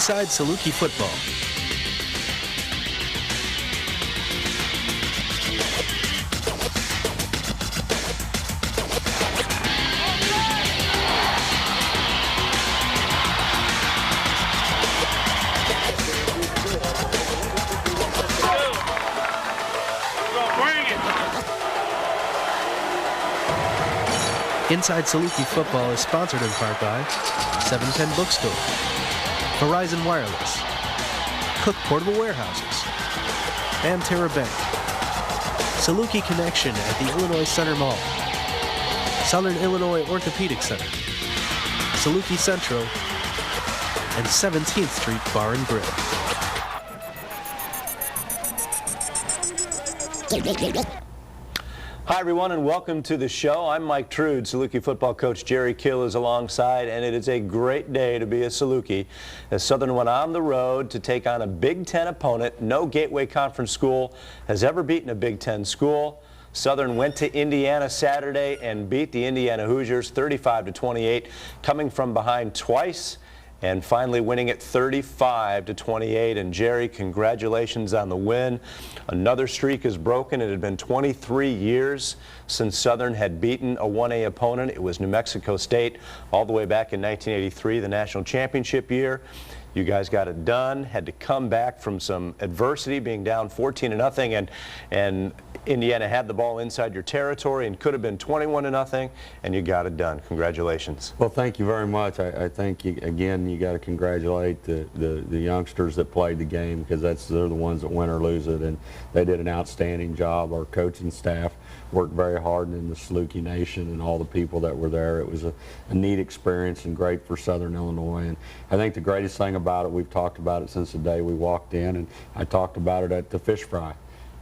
Inside Saluki Football. Inside Saluki Football is sponsored in part by 710 Bookstore, Verizon Wireless, Cook Portable Warehouses, and Terra Bank, Saluki Connection at the Illinois Center Mall, Southern Illinois Orthopedic Center, Saluki Central, and 17th Street Bar and Grill. Hi everyone and welcome to the show. I'm Mike Trude. Saluki football coach Jerry Kill is alongside, and it is a great day to be a Saluki as Southern went on the road to take on a Big Ten opponent. No Gateway Conference school has ever beaten a Big Ten school. Southern went to Indiana Saturday and beat the Indiana Hoosiers 35-28, coming from behind twice and finally winning it 35-28. And Jerry, congratulations on the win. Another streak is broken. It had been 23 years since Southern had beaten a 1A opponent. It was New Mexico State all the way back in 1983, the national championship year. You guys got it done, had to come back from some adversity, being down 14-0, and Indiana had the ball inside your territory and could have been 21-0, and you got it done. Congratulations. Well, thank you very much. I think, again, you got to congratulate the youngsters that played the game, because they're the ones that win or lose it, and they did an outstanding job. Our coaching staff worked very hard, in the Saluki Nation and all the people that were there. It was a neat experience and great for Southern Illinois. And I think the greatest thing about it, we've talked about it since the day we walked in, and I talked about it at the fish fry.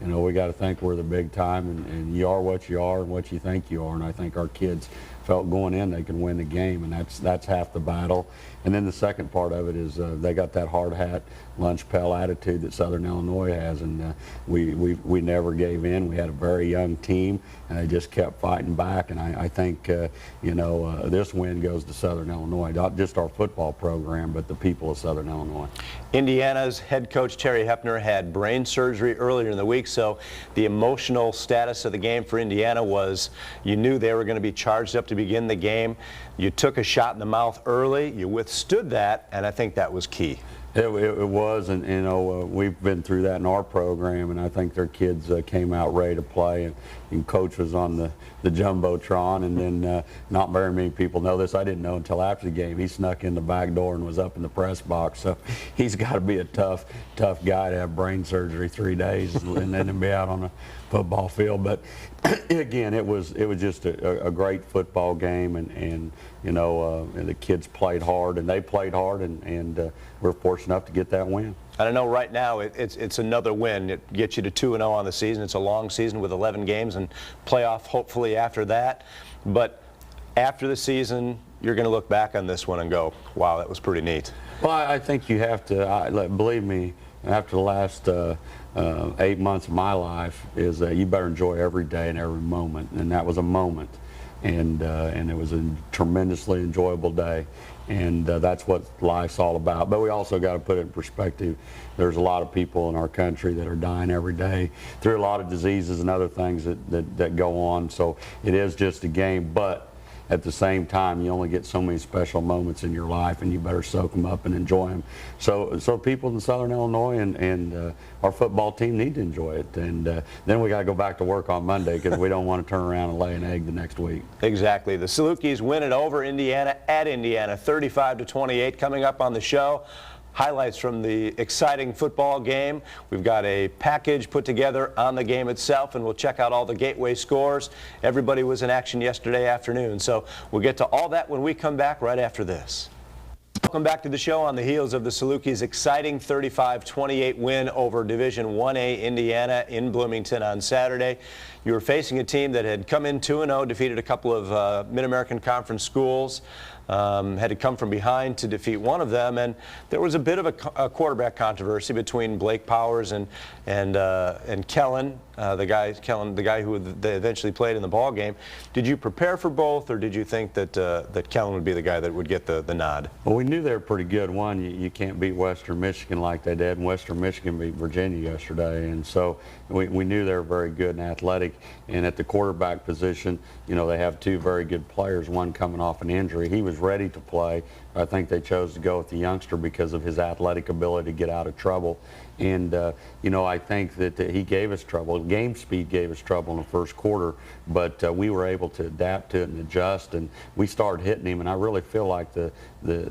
You know, we got to think we're the big time, and you are what you are and what you think you are. And I think our kids felt going in they can win the game, and that's half the battle. And then the second part of it is they got that hard hat, lunch pail attitude that Southern Illinois has, and we never gave in. We had a very young team, and they just kept fighting back. And I think this win goes to Southern Illinois, not just our football program, but the people of Southern Illinois. Indiana's head coach Terry Hepner had brain surgery earlier in the week, so the emotional status of the game for Indiana was, you knew they were going to be charged up to begin the game. You took a shot in the mouth early, you withstood that, and I think that was key. It was, and we've been through that in our program, and I think their kids came out ready to play, and coach was on the jumbotron, and then not very many people know this. I didn't know until after the game. He snuck in the back door and was up in the press box, so he's got to be a tough guy to have brain surgery 3 days and then be out on a football field. But again, it was just a great football game, and the kids played hard, and they played hard, and we're fortunate enough to get that win. And I know right now it's another win. It gets you to 2-0 on the season. It's a long season with 11 games and playoff hopefully after that. But after the season, you're going to look back on this one and go, wow, that was pretty neat. Well, I think you have to, believe me, after the last 8 months of my life, is you better enjoy every day and every moment. And that was a moment. And it was a tremendously enjoyable day, and that's what life's all about. But we also got to put it in perspective. There's a lot of people in our country that are dying every day through a lot of diseases and other things that go on. So it is just a game, but at the same time, you only get so many special moments in your life, and you better soak them up and enjoy them. So people in Southern Illinois and our football team need to enjoy it. And then we got to go back to work on Monday, because we don't want to turn around and lay an egg the next week. Exactly. The Salukis win it over Indiana at Indiana, 35-28. Coming up on the show, highlights from the exciting football game. We've got a package put together on the game itself, and we'll check out all the Gateway scores. Everybody was in action yesterday afternoon, so we'll get to all that when we come back right after this. Welcome back to the show on the heels of the Salukis' exciting 35-28 win over Division 1A Indiana in Bloomington on Saturday. You were facing a team that had come in 2-0, defeated a couple of Mid-American Conference schools. Had to come from behind to defeat one of them, and there was a bit of a quarterback controversy between Blake Powers and Kellen, the guy who they eventually played in the ball game. Did you prepare for both, or did you think that that Kellen would be the guy that would get the nod? Well, we knew they were pretty good. One, you can't beat Western Michigan like they did, and Western Michigan beat Virginia yesterday, and so we knew they were very good and athletic. And at the quarterback position, you know, they have two very good players. One coming off an injury, he was ready to play. I think they chose to go with the youngster because of his athletic ability to get out of trouble. And, you know, I think that he gave us trouble. Game speed gave us trouble in the first quarter, but we were able to adapt to it and adjust, and we started hitting him. And I really feel like the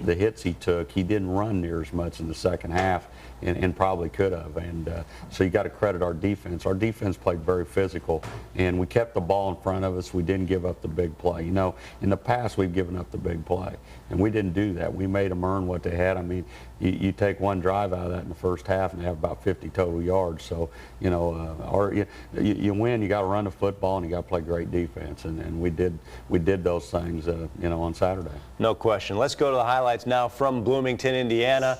hits he took, he didn't run near as much in the second half, and probably could have. And so you got to credit our defense. Our defense played very physical, and we kept the ball in front of us. We didn't give up the big play. You know, in the past we've given up the big play, and we didn't do that. We made them earn what they had. I mean, you take one drive out of that in the first half, and they have about 50 total yards. So, you know, you win, you got to run the football, and you got to play great defense, and we did those things, you know, on Saturday. No question. Let's go to the highlights now from Bloomington, Indiana.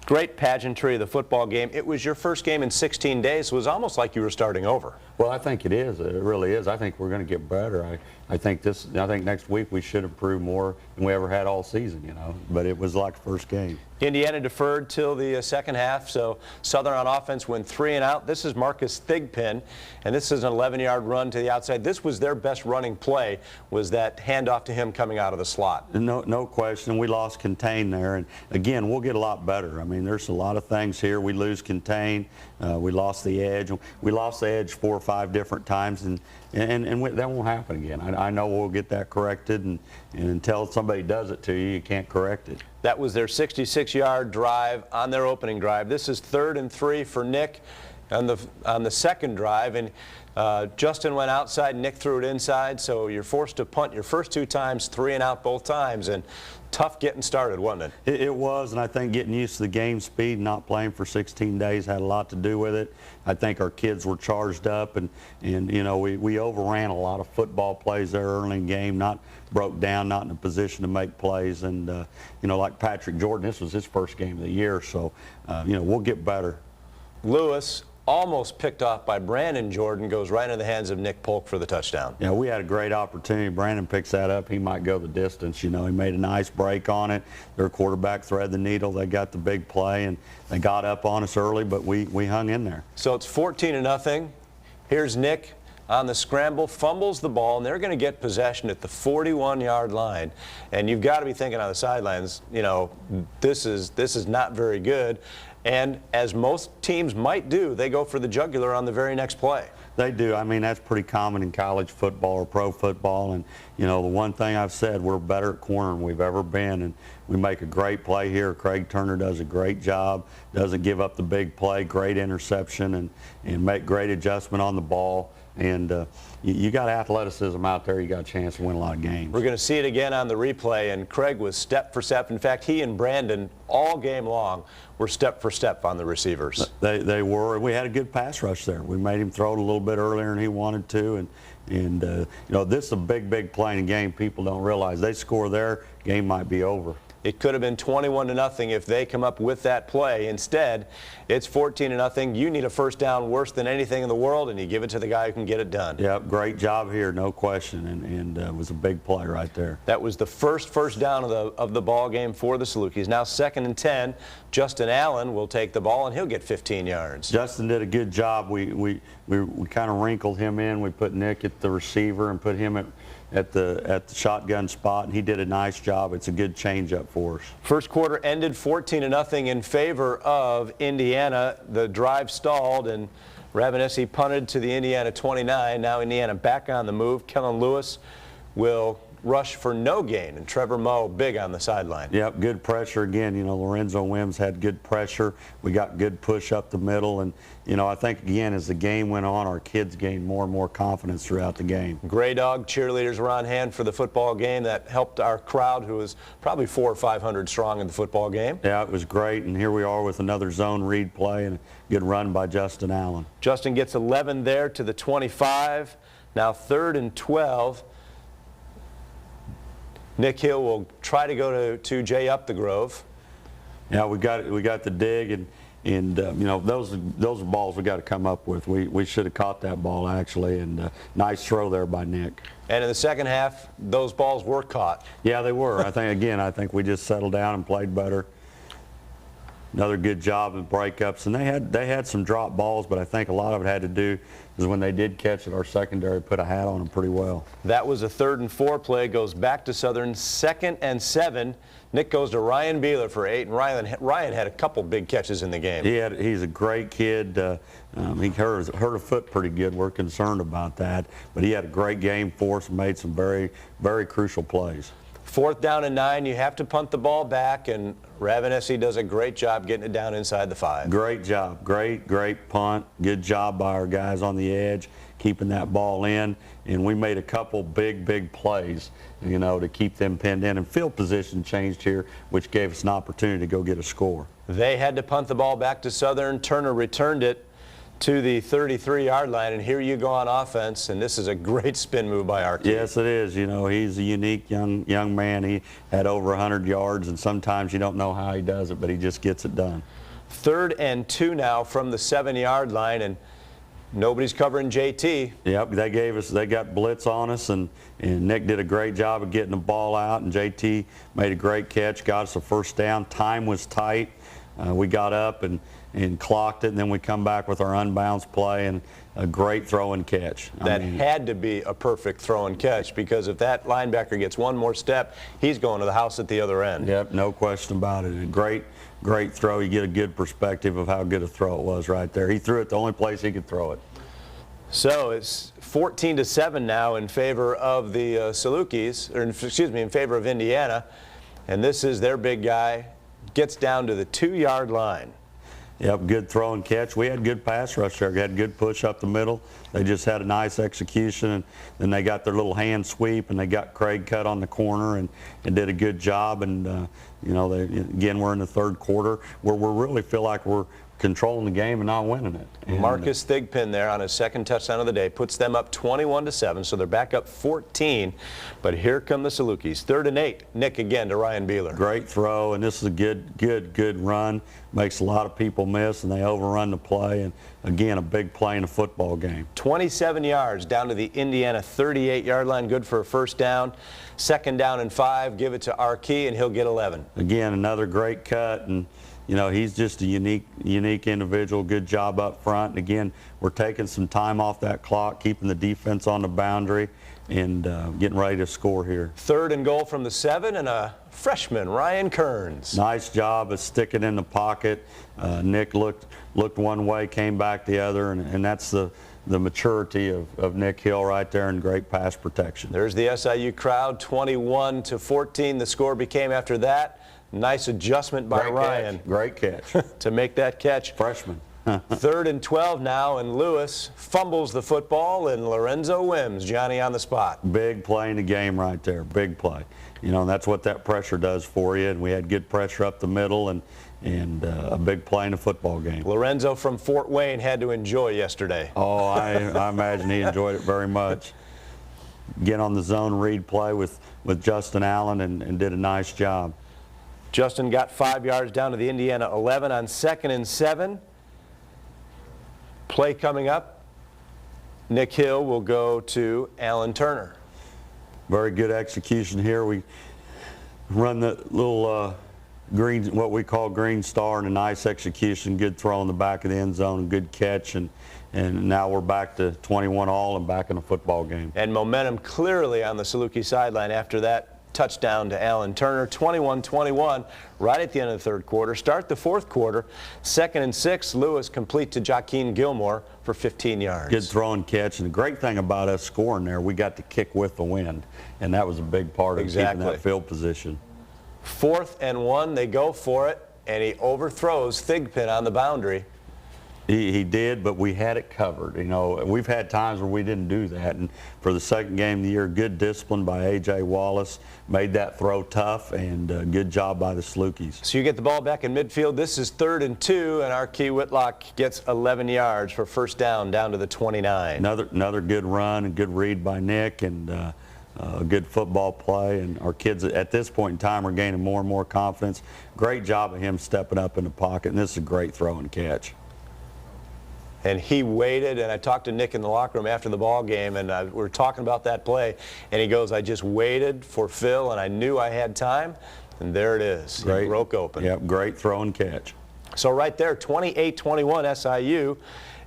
Great pageantry of the football game. It was your first game in 16 days, so it was almost like you were starting over. Well, I think it is. It really is. I think we're going to get better. I think next week we should improve more than we ever had all season, you know. But it was like the first game. Indiana deferred till the second half, so Southern on offense went 3 and out. This is Marcus Thigpen, and this is an 11-yard run to the outside. This was their best running play, was that handoff to him coming out of the slot. No question. We lost contain there, and again, we'll get a lot better. I mean, there's a lot of things here. We lose contain. We lost the edge. We lost the edge 4 or 5 different times, and that won't happen again. I know we'll get that corrected, and until somebody does it to you, you can't correct it. That was their 66-yard drive on their opening drive. This is 3rd and 3 for Nick on the second drive, and Justin went outside, Nick threw it inside, so you're forced to punt your first 2 times, 3 and out both times, and tough getting started, wasn't it? It was, and I think getting used to the game speed, not playing for 16 days had a lot to do with it. I think our kids were charged up, and you know, we overran a lot of football plays there early in the game, not broke down, not in a position to make plays, and you know, like Patrick Jordan, this was his first game of the year, so you know, we'll get better. Lewis, almost picked off by Brandon Jordan, goes right into the hands of Nick Polk for the touchdown. Yeah, we had a great opportunity. Brandon picks that up. He might go the distance. You know, he made a nice break on it. Their quarterback threaded the needle. They got the big play, and they got up on us early, but we hung in there. So it's 14-0. Here's Nick on the scramble, fumbles the ball, and they're going to get possession at the 41-yard line. And you've got to be thinking on the sidelines, you know, this is not very good. And as most teams might do, they go for the jugular on the very next play. They do. I mean, that's pretty common in college football or pro football. And, you know, the one thing I've said, we're better at corner than we've ever been. And we make a great play here. Craig Turner does a great job, doesn't give up the big play, great interception, and make great adjustment on the ball. And you got athleticism out there, you got a chance to win a lot of games. We're going to see it again on the replay, and Craig was step for step. In fact, he and Brandon all game long were step for step on the receivers. They were, and we had a good pass rush there. We made him throw it a little bit earlier than he wanted to, and you know, this is a big play in the game. People don't realize they score there, game might be over. It could have been 21-0 if they come up with that play. Instead, it's 14-0. You need a first down worse than anything in the world, and you give it to the guy who can get it done. Yep, great job here, no question, and it was a big play right there. That was the first down of the ball game for the Salukis. Now 2nd and 10. Justin Allen will take the ball, and he'll get 15 yards. Justin did a good job. We kind of wrinkled him in. We put Nick at the receiver and put him at the shotgun spot, and he did a nice job. It's a good change-up for us. First quarter ended 14-0 in favor of Indiana. The drive stalled, and Ravenesi punted to the Indiana 29. Now Indiana back on the move. Kellen Lewis will rush for no gain, and Trevor Moe big on the sideline. Yep, good pressure again. You know, Lorenzo Wims had good pressure. We got good push up the middle, and you know, I think again as the game went on, our kids gained more and more confidence throughout the game. Gray Dog cheerleaders were on hand for the football game. That helped our crowd, who was probably 400 or 500 strong in the football game. Yeah, it was great, and here we are with another zone read play and a good run by Justin Allen. Justin gets 11 there to the 25. Now 3rd and 12. Nick Hill will try to go to Jay Up the Grove. Yeah, we got the dig, and you know, those are balls we got to come up with. We should have caught that ball actually, and nice throw there by Nick. And in the second half, those balls were caught. Yeah, they were. I think we just settled down and played better. Another good job in breakups, and they had some drop balls, but I think a lot of it had to do is when they did catch it, our secondary put a hat on them pretty well. That was a 3rd and 4 play. Goes back to Southern. 2nd and 7. Nick goes to Ryan Beeler for 8, and Ryan had a couple big catches in the game. He's a great kid. He hurt a foot pretty good. We're concerned about that, but he had a great game for us and made some very, very crucial plays. 4th down and 9, you have to punt the ball back, and Ravenesi does a great job getting it down inside the 5. Great job. Great punt. Good job by our guys on the edge, keeping that ball in, and we made a couple big plays, you know, to keep them pinned in, and field position changed here, which gave us an opportunity to go get a score. They had to punt the ball back to Southern. Turner returned it to the 33-yard line, and here you go on offense, and this is a great spin move by our kid. Yes, it is. You know, he's a unique young man. He had over 100 yards, and sometimes you don't know how he does it, but he just gets it done. 3rd and 2 now from the 7-yard line, and nobody's covering JT. Yep, they got blitz on us, and Nick did a great job of getting the ball out, and JT made a great catch, got us a 1st down. Time was tight. We got up and clocked it, and then we come back with our unbounced play and a great throw and catch. That had to be a perfect throw and catch, because if that linebacker gets one more step, he's going to the house at the other end. Yep, no question about it. A great throw. You get a good perspective of how good a throw it was right there. He threw it the only place he could throw it. So it's 14-7 now in favor of the Salukis, or excuse me, in favor of Indiana, and this is their big guy. Gets down to the 2-yard line. Yep, good throw and catch. We had good pass rush there. We had good push up the middle. They just had a nice execution, and then they got their little hand sweep, and they got Craig cut on the corner and did a good job. And you know, again, we're in the 3rd quarter where we really feel like we're controlling the game and not winning it. And Marcus Thigpen there on his 2nd touchdown of the day puts them up 21-7, so they're back up 14. But here come the Salukis. 3rd and 8. Nick again to Ryan Beeler. Great throw, and this is a good run. Makes a lot of people miss, and they overrun the play. And again, a big play in a football game. 27 yards down to the Indiana 38-yard line. Good for a 1st down. 2nd down and 5. Give it to Arkey, and he'll get 11. Again, another great cut, and you know, he's just a unique individual. Good job up front. And again, we're taking some time off that clock, keeping the defense on the boundary, and getting ready to score here. 3rd and goal from the 7, and a freshman, Ryan Kearns. Nice job of sticking in the pocket. Nick looked one way, came back the other, and that's the maturity of Nick Hill right there, and great pass protection. There's the SIU crowd, 21-14. The score became after that. Nice adjustment by Ryan. Great catch. To make that catch. Freshman. 3rd and 12 now, and Lewis fumbles the football, and Lorenzo Wims, Johnny on the spot. Big play in the game right there. Big play. You know, and that's what that pressure does for you, and we had good pressure up the middle, and a big play in a football game. Lorenzo from Fort Wayne had to enjoy yesterday. Oh, I imagine he enjoyed it very much. Get on the zone read play with Justin Allen and did a nice job. Justin got 5 yards down to the Indiana 11 on 2nd and 7. Play coming up. Nick Hill will go to Alan Turner. Very good execution here. We run the little green, what we call green star, and a nice execution. Good throw in the back of the end zone, good catch, and now we're back to 21-all and back in a football game. And momentum clearly on the Saluki sideline after that touchdown to Alan Turner. 21-21 right at the end of the 3rd quarter. Start the 4th quarter. 2nd and 6. Lewis complete to Joaquin Gilmore for 15 yards. Good throw and catch. And the great thing about us scoring there, we got to kick with the wind. And that was a big part of keeping that field position. 4th and 1. They go for it, and he overthrows Thigpen on the boundary. He did, but we had it covered. You know, we've had times where we didn't do that, and for the second game of the year, good discipline by A.J. Wallace, made that throw tough, and good job by the Salukis. So you get the ball back in midfield. This is 3rd and 2, and our Key Whitlock gets 11 yards for first down to the 29. Another good run and good read by Nick, and a good football play, and our kids at this point in time are gaining more and more confidence. Great job of him stepping up in the pocket, and this is a great throw and catch. And he waited, and I talked to Nick in the locker room after the ball game, and we were talking about that play, and he goes, I just waited for Phil, and I knew I had time, and there it is. Great. He broke open. Yep, great throw and catch. So right there, 28-21 SIU,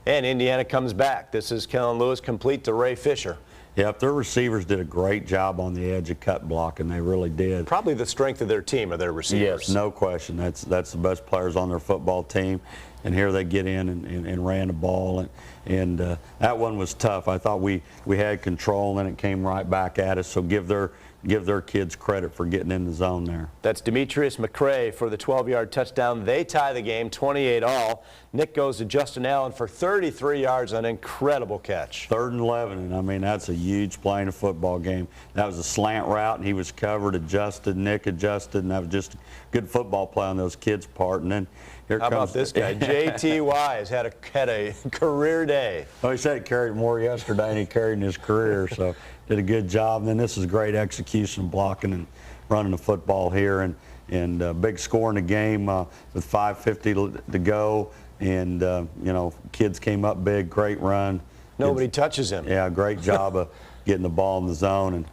and Indiana comes back. This is Kellen Lewis complete to Ray Fisher. Yep, their receivers did a great job on the edge of cut blocking. They really did. Probably the strength of their team are their receivers. Yes, no question. That's the best players on their football team. And here they get in and ran the ball, and that one was tough. I thought we had control, and then it came right back at us. So give their kids credit for getting in the zone there. That's Demetrius McCrae for the 12-yard touchdown. They tie the game 28-all. Nick goes to Justin Allen for 33 yards, an incredible catch. 3rd and 11, and I mean, that's a huge play in a football game. That was a slant route, and he was covered, adjusted, Nick adjusted, and that was just a good football play on those kids' part. And then here How comes about this guy? J.T. Wise had a career day. Well, he said he carried more yesterday than he carried in his career, so did a good job. And then this is great execution, blocking and running the football here, and big score in the game with 5:50 to go. And you know, kids came up big, great run. Nobody touches him. Yeah, great job of getting the ball in the zone. And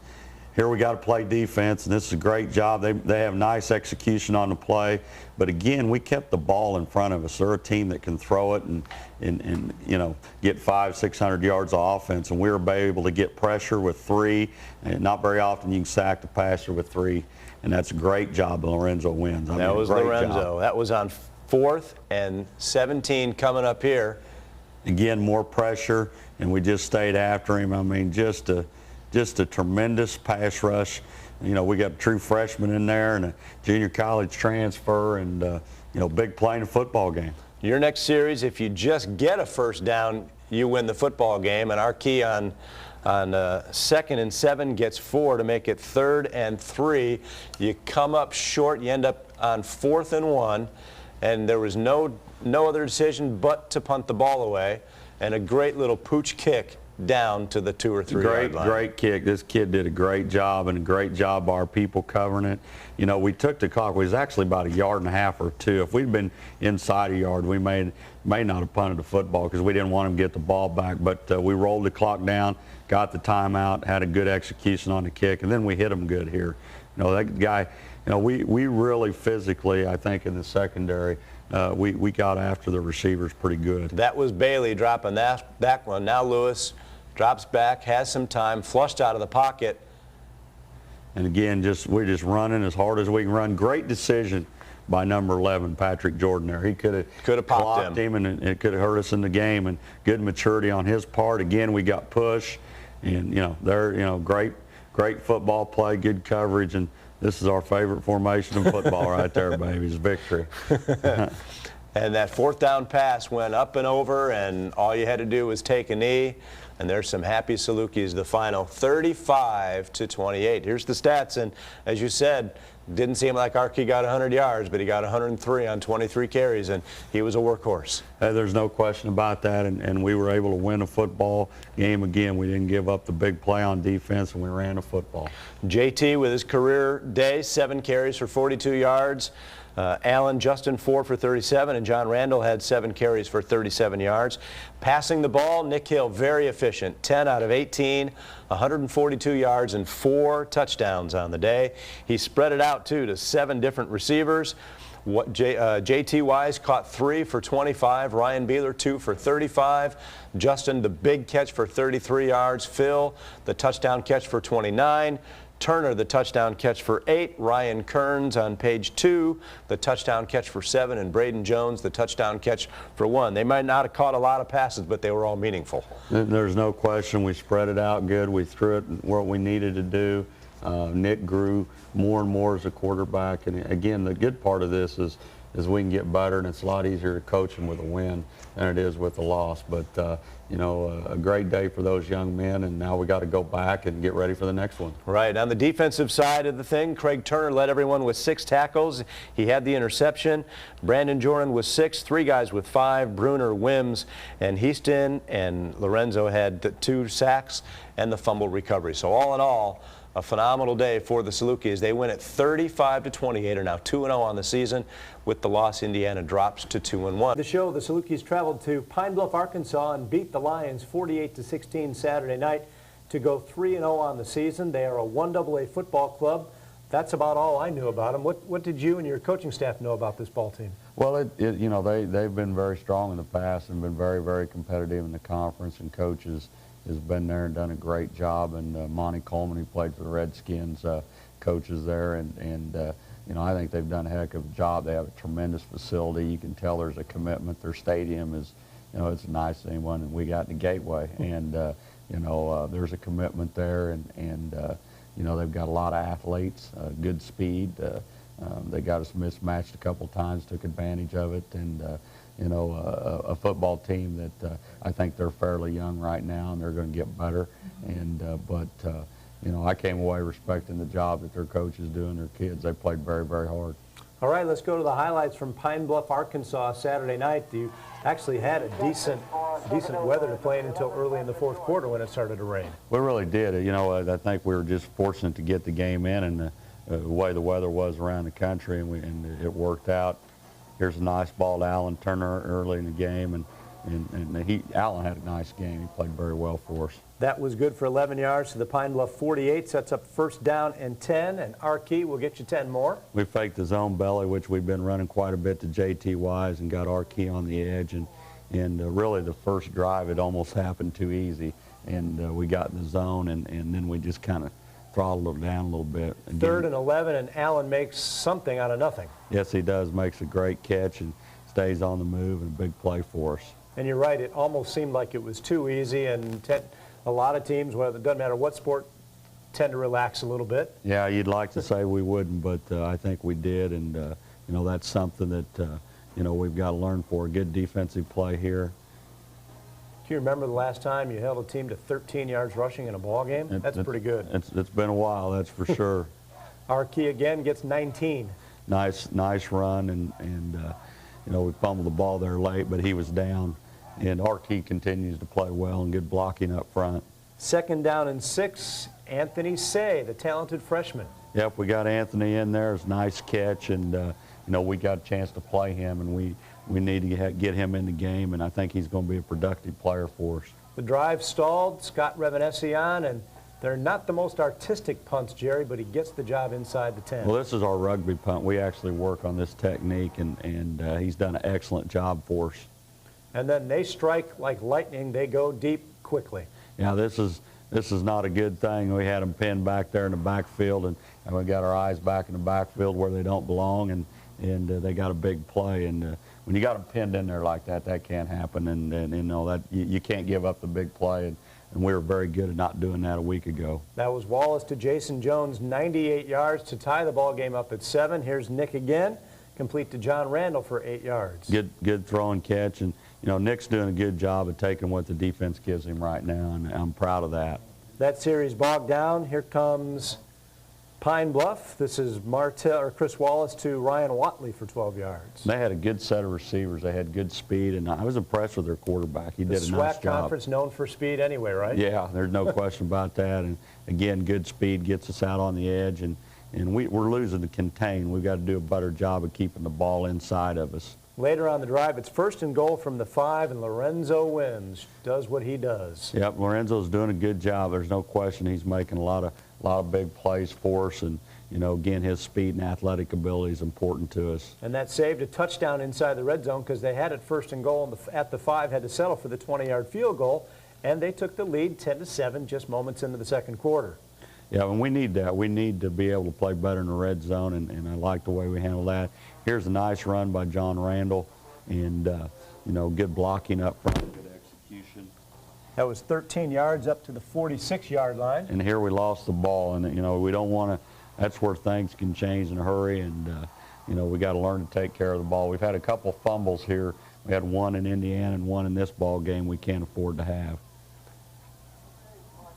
here we got to play defense, and this is a great job. They have nice execution on the play, but again, we kept the ball in front of us. They're a team that can throw it and you know, get 500-600 yards of offense, and we were able to get pressure with 3. And not very often you can sack the passer with 3, and that's a great job. Lorenzo wins. That was Lorenzo. That was on 4th and 17 coming up here. Again, more pressure, and we just stayed after him. I mean, just a tremendous pass rush. You know, we got a true freshman in there and a junior college transfer, and you know, big play in a football game. Your next series, if you just get a first down, you win the football game, and our Key on 2nd and 7 gets 4 to make it 3rd and 3. You come up short, you end up on 4th and 1, and there was no other decision but to punt the ball away, and a great little pooch kick down to the 2 or 3 yard line. Great kick. This kid did a great job, and a great job by our people covering it. You know, we took the clock. It was actually about 1.5 yards or 2. If we'd been inside a yard, we may not have punted the football because we didn't want him to get the ball back. But we rolled the clock down, got the timeout, had a good execution on the kick, and then we hit him good here. You know, that guy, you know, we really physically, I think, in the secondary, we got after the receivers pretty good. That was Bailey dropping that one. Now Lewis drops back, has some time, flushed out of the pocket. And again, we're just running as hard as we can run. Great decision by number 11, Patrick Jordan there. He could have popped him, and it could have hurt us in the game. And good maturity on his part. Again, we got push, and you know, great football play, good coverage, and this is our favorite formation in football right there, baby. It's victory. And that 4th down pass went up and over, and all you had to do was take a knee. And there's some happy Salukis, the final 35-28. Here's the stats, and as you said, didn't seem like Archie got 100 yards, but he got 103 on 23 carries, and he was a workhorse. There's no question about that, and we were able to win a football game again. We didn't give up the big play on defense, and we ran the football. JT with his career day, 7 carries for 42 yards. Justin 4 for 37, and John Randall had 7 carries for 37 yards. Passing the ball, Nick Hill very efficient, 10 out of 18, 142 yards and 4 touchdowns on the day. He spread it out too to 7 different receivers. J.T. Wise caught 3 for 25, Ryan Beeler 2 for 35, Justin the big catch for 33 yards, Phil the touchdown catch for 29, Turner, the touchdown catch for 8. Ryan Kearns on page 2, the touchdown catch for 7. And Braden Jones, the touchdown catch for 1. They might not have caught a lot of passes, but they were all meaningful. There's no question. We spread it out good. We threw it what we needed to do. Nick grew more and more as a quarterback. And again, the good part of this is as we can get better, and it's a lot easier to coach them with a win than it is with a loss. But you know, a great day for those young men, and now we got to go back and get ready for the next one. Right. On the defensive side of the thing, Craig Turner led everyone with 6 tackles. He had the interception. Brandon Joran was 6, 3 guys with 5, Bruner, Wims, and Heaston, and Lorenzo had 2 sacks and the fumble recovery. So all in all, a phenomenal day for the Salukis. They win at 35-28, are now 2-0 on the season. With the loss, Indiana drops to 2-1. The show, the Salukis traveled to Pine Bluff, Arkansas, and beat the Lions 48-16 Saturday night to go 3-0 on the season. They are a 1AA football club. That's about all I knew about them. What did you and your coaching staff know about this ball team? Well, you know, they've been very strong in the past and been very, very competitive in the conference, and coaches has been there and done a great job. And Monty Coleman, who played for the Redskins, coaches there, and you know, I think they've done a heck of a job. They have a tremendous facility. You can tell there's a commitment. Their stadium is, you know, it's a nice one, and we got in the Gateway, and you know, there's a commitment there, and you know, they've got a lot of athletes, good speed. They got us mismatched a couple times, took advantage of it, and you know, a football team that I think they're fairly young right now, and they're going to get better. And you know, I came away respecting the job that their coach is doing. Their kids, they played very, very hard. All right, let's go to the highlights from Pine Bluff, Arkansas, Saturday night. You actually had a decent weather to play in until early in the fourth quarter when it started to rain. We really did. You know, I think we were just fortunate to get the game in, and the way the weather was around the country, and it worked out. Here's a nice ball to Alan Turner early in the game, and Alan had a nice game. He played very well for us. That was good for 11 yards to the Pine Bluff 48, sets up first down and 10, and Arkey will get you 10 more. We faked the zone belly, which we've been running quite a bit to JT Wise, and got Arkey on the edge, and really the first drive, it almost happened too easy, and we got in the zone, and then we just kind of throttled it down a little bit. Again, 3rd and 11, and Allen makes something out of nothing. Yes, he does. Makes a great catch and stays on the move, and a big play for us. And you're right, it almost seemed like it was too easy, and a lot of teams, well, it doesn't matter what sport, tend to relax a little bit. Yeah, you'd like to say we wouldn't, but I think we did, and you know, that's something that you know, we've got to learn for. Good defensive play here. Do you remember the last time you held a team to 13 yards rushing in a ball game? That's pretty good. It's been a while, that's for sure. Arkey again gets 19. Nice run, and you know, we fumbled the ball there late, but he was down. And Arkey continues to play well, and good blocking up front. 2nd down and 6, Anthony Say, the talented freshman. Yep, we got Anthony in there. It's a nice catch, and you know, we got a chance to play him, and we need to get him in the game, and I think he's going to be a productive player for us. The drive stalled, Scott Revanesi on, and they're not the most artistic punts, Jerry, but he gets the job inside the 10. Well, this is our rugby punt. We actually work on this technique, and he's done an excellent job for us. And then they strike like lightning. They go deep quickly. Yeah, this is not a good thing. We had them pinned back there in the backfield, and we got our eyes back in the backfield where they don't belong, and they got a big play. And when you got them pinned in there like that, that can't happen. And you know, that you can't give up the big play. And we were very good at not doing that a week ago. That was Wallace to Jason Jones, 98 yards to tie the ball game up at 7. Here's Nick again, complete to John Randall for 8 yards. Good throw and catch, and you know, Nick's doing a good job of taking what the defense gives him right now, and I'm proud of that. That series bogged down. Here comes Pine Bluff. This is Chris Wallace to Ryan Watley for 12 yards. They had a good set of receivers. They had good speed, and I was impressed with their quarterback. He did a nice job. The SWAC conference known for speed anyway, right? Yeah, there's no question about that. And again, good speed gets us out on the edge, and we're losing to contain. We've got to do a better job of keeping the ball inside of us. Later on the drive, it's 1st and goal from the 5, and Lorenzo Wims does what he does. Yep, Lorenzo's doing a good job. There's no question he's making a lot of big plays for us, and you know, again, his speed and athletic ability is important to us. And that saved a touchdown inside the red zone, because they had it 1st and goal at the 5, had to settle for the 20-yard field goal, and they took the lead 10-7 just moments into the 2nd quarter. Yeah, and we need that. We need to be able to play better in the red zone, and I like the way we handle that. Here's a nice run by John Randall, and you know, good blocking up front, good execution. That was 13 yards up to the 46-yard line. And here we lost the ball, and you know, we don't want to. That's where things can change in a hurry, and you know, we got to learn to take care of the ball. We've had a couple fumbles here. We had one in Indiana and one in this ball game we can't afford to have.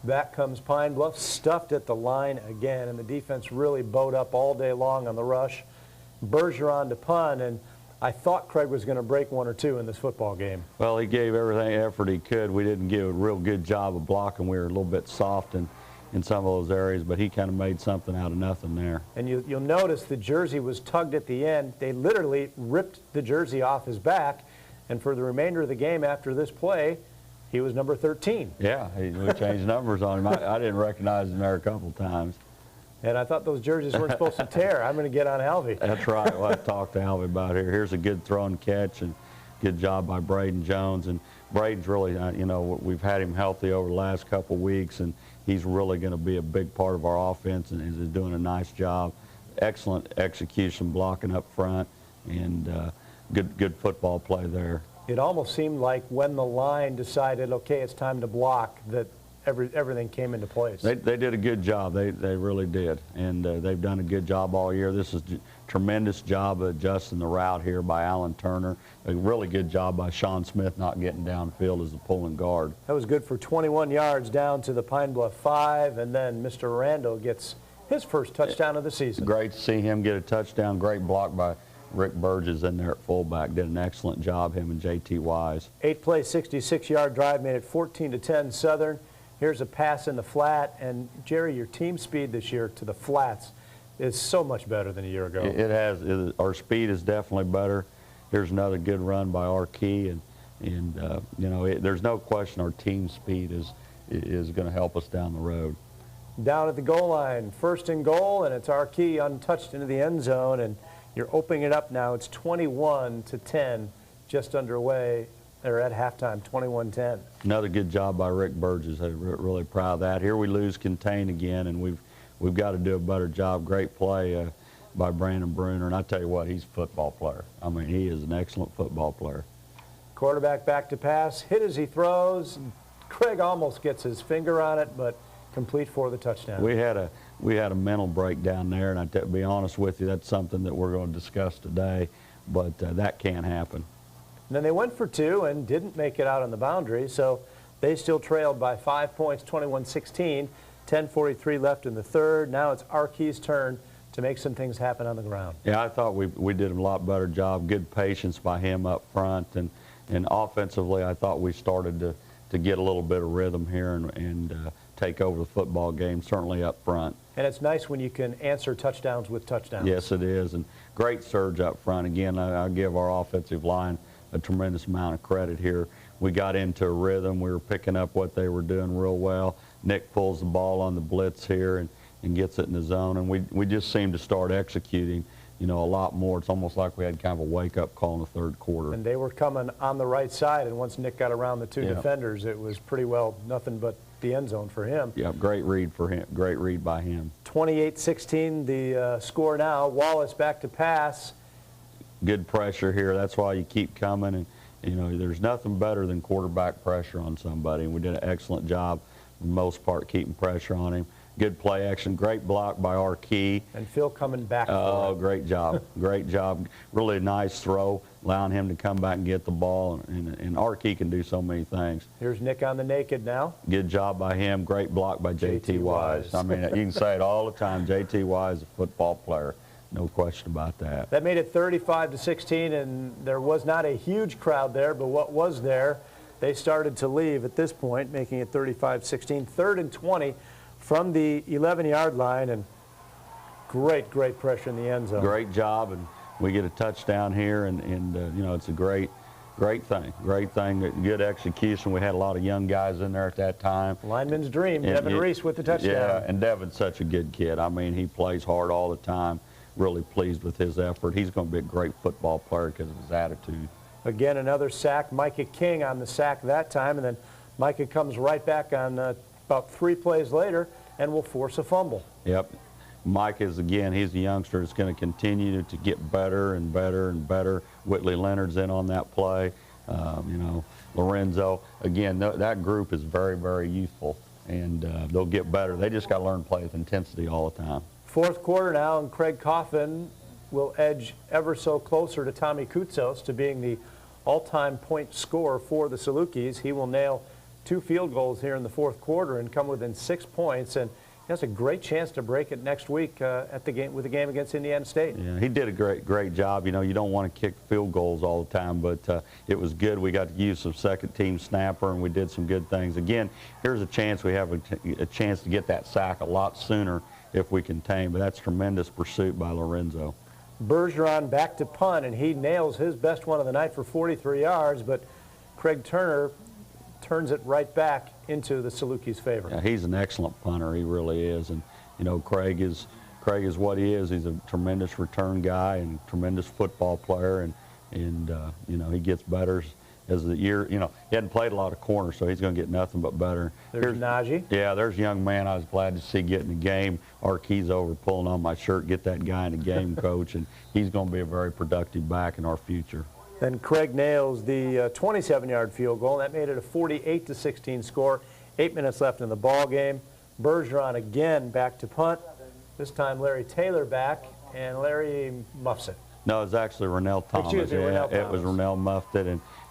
Back comes Pine Bluff, stuffed at the line again, and the defense really bowed up all day long on the rush. Bergeron to punt, and I thought Craig was going to break one or two in this football game. Well, he gave everything effort he could. We didn't give a real good job of blocking. We were a little bit soft in some of those areas, but he kind of made something out of nothing there. And you'll notice the jersey was tugged at the end. They literally ripped the jersey off his back, and for the remainder of the game after this play, he was number 13. Yeah, we changed numbers on him. I didn't recognize him there a couple times. And I thought those jerseys weren't supposed to tear. I'm going to get on Alvy. That's right. Well, I talked to Alvy about here. Here's a good throw and catch, and good job by Braden Jones. And Braden's really, you know, we've had him healthy over the last couple weeks, and he's really going to be a big part of our offense, and is doing a nice job. Excellent execution, blocking up front, and good football play there. It almost seemed like when the line decided, okay, it's time to block, that everything came into place. They did a good job. They really did, and they've done a good job all year. This is a tremendous job of adjusting the route here by Alan Turner. A really good job by Sean Smith not getting downfield as the pulling guard. That was good for 21 yards down to the Pine Bluff 5, and then Mr. Randall gets his first touchdown of the season. Great to see him get a touchdown. Great block by Rick Burgess in there at fullback. Did an excellent job, him and J.T. Wise. 8-play, 66-yard drive made it 14-10 Southern. Here's a pass in the flat, and Jerry, your team speed this year to the flats is so much better than a year ago. It has. Our speed is definitely better. Here's another good run by Arkey, and you know, there's no question our team speed is going to help us down the road. Down at the goal line, 1st and goal, and it's Arkey untouched into the end zone, and you're opening it up now. It's 21-10, just underway. They're at halftime, 21-10. Another good job by Rick Burgess. I'm really proud of that. Here we lose contain again, and we've got to do a better job. Great play by Brandon Bruner, and I tell you what, he's a football player. I mean, he is an excellent football player. Quarterback back to pass, hit as he throws. Craig almost gets his finger on it, but complete for the touchdown. We had a mental breakdown there, and to be honest with you, that's something that we're going to discuss today, but that can't happen. And then they went for 2 and didn't make it out on the boundary, so they still trailed by 5 points, 21-16, 10:43 left in the third. Now it's Arkey's turn to make some things happen on the ground. Yeah, I thought we did a lot better job. Good patience by him up front, and offensively, I thought we started to get a little bit of rhythm here and take over the football game, certainly up front. And it's nice when you can answer touchdowns with touchdowns. Yes, it is, and great surge up front. Again, I'll give our offensive line a tremendous amount of credit here. We got into a rhythm. We were picking up what they were doing real well. Nick pulls the ball on the blitz here and gets it in the zone, and we just seemed to start executing, you know, a lot more. It's almost like we had kind of a wake-up call in the third quarter. And they were coming on the right side, and once Nick got around the 2 defenders, it was pretty well nothing but the end zone for him. Yeah, great read for him. Great read by him. 28-16 the score now. Wallace back to pass. Good pressure here. That's why you keep coming, and you know, there's nothing better than quarterback pressure on somebody, and we did an excellent job for the most part keeping pressure on him. Good play action, great block by Arkey. And Phil coming back. Oh, great job. Great job. Really nice throw, allowing him to come back and get the ball, and Arkey can do so many things. Here's Nick on the naked now. Good job by him. Great block by J.T. Wise. I mean, you can say it all the time. J.T. Wise is a football player. No question about that. That made it 35-16, and there was not a huge crowd there, but what was there, they started to leave at this point, making it 35-16. 3rd and 20 from the 11-yard line, and great pressure in the end zone. Great job, and we get a touchdown here, and you know, it's a great thing. Great thing. Good execution. We had a lot of young guys in there at that time. Lineman's dream. Devin Reese with the touchdown. Yeah, and Devin's such a good kid. I mean, he plays hard all the time. Really pleased with his effort. He's going to be a great football player because of his attitude. Again, another sack. Micah King on the sack that time, and then Micah comes right back on about 3 plays later and will force a fumble. Yep. Mike is, again, he's a youngster that's going to continue to get better and better and better. Whitley Leonard's in on that play. You know, Lorenzo. Again, that group is very youthful, and they'll get better. They just got to learn to play with intensity all the time. 4th quarter now, and Craig Coffin will edge ever so closer to Tommy Koutsos to being the all-time point scorer for the Salukis. He will nail 2 field goals here in the 4th quarter and come within 6 points, and he has a great chance to break it next week at the game with the game against Indiana State. Yeah, he did a great job. You know, you don't want to kick field goals all the time, but it was good. We got to use some second-team snapper, and we did some good things. Again, here's a chance we have a chance to get that sack a lot sooner if we contain, but that's tremendous pursuit by Lorenzo. Bergeron back to punt, and he nails his best one of the night for 43 yards, but Craig Turner turns it right back into the Salukis' favor. Yeah, he's an excellent punter. He really is. And, you know, Craig is what he is. He's a tremendous return guy and tremendous football player. And you know, he gets better as the year, you know, he hadn't played a lot of corners, so he's going to get nothing but better. There's Najee. Yeah, there's a young man I was glad to see get in the game. Arkee's over pulling on my shirt, get that guy in the game, coach, and he's going to be a very productive back in our future. Then Craig nails the 27-yard field goal. That made it a 48-16 score. 8 minutes left in the ball game. Bergeron again back to punt. This time Larry Taylor back, and Larry muffs it. No, it's actually Rennell Thomas. Excuse me, Rennell It was Rennell muffed it,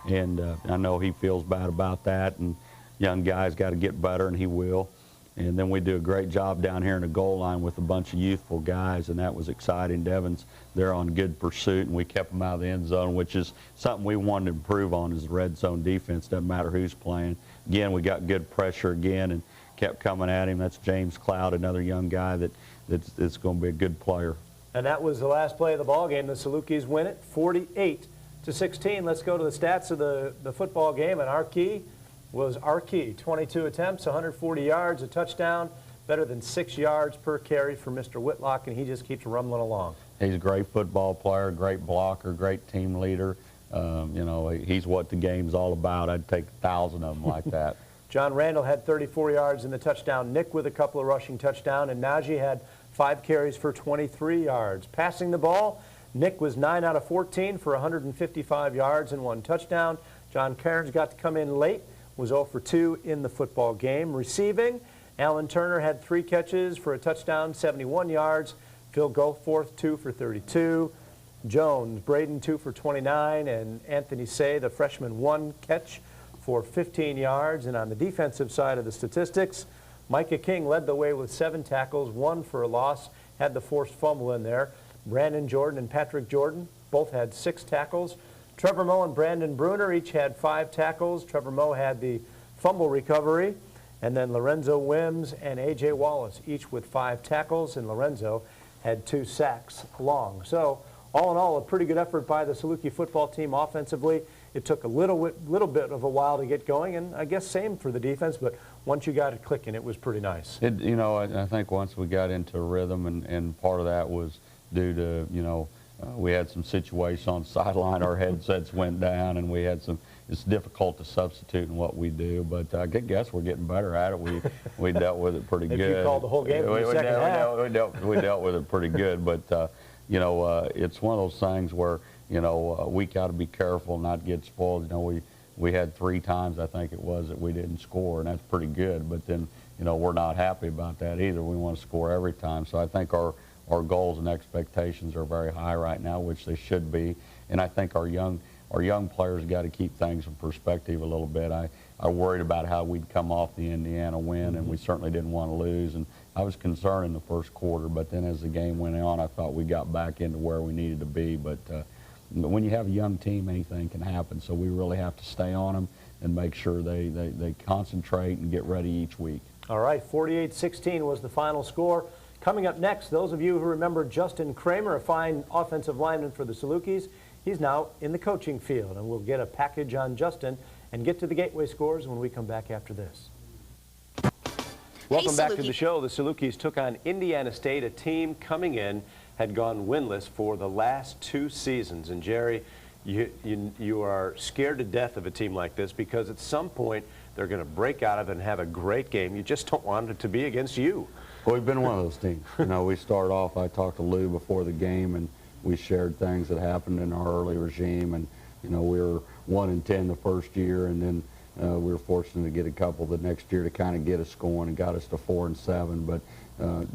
and I know he feels bad about that. And young guy's got to get better, and he will. And then we do a great job down here in the goal line with a bunch of youthful guys, and that was exciting. Devon's there on good pursuit, and we kept them out of the end zone, which is something we wanted to improve on is the red zone defense. Doesn't matter who's playing. Again, we got good pressure again and kept coming at him. That's James Cloud, another young guy that's going to be a good player. And that was the last play of the ball game. The Salukis win it 48-16. Let's go to the stats of the football game, and Arkee was Arkee. 22 attempts, 140 yards, a touchdown, better than 6 yards per carry for Mr. Whitlock, and he just keeps rumbling along. He's a great football player, great blocker, great team leader. You know, he's what the game's all about. I'd take 1,000 of them like that. John Randall had 34 yards in the touchdown. Nick with a couple of rushing touchdowns, and Najee had 5 carries for 23 yards. Passing the ball, Nick was 9 out of 14 for 155 yards and 1 touchdown. John Cairns got to come in late, was 0 for 2 in the football game. Receiving, Alan Turner had 3 catches for a touchdown, 71 yards. Phil Goforth, 2 for 32. Jones, Braden, 2 for 29, and Anthony Say, the freshman, 1 catch for 15 yards. And on the defensive side of the statistics, Micah King led the way with 7 tackles, 1 for a loss, had the forced fumble in there. Brandon Jordan and Patrick Jordan both had 6 tackles. Trevor Moe and Brandon Bruner each had 5 tackles. Trevor Moe had the fumble recovery. And then Lorenzo Wims and A.J. Wallace each with 5 tackles, and Lorenzo had 2 sacks long. So all in all, a pretty good effort by the Saluki football team offensively. It took a little bit of a while to get going, and I guess same for the defense, but once you got it clicking, it was pretty nice. You know, I think once we got into a rhythm, and part of that was due to, you know, we had some situations on the sideline, our headsets went down, and we had some, it's difficult to substitute in what we do, but I guess we're getting better at it. We dealt with it pretty good. If you called the whole game in the second half. We dealt with it pretty good, but, you know, it's one of those things where, you know, we got to be careful not get spoiled. You know, we had 3 times, I think it was, that we didn't score, and that's pretty good, but then, you know, we're not happy about that either. We want to score every time, so I think our goals and expectations are very high right now, which they should be. And I think our young players got to keep things in perspective a little bit. I worried about how we'd come off the Indiana win, and we certainly didn't want to lose. And I was concerned in the first quarter, but then as the game went on, I thought we got back into where we needed to be. But when you have a young team, anything can happen. So we really have to stay on them and make sure they concentrate and get ready each week. All right, 48-16 was the final score. Coming up next, those of you who remember Justin Kramer, a fine offensive lineman for the Salukis, he's now in the coaching field, and we'll get a package on Justin and get to the gateway scores when we come back after this. Welcome back to the show. The Salukis took on Indiana State, a team coming in had gone winless for the last 2 seasons. And Jerry, you are scared to death of a team like this because at some point they're going to break out of it and have a great game. You just don't want it to be against you. Well, we've been one of those teams. You know, we start off, I talked to Lou before the game, and we shared things that happened in our early regime. And, you know, we were 1-10 the first year, and then, we were fortunate to get a couple the next year to kind of get us going and got us to 4-7, but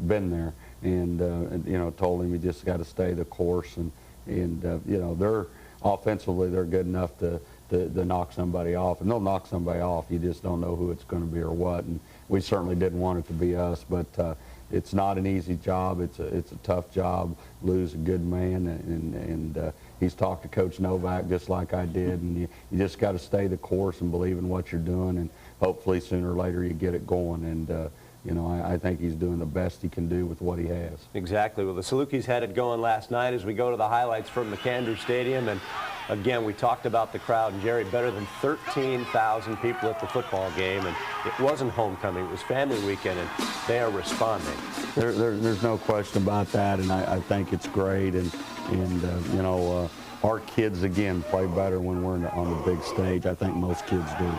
been there. And you know, told him he just got to stay the course, and you know, they're offensively they're good enough to knock somebody off, and they'll knock somebody off. You just don't know who it's going to be or what, and we certainly didn't want it to be us, but it's not an easy job. It's a tough job. Lose a good man, and he's talked to Coach Novak just like I did, and you just got to stay the course and believe in what you're doing, and hopefully sooner or later you get it going. And you know, I think he's doing the best he can do with what he has. Exactly. Well, the Salukis had it going last night as we go to the highlights from McAndrew Stadium. And again, we talked about the crowd. And Jerry, better than 13,000 people at the football game. And it wasn't homecoming. It was family weekend, and they are responding. There's no question about that, and I think it's great. And you know, our kids, again, play better when we're on the big stage. I think most kids do.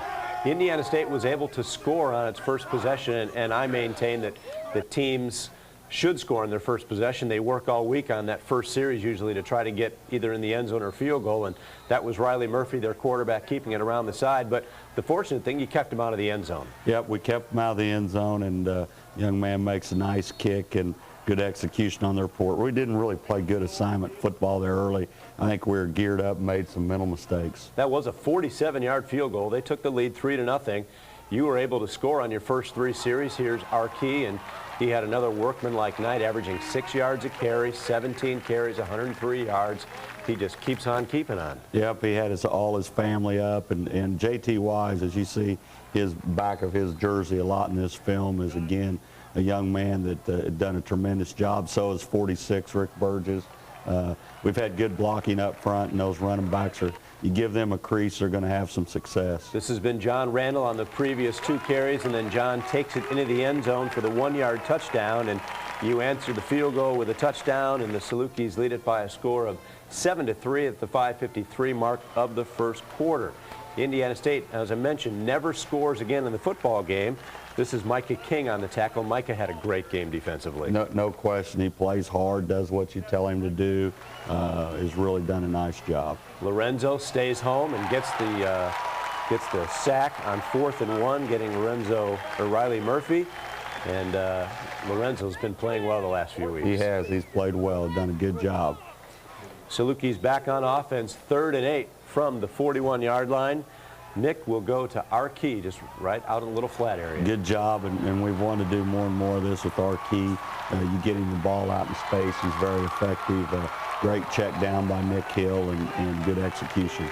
Indiana State was able to score on its first possession, and I maintain that the teams should score on their first possession. They work all week on that first series usually to try to get either in the end zone or field goal, and that was Riley Murphy, their quarterback, keeping it around the side. But the fortunate thing, you kept him out of the end zone. Yep, we kept him out of the end zone, and young man makes a nice kick and good execution on their part. We didn't really play good assignment football there early. I think we were geared up and made some mental mistakes. That was a 47-yard field goal. They took the lead 3-0. You were able to score on your first three series. Here's Arkey, and he had another workmanlike night, averaging 6 yards a carry, 17 carries, 103 yards. He just keeps on keeping on. Yep, he had all his family up, and J.T. Wise, as you see his back of his jersey a lot in this film, is again a young man that had done a tremendous job. So is 46, Rick Burgess. We've had good blocking up front, and those running backs you give them a crease, they're going to have some success. This has been John Randall on the previous two carries, and then John takes it into the end zone for the 1-yard touchdown, and you answer the field goal with a touchdown, and the Salukis lead it by a score of 7-3 at the 5:53 mark of the first quarter. Indiana State, as I mentioned, never scores again in the football game. This is Micah King on the tackle. Micah had a great game defensively. No question. He plays hard, does what you tell him to do. Has really done a nice job. Lorenzo stays home and gets the sack on 4th and 1, getting Riley Murphy. And Lorenzo's been playing well the last few weeks. He has. He's played well, done a good job. Saluki's back on offense, 3rd and 8 from the 41-yard line. Nick will go to Arkey, just right out in a little flat area. Good job, and we've wanted to do more and more of this with Arkey. You get him the ball out in space. He's very effective. Great check down by Nick Hill, and good execution.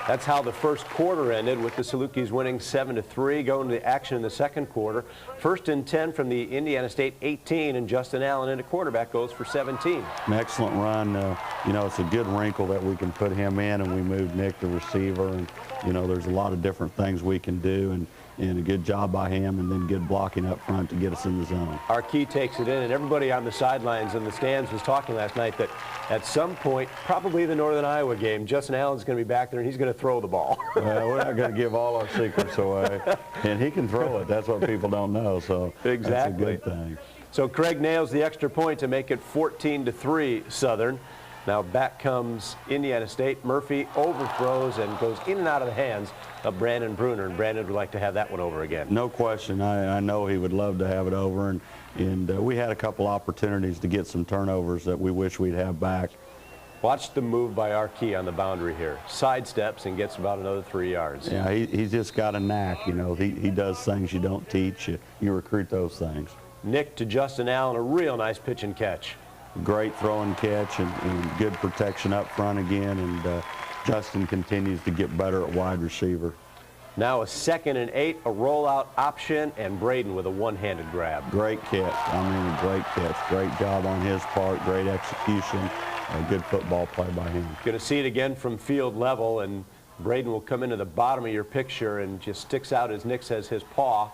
That's how the first quarter ended, with the Salukis winning 7-3, going to action in the second quarter. 1st and 10 from the Indiana State 18, and Justin Allen into quarterback goes for 17. An excellent run. You know, it's a good wrinkle that we can put him in, and we moved Nick to receiver, and you know, there's a lot of different things we can do, and a good job by him, and then good blocking up front to get us in the zone. Arkey takes it in, and everybody on the sidelines in the stands was talking last night that at some point, probably the Northern Iowa game, Justin Allen's going to be back there, and he's going to throw the ball. We're not going to give all our secrets away, and he can throw it. That's what people don't know, so exactly. That's a good thing. So Craig nails the extra point to make it 14-3 Southern. Now back comes Indiana State. Murphy overthrows and goes in and out of the hands of Brandon Bruner, and Brandon would like to have that one over again. No question. I know he would love to have it over, and we had a couple opportunities to get some turnovers that we wish we'd have back. Watch the move by Arkey on the boundary here. Sidesteps and gets about another 3 yards. Yeah, he's just got a knack. You know, he does things you don't teach. You recruit those things. Nick to Justin Allen, a real nice pitch and catch. Great throw and catch, and good protection up front again, and Justin continues to get better at wide receiver. Now a 2nd and 8, a rollout option, and Braden with a one-handed grab. Great catch. I mean, a great catch. Great job on his part. Great execution. A good football play by him. Going to see it again from field level, and Braden will come into the bottom of your picture and just sticks out, as Nick says, his paw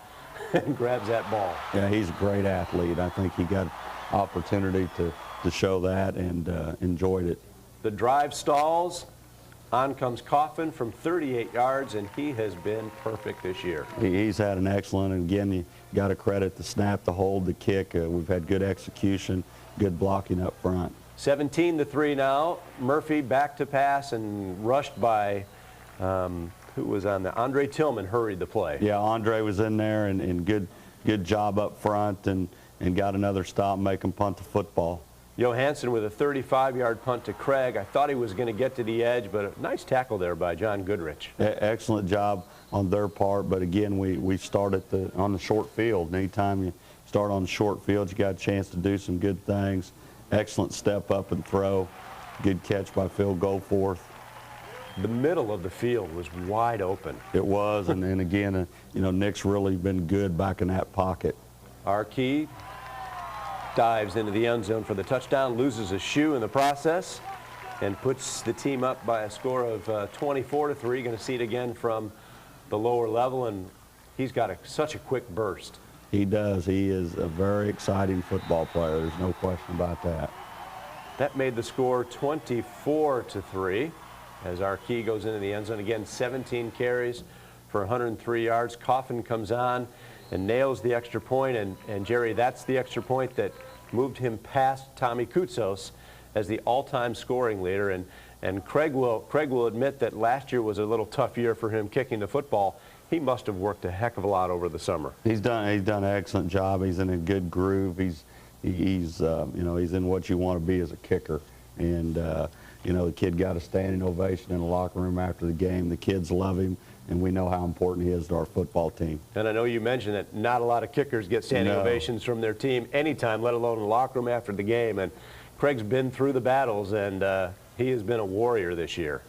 and grabs that ball. Yeah, he's a great athlete. I think he got opportunity to show that, and enjoyed it. The drive stalls. On comes Coffin from 38 yards, and he has been perfect this year. He's had an excellent, and again, you got to credit the snap, the hold, the kick. We've had good execution, good blocking up front. 17-3 now. Murphy back to pass and rushed by Who was on the? Andre Tillman hurried the play. Yeah, Andre was in there, and good job up front, and got another stop, make him punt the football. Johansson with a 35-yard punt to Craig. I thought he was going to get to the edge, but a nice tackle there by John Goodrich. Excellent job on their part, but again, we start on the short field. Anytime you start on the short field, you got a chance to do some good things. Excellent step up and throw. Good catch by Phil Goforth. The middle of the field was wide open. It was, and again, Nick's really been good back in that pocket. Arkey dives into the end zone for the touchdown, loses a shoe in the process, and puts the team up by a score of 24-3. Going to see it again from the lower level, and he's got such a quick burst. He does. He is a very exciting football player. There's no question about that. That made the score 24-3 as Arkey goes into the end zone. Again, 17 carries for 103 yards. Coffin comes on and nails the extra point, and Jerry, that's the extra point that moved him past Tommy Koutsos as the all-time scoring leader. And Craig will admit that last year was a little tough year for him kicking the football. He must have worked a heck of a lot over the summer. He's done an excellent job. He's in a good groove. He's in what you want to be as a kicker. And the kid got a standing ovation in the locker room after the game. The kids love him, and we know how important he is to our football team. And I know you mentioned that not a lot of kickers get standing ovations from their team anytime, let alone in the locker room after the game. And Craig's been through the battles, and he has been a warrior this year.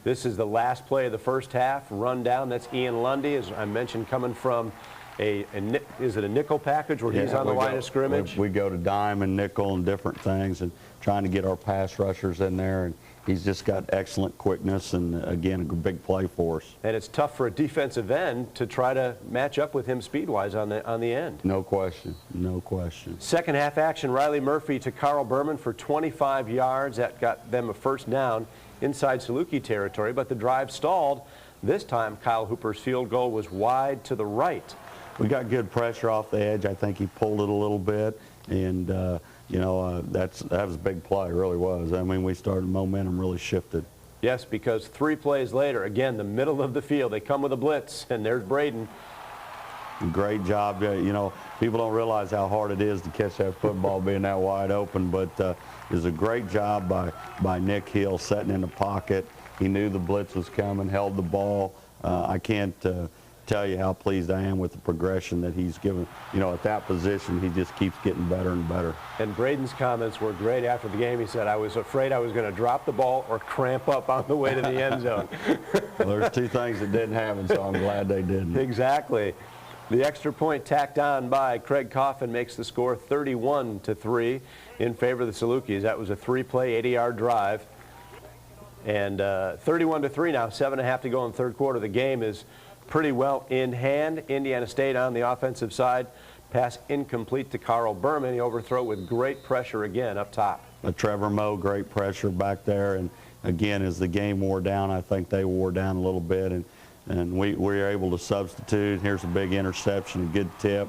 This is the last play of the first half. Run down. That's Ian Lundy, as I mentioned, coming from is it a nickel package where he's on the line of scrimmage? We go to dime and nickel and different things, and trying to get our pass rushers in there, and he's just got excellent quickness and, again, a big play for us. And it's tough for a defensive end to try to match up with him speed-wise on the end. No question. No question. Second half action, Riley Murphy to Carl Berman for 25 yards. That got them a first down inside Saluki territory, but the drive stalled. This time, Kyle Hooper's field goal was wide to the right. We got good pressure off the edge. I think he pulled it a little bit, and that was a big play, it really was. I mean, we started, momentum really shifted. Yes, because 3 plays later, again, the middle of the field, they come with a blitz, and there's Braden. Great job. People don't realize how hard it is to catch that football being that wide open, but it was a great job by Nick Hill setting in the pocket. He knew the blitz was coming, held the ball. I can't tell you how pleased I am with the progression that he's given. At that position, he just keeps getting better and better. And Braden's comments were great after the game. He said, I was afraid I was going to drop the ball or cramp up on the way to the end zone. Well, there's 2 things that didn't happen, so I'm glad they didn't. Exactly. The extra point tacked on by Craig Coffin makes the score 31-3 in favor of the Salukis. That was a 3-play, 80-yard drive. And 31-3 now, 7.5 to go in the third quarter. The game is pretty well in hand. Indiana State on the offensive side. Pass incomplete to Carl Berman. He overthrow with great pressure again up top. Trevor Moe, great pressure back there. And again, as the game wore down, I think they wore down a little bit. And we were able to substitute. Here's a big interception, a good tip.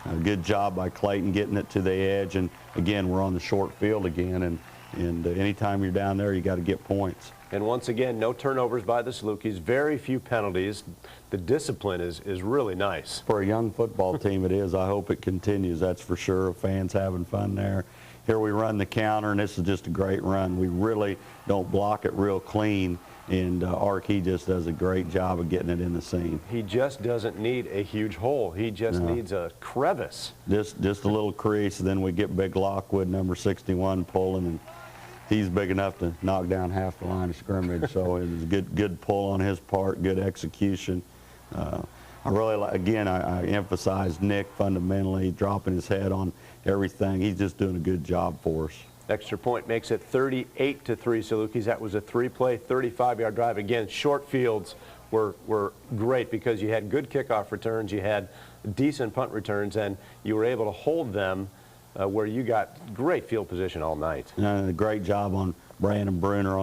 A good job by Clayton getting it to the edge. And again, we're on the short field again. And anytime you're down there, you got to get points. And once again, no turnovers by the Salukis, very few penalties. The discipline is really nice. For a young football team, it is. I hope it continues, that's for sure. Fans having fun there. Here we run the counter, and this is just a great run. We really don't block it real clean, and Arkey just does a great job of getting it in the seam. He just doesn't need a huge hole. He just needs a crevice. Just a little crease, and then we get Big Lockwood, number 61, pulling, and he's big enough to knock down half the line of scrimmage. So it was a good pull on his part, good execution. I really, again, I emphasize Nick fundamentally dropping his head on everything. He's just doing a good job for us. Extra point makes it 38-3 Salukis. That was a 3-play, 35-yard drive. Again, short fields were great because you had good kickoff returns, you had decent punt returns, and you were able to hold them where you got great field position all night. A great job on Brandon Bruner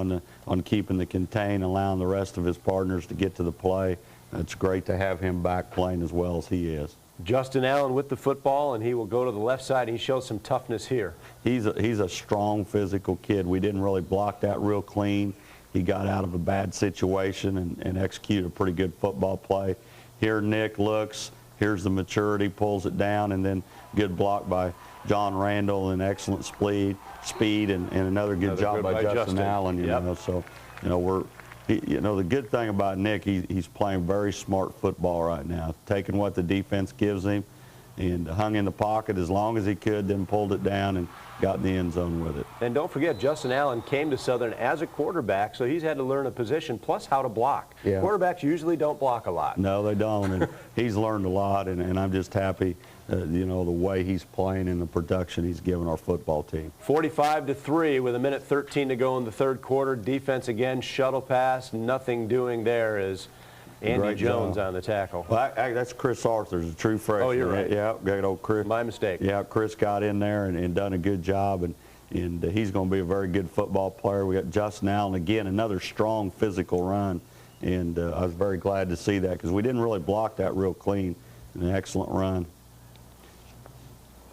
on keeping the contain, allowing the rest of his partners to get to the play. It's great to have him back playing as well as he is. Justin Allen with the football, and he will go to the left side. He shows some toughness here. He's a strong physical kid. We didn't really block that real clean. he got out of a bad situation and executed a pretty good football play. Here Nick looks, here's the maturity, pulls it down, and then good block by John Randall and excellent speed and another good job by Justin Allen. You know, so the good thing about Nick, he's playing very smart football right now, taking what the defense gives him and hung in the pocket as long as he could, then pulled it down and got in the end zone with it. And don't forget, Justin Allen came to Southern as a quarterback, so he's had to learn a position plus how to block. Yeah. Quarterbacks usually don't block a lot. No, they don't, and he's learned a lot, and I'm just happy, you know, the way he's playing and the production he's given our football team. 45-3 with 1:13 to go in the third quarter. Defense again, shuttle pass, nothing doing there as Andy Great Jones job on the tackle. Well, that's Chris Arthur's a true freshman. Oh, you're right. Yeah, great old Chris. My mistake. Yeah, Chris got in there and done a good job, and he's going to be a very good football player. We got Justin Allen again, another strong physical run, and I was very glad to see that because we didn't really block that real clean. An excellent run.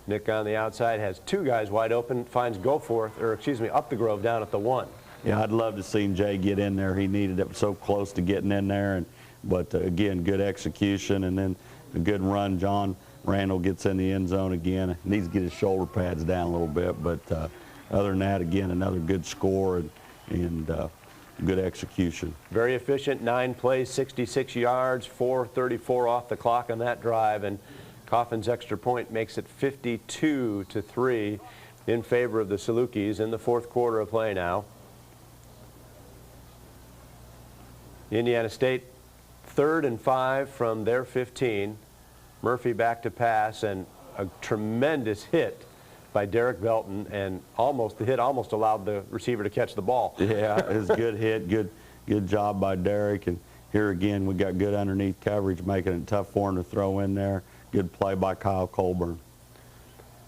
Nick on the outside has two guys wide open, finds Goforth, or excuse me, Up the Grove down at the 1. Yeah, I'd love to see Jay get in there. He needed it so close to getting in there, but again, good execution and then a good run. John Randall gets in the end zone again. Needs to get his shoulder pads down a little bit, but other than that, again, another good score and good execution. Very efficient, 9 plays, 66 yards, 4:34 off the clock on that drive, and Coffin's extra point makes it 52-3 in favor of the Salukis in the fourth quarter of play now. Indiana State 3rd and 5 from their 15. Murphy back to pass, and a tremendous hit by Derek Belton, and the hit almost allowed the receiver to catch the ball. Yeah, it was a good hit, good job by Derek, and here again we got good underneath coverage, making it tough for him to throw in there. Good play by Kyle Colburn.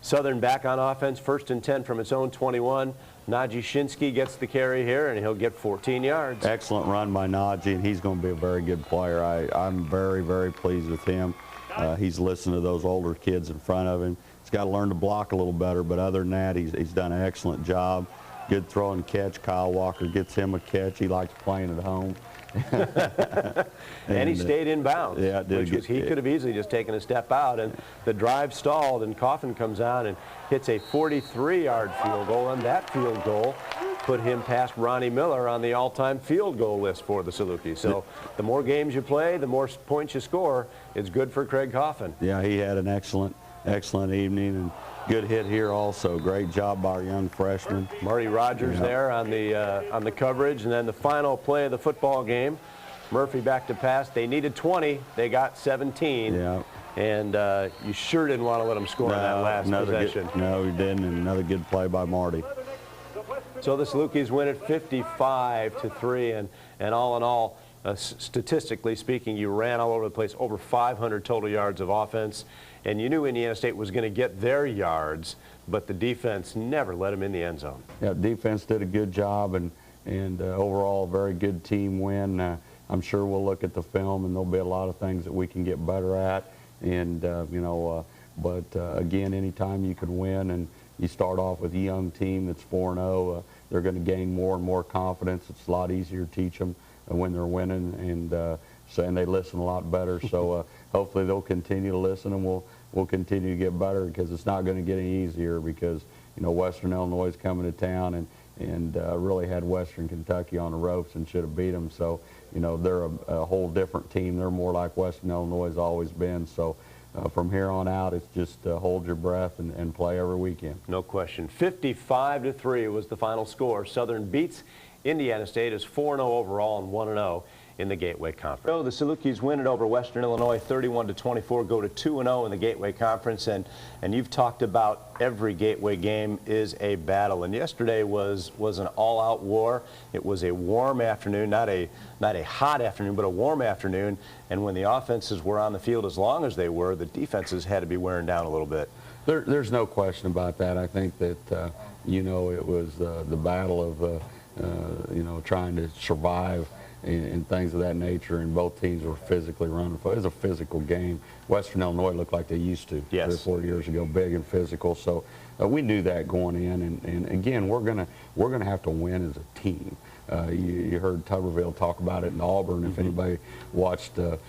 Southern back on offense, 1st and 10 from its own 21. Najee Shinsky gets the carry here, and he'll get 14 yards. Excellent run by Najee, and he's going to be a very good player. I'm very, very pleased with him. He's listening to those older kids in front of him. He's got to learn to block a little better, but other than that, he's done an excellent job. Good throw and catch. Kyle Walker gets him a catch. He likes playing at home. and he stayed in bounds. Yeah, he could have easily just taken a step out, and the drive stalled, and Coffin comes on and hits a 43-yard field goal, and that field goal put him past Ronnie Miller on the all-time field goal list for the Salukis. So the more games you play, the more points you score. It's good for Craig Coffin. Yeah, he had an excellent evening, and good hit here also. Great job by our young freshman. Marty Rogers there on the coverage, and then the final play of the football game. Murphy back to pass. They needed 20. They got 17. Yeah. And you sure didn't want to let them score on that last possession. No, we didn't, and another good play by Marty. So the Salukis win it 55-3, and all in all, statistically speaking, you ran all over the place, over 500 total yards of offense, and you knew Indiana State was going to get their yards, but the defense never let them in the end zone. Yeah, defense did a good job, and overall a very good team win. I'm sure we'll look at the film, and there'll be a lot of things that we can get better at, and but again, anytime you could win and you start off with a young team that's 4-0, they're going to gain more and more confidence. It's a lot easier to teach them when they're winning, and they listen a lot better. So hopefully they'll continue to listen, and we'll continue to get better, because it's not going to get any easier, because Western Illinois is coming to town and really had Western Kentucky on the ropes and should have beat them. So they're a whole different team. They're more like Western Illinois has always been. So from here on out, it's just hold your breath and play every weekend. No question. 55-3 was the final score. Southern beats Indiana State is 4-0 overall and 1-0 in the Gateway Conference. So the Salukis win it over Western Illinois 31-24, go to 2-0 in the Gateway Conference, and you've talked about every Gateway game is a battle, and yesterday was an all-out war. It was a warm afternoon, not a hot afternoon, but a warm afternoon, and when the offenses were on the field as long as they were, the defenses had to be wearing down a little bit. There's no question about that. I think that it was the battle of trying to survive and things of that nature, and both teams were physically running. It was a physical game. Western Illinois looked like they used to 3 or 4 years ago, big and physical. So we knew that going in, and again, we're gonna have to win as a team. You heard Tuberville talk about it in Auburn. If anybody watched the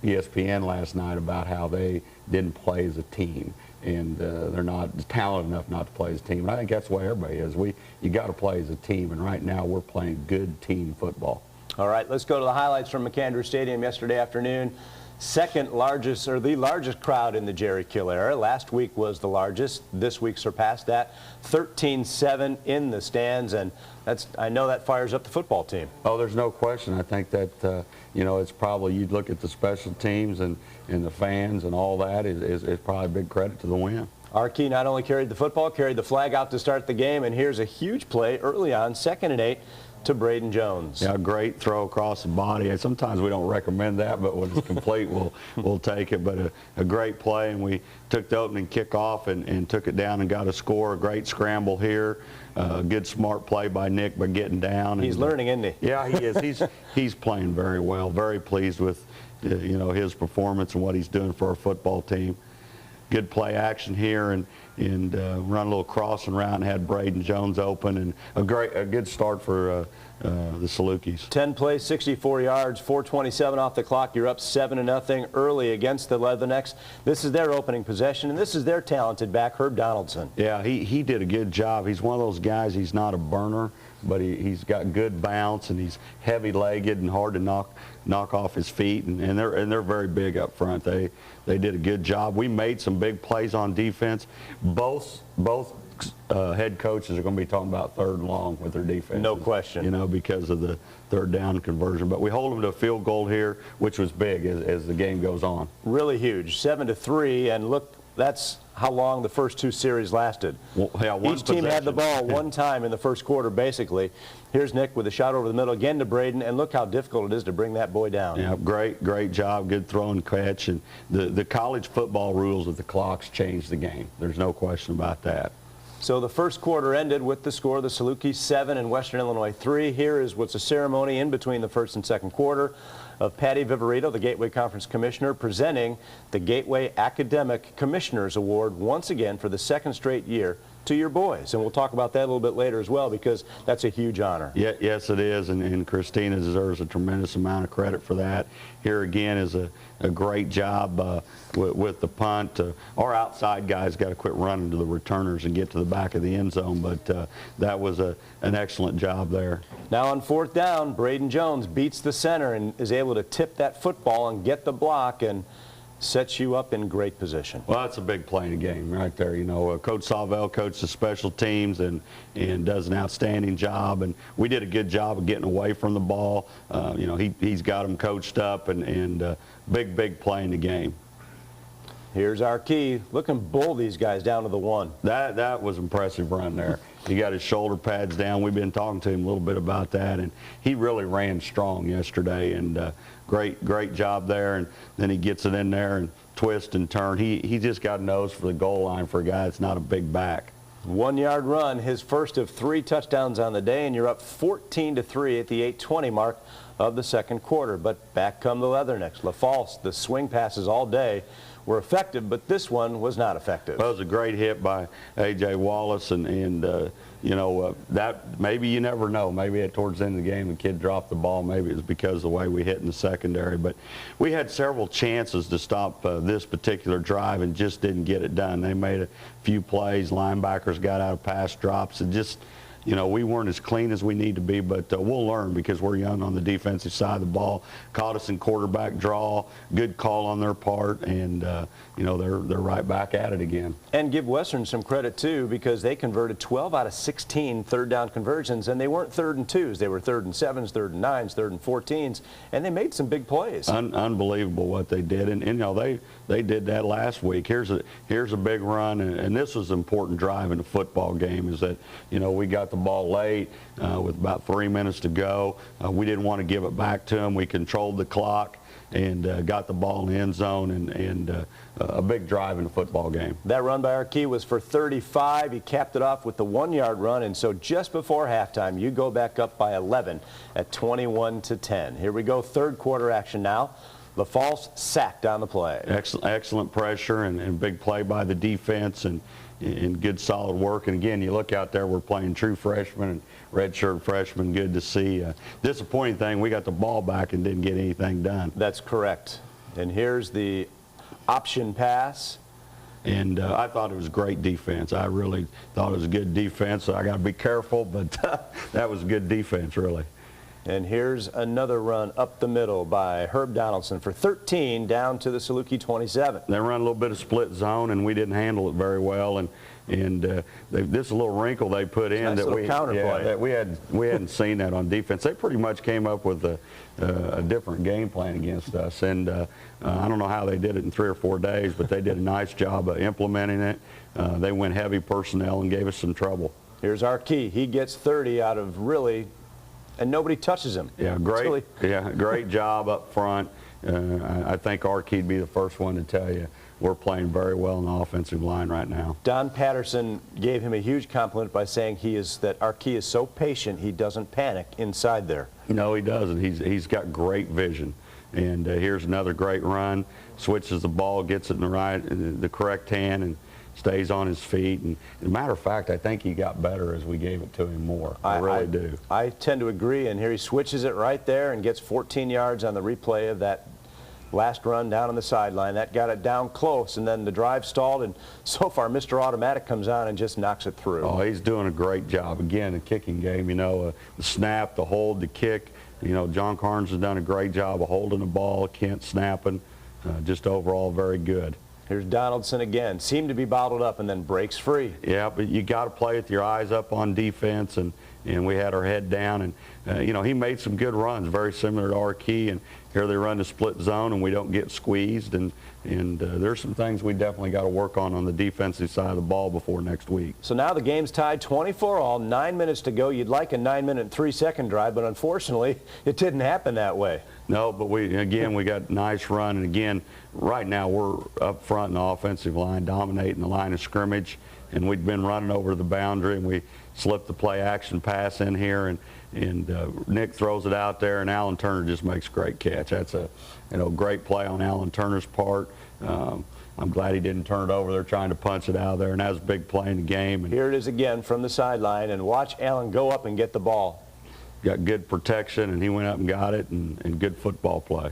ESPN last night about how they didn't play as a team, and they're not talented enough not to play as a team. And I think that's the way everybody is. You got to play as a team, and right now we're playing good team football. All right, let's go to the highlights from McAndrew Stadium yesterday afternoon. Second largest, or the largest crowd in the Jerry Kill era. Last week was the largest. This week surpassed that. 13,700 in the stands, and I know that fires up the football team. Oh, there's no question. I think that it's probably, you'd look at the special teams and the fans and all that is probably a big credit to the win. Arkey not only carried the football, carried the flag out to start the game, and here's a huge play early on, 2nd and 8. To Braden Jones. Yeah, great throw across the body. Sometimes we don't recommend that, but when it's complete, we'll take it. But a great play, and we took the opening kickoff and took it down and got a score. A great scramble here. Good smart play by Nick by getting down. He's learning, isn't he? Yeah, he is. He's playing very well. Very pleased with his performance and what he's doing for our football team. Good play action here, and run a little crossing route and had Braden Jones open, and a good start for the Salukis. 10 plays, 64 yards, 4:27 off the clock. You're up 7-0 early against the Leathernecks. This is their opening possession, and this is their talented back, Herb Donaldson. Yeah, he did a good job. He's one of those guys. He's not a burner, but he's got good bounce, and he's heavy-legged and hard to knock off his feet, and they're very big up front. They did a good job. We made some big plays on defense. Both head coaches are going to be talking about 3rd and long with their defense. No question. Because of the 3rd down conversion. But we hold them to a field goal here, which was big as the game goes on. Really huge, 7-3, and look, that's how long the first 2 series lasted. Well, yeah, Each team had the ball one time in the first quarter, basically. Here's Nick with a shot over the middle again to Braden, and look how difficult it is to bring that boy down. Yeah, great job, good throw and catch. And the college football rules with the clocks changed the game. There's no question about that. So the first quarter ended with the score, the Salukis 7 and Western Illinois 3. Here is what's a ceremony in between the first and second quarter of Patty Viverito, the Gateway Conference Commissioner, presenting the Gateway Academic Commissioners Award once again for the 2nd straight year to your boys. And we'll talk about that a little bit later as well, because that's a huge honor. Yeah, yes, it is, and Christina deserves a tremendous amount of credit for that. Here again is a great job with the punt. Our outside guys got to quit running to the returners and get to the back of the end zone, but that was an excellent job there. Now on 4th down, Braden Jones beats the center and is able to tip that football and get the block, and sets you up in great position. Well, that's a big play in the game right there. Coach Salvell coaches the special teams and does an outstanding job, and we did a good job of getting away from the ball. He's got them coached up, and big play in the game. Here's our key. Look and bull these guys down to the 1. That was impressive run there. He got his shoulder pads down. We've been talking to him a little bit about that, and he really ran strong yesterday, and great job there. And then he gets it in there and twist and turn. He just got a nose for the goal line for a guy that's not a big back. 1-yard run, his first of 3 touchdowns on the day, and you're up 14-3 at the 8:20 mark of the second quarter. But back come the Leathernecks. LaFalce, the swing passes all day were effective, but this one was not effective. Well, it was a great hit by A.J. Wallace, and that maybe you never know. Maybe towards the end of the game the kid dropped the ball. Maybe it was because of the way we hit in the secondary. But we had several chances to stop this particular drive and just didn't get it done. They made a few plays. Linebackers got out of pass drops, and just we weren't as clean as we need to be, but we'll learn because we're young on the defensive side of the ball. Caught us in quarterback draw. Good call on their part, and they're right back at it again. And give Western some credit too, because they converted 12 out of 16 third down conversions, and they weren't 3rd and 2s. They were 3rd and 7s, 3rd and 9s, 3rd and 14s, and they made some big plays. Unbelievable what they did, and they did that last week. Here's a big run, and this was an important drive in the football game. Is that we got the ball late with about 3 minutes to go. We didn't want to give it back to them. We controlled the clock, and got the ball in the end zone and a big drive in the football game. That run by Arki was for 35. He capped it off with the 1-yard run, and so just before halftime, you go back up by 11 at 21-10. Here we go, third quarter action now. LaFalce sacked on the play. Excellent pressure and big play by the defense and good solid work. And again, you look out there, we're playing true freshmen and redshirt freshmen. Good to see. Disappointing thing, we got the ball back and didn't get anything done. That's correct. And here's the option pass. And I thought it was great defense. I really thought it was good defense. So I got to be careful, but that was good defense, really. And here's another run up the middle by Herb Donaldson for 13 down to the Saluki 27. They run a little bit of split zone, and we didn't handle it very well. And this little wrinkle they put in nice that we hadn't seen that on defense. They pretty much came up with a different game plan against us. And I don't know how they did it in 3 or 4 days, but they did a nice job of implementing it. They went heavy personnel and gave us some trouble. Here's Arki. He gets 30 out of really. And nobody touches him. Yeah, great job up front. I think Arki'd be the first one to tell you we're playing very well in the offensive line right now. Don Patterson gave him a huge compliment by saying that Arki is so patient he doesn't panic inside there. No, he doesn't. He's got great vision. And here's another great run. Switches the ball, gets it in the correct hand, and stays on his feet. And as a matter of fact, I think he got better as we gave it to him more. I really do. I tend to agree, and here he switches it right there and gets 14 yards on the replay of that last run down on the sideline. That got it down close, and then the drive stalled, and so far Mr. Automatic comes on and just knocks it through. Oh, he's doing a great job. Again, the kicking game, the snap, the hold, the kick. John Carnes has done a great job of holding the ball, Kent snapping. Just overall very good. Here's Donaldson again. Seemed to be bottled up and then breaks free. Yeah, but you got to play with your eyes up on defense, and we had our head down. And, he made some good runs, very similar to Arki. And here they run the split zone, and we don't get squeezed. And there's some things we definitely got to work on the defensive side of the ball before next week. So now the game's tied 24-all, 9 minutes to go. You'd like a 9-minute and 3-second drive, but unfortunately, it didn't happen that way. No, but we got a nice run. And again, right now we're up front in the offensive line, dominating the line of scrimmage. And we'd been running over the boundary, and we slipped the play action pass in here. And Nick throws it out there, and Alan Turner just makes a great catch. That's a great play on Alan Turner's part. I'm glad he didn't turn it over. They're trying to punch it out of there, and that was a big play in the game. And here it is again from the sideline, and watch Alan go up and get the ball. Got good protection, and he went up and got it, and good football play.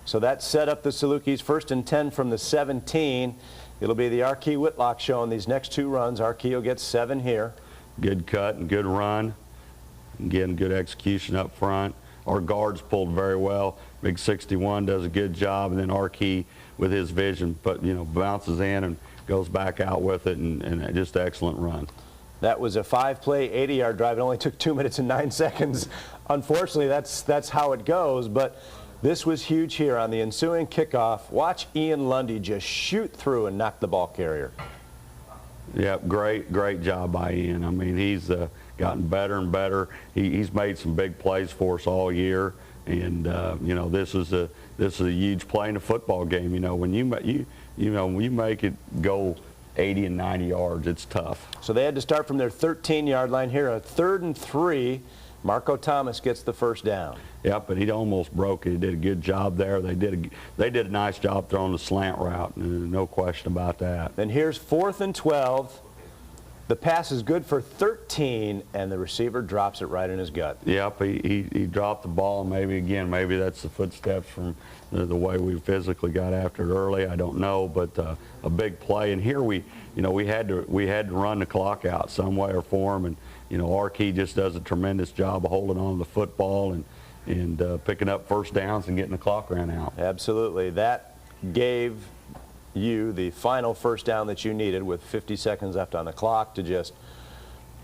So that set up the Salukis 1st and 10 from the 17. It'll be the Arki Whitlock show on these next 2 runs. Arki will get 7 here. Good cut and good run. Again, good execution up front. Our guards pulled very well. Big 61 does a good job, and then Arki with his vision, but bounces in and goes back out with it, and just an excellent run. That was a 5-play, 80-yard drive. It only took 2 minutes and 9 seconds. Unfortunately, that's how it goes, but this was huge here on the ensuing kickoff. Watch Ian Lundy just shoot through and knock the ball carrier. Yep, great job by Ian. I mean, he's gotten better and better. He's made some big plays for us all year, and this is a huge play in a football game. When you make it go 80 and 90 yards, it's tough. So they had to start from their 13-yard line here. A 3rd and 3. Marco Thomas gets the first down. Yep, but he almost broke it. He did a good job there. They did a nice job throwing the slant route, no question about that. Then here's 4th and 12. The pass is good for 13, and the receiver drops it right in his gut. Yep, he dropped the ball. Maybe that's the footsteps from the way we physically got after it early. I don't know, but a big play. And here we had to run the clock out some way or form. And Arki just does a tremendous job of holding on to the football and picking up first downs and getting the clock ran out. Absolutely, that gave you the final first down that you needed with 50 seconds left on the clock to just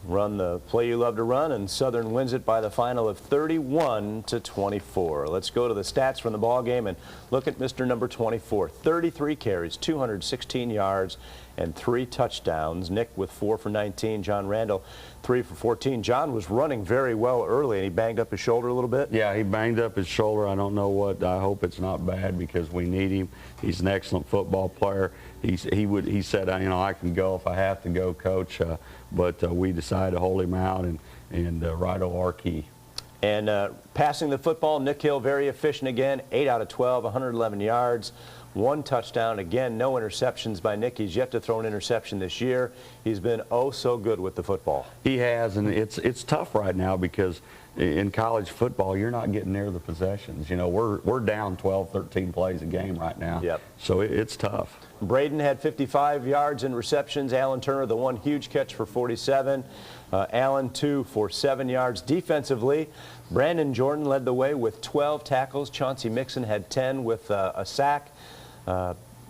run the play you love to run, and Southern wins it by the final of 31-24. Let's go to the stats from the ball game and look at Mr. number 24. 33 carries, 216 yards, and 3 touchdowns. Nick with 4 for 19. John Randall 3 for 14. John was running very well early, and he banged up his shoulder a little bit. Yeah, he banged up his shoulder. I don't know what. I hope it's not bad because we need him. He's an excellent football player. He said, you know, I can go if I have to go, Coach. But we decided to hold him out and right over our key. And passing the football, Nick Hill very efficient again. 8 out of 12, 111 yards. 1 touchdown. Again, no interceptions by Nick. He's yet to throw an interception this year. He's been oh so good with the football. He has, and it's tough right now because in college football, you're not getting near the possessions. You know, we're down 12, 13 plays a game right now. Yep. So it's tough. Braden had 55 yards in receptions. Alan Turner, the 1 huge catch for 47. Allen, 2 for 7 yards. Defensively, Brandon Jordan led the way with 12 tackles. Chauncey Mixon had 10 with a sack.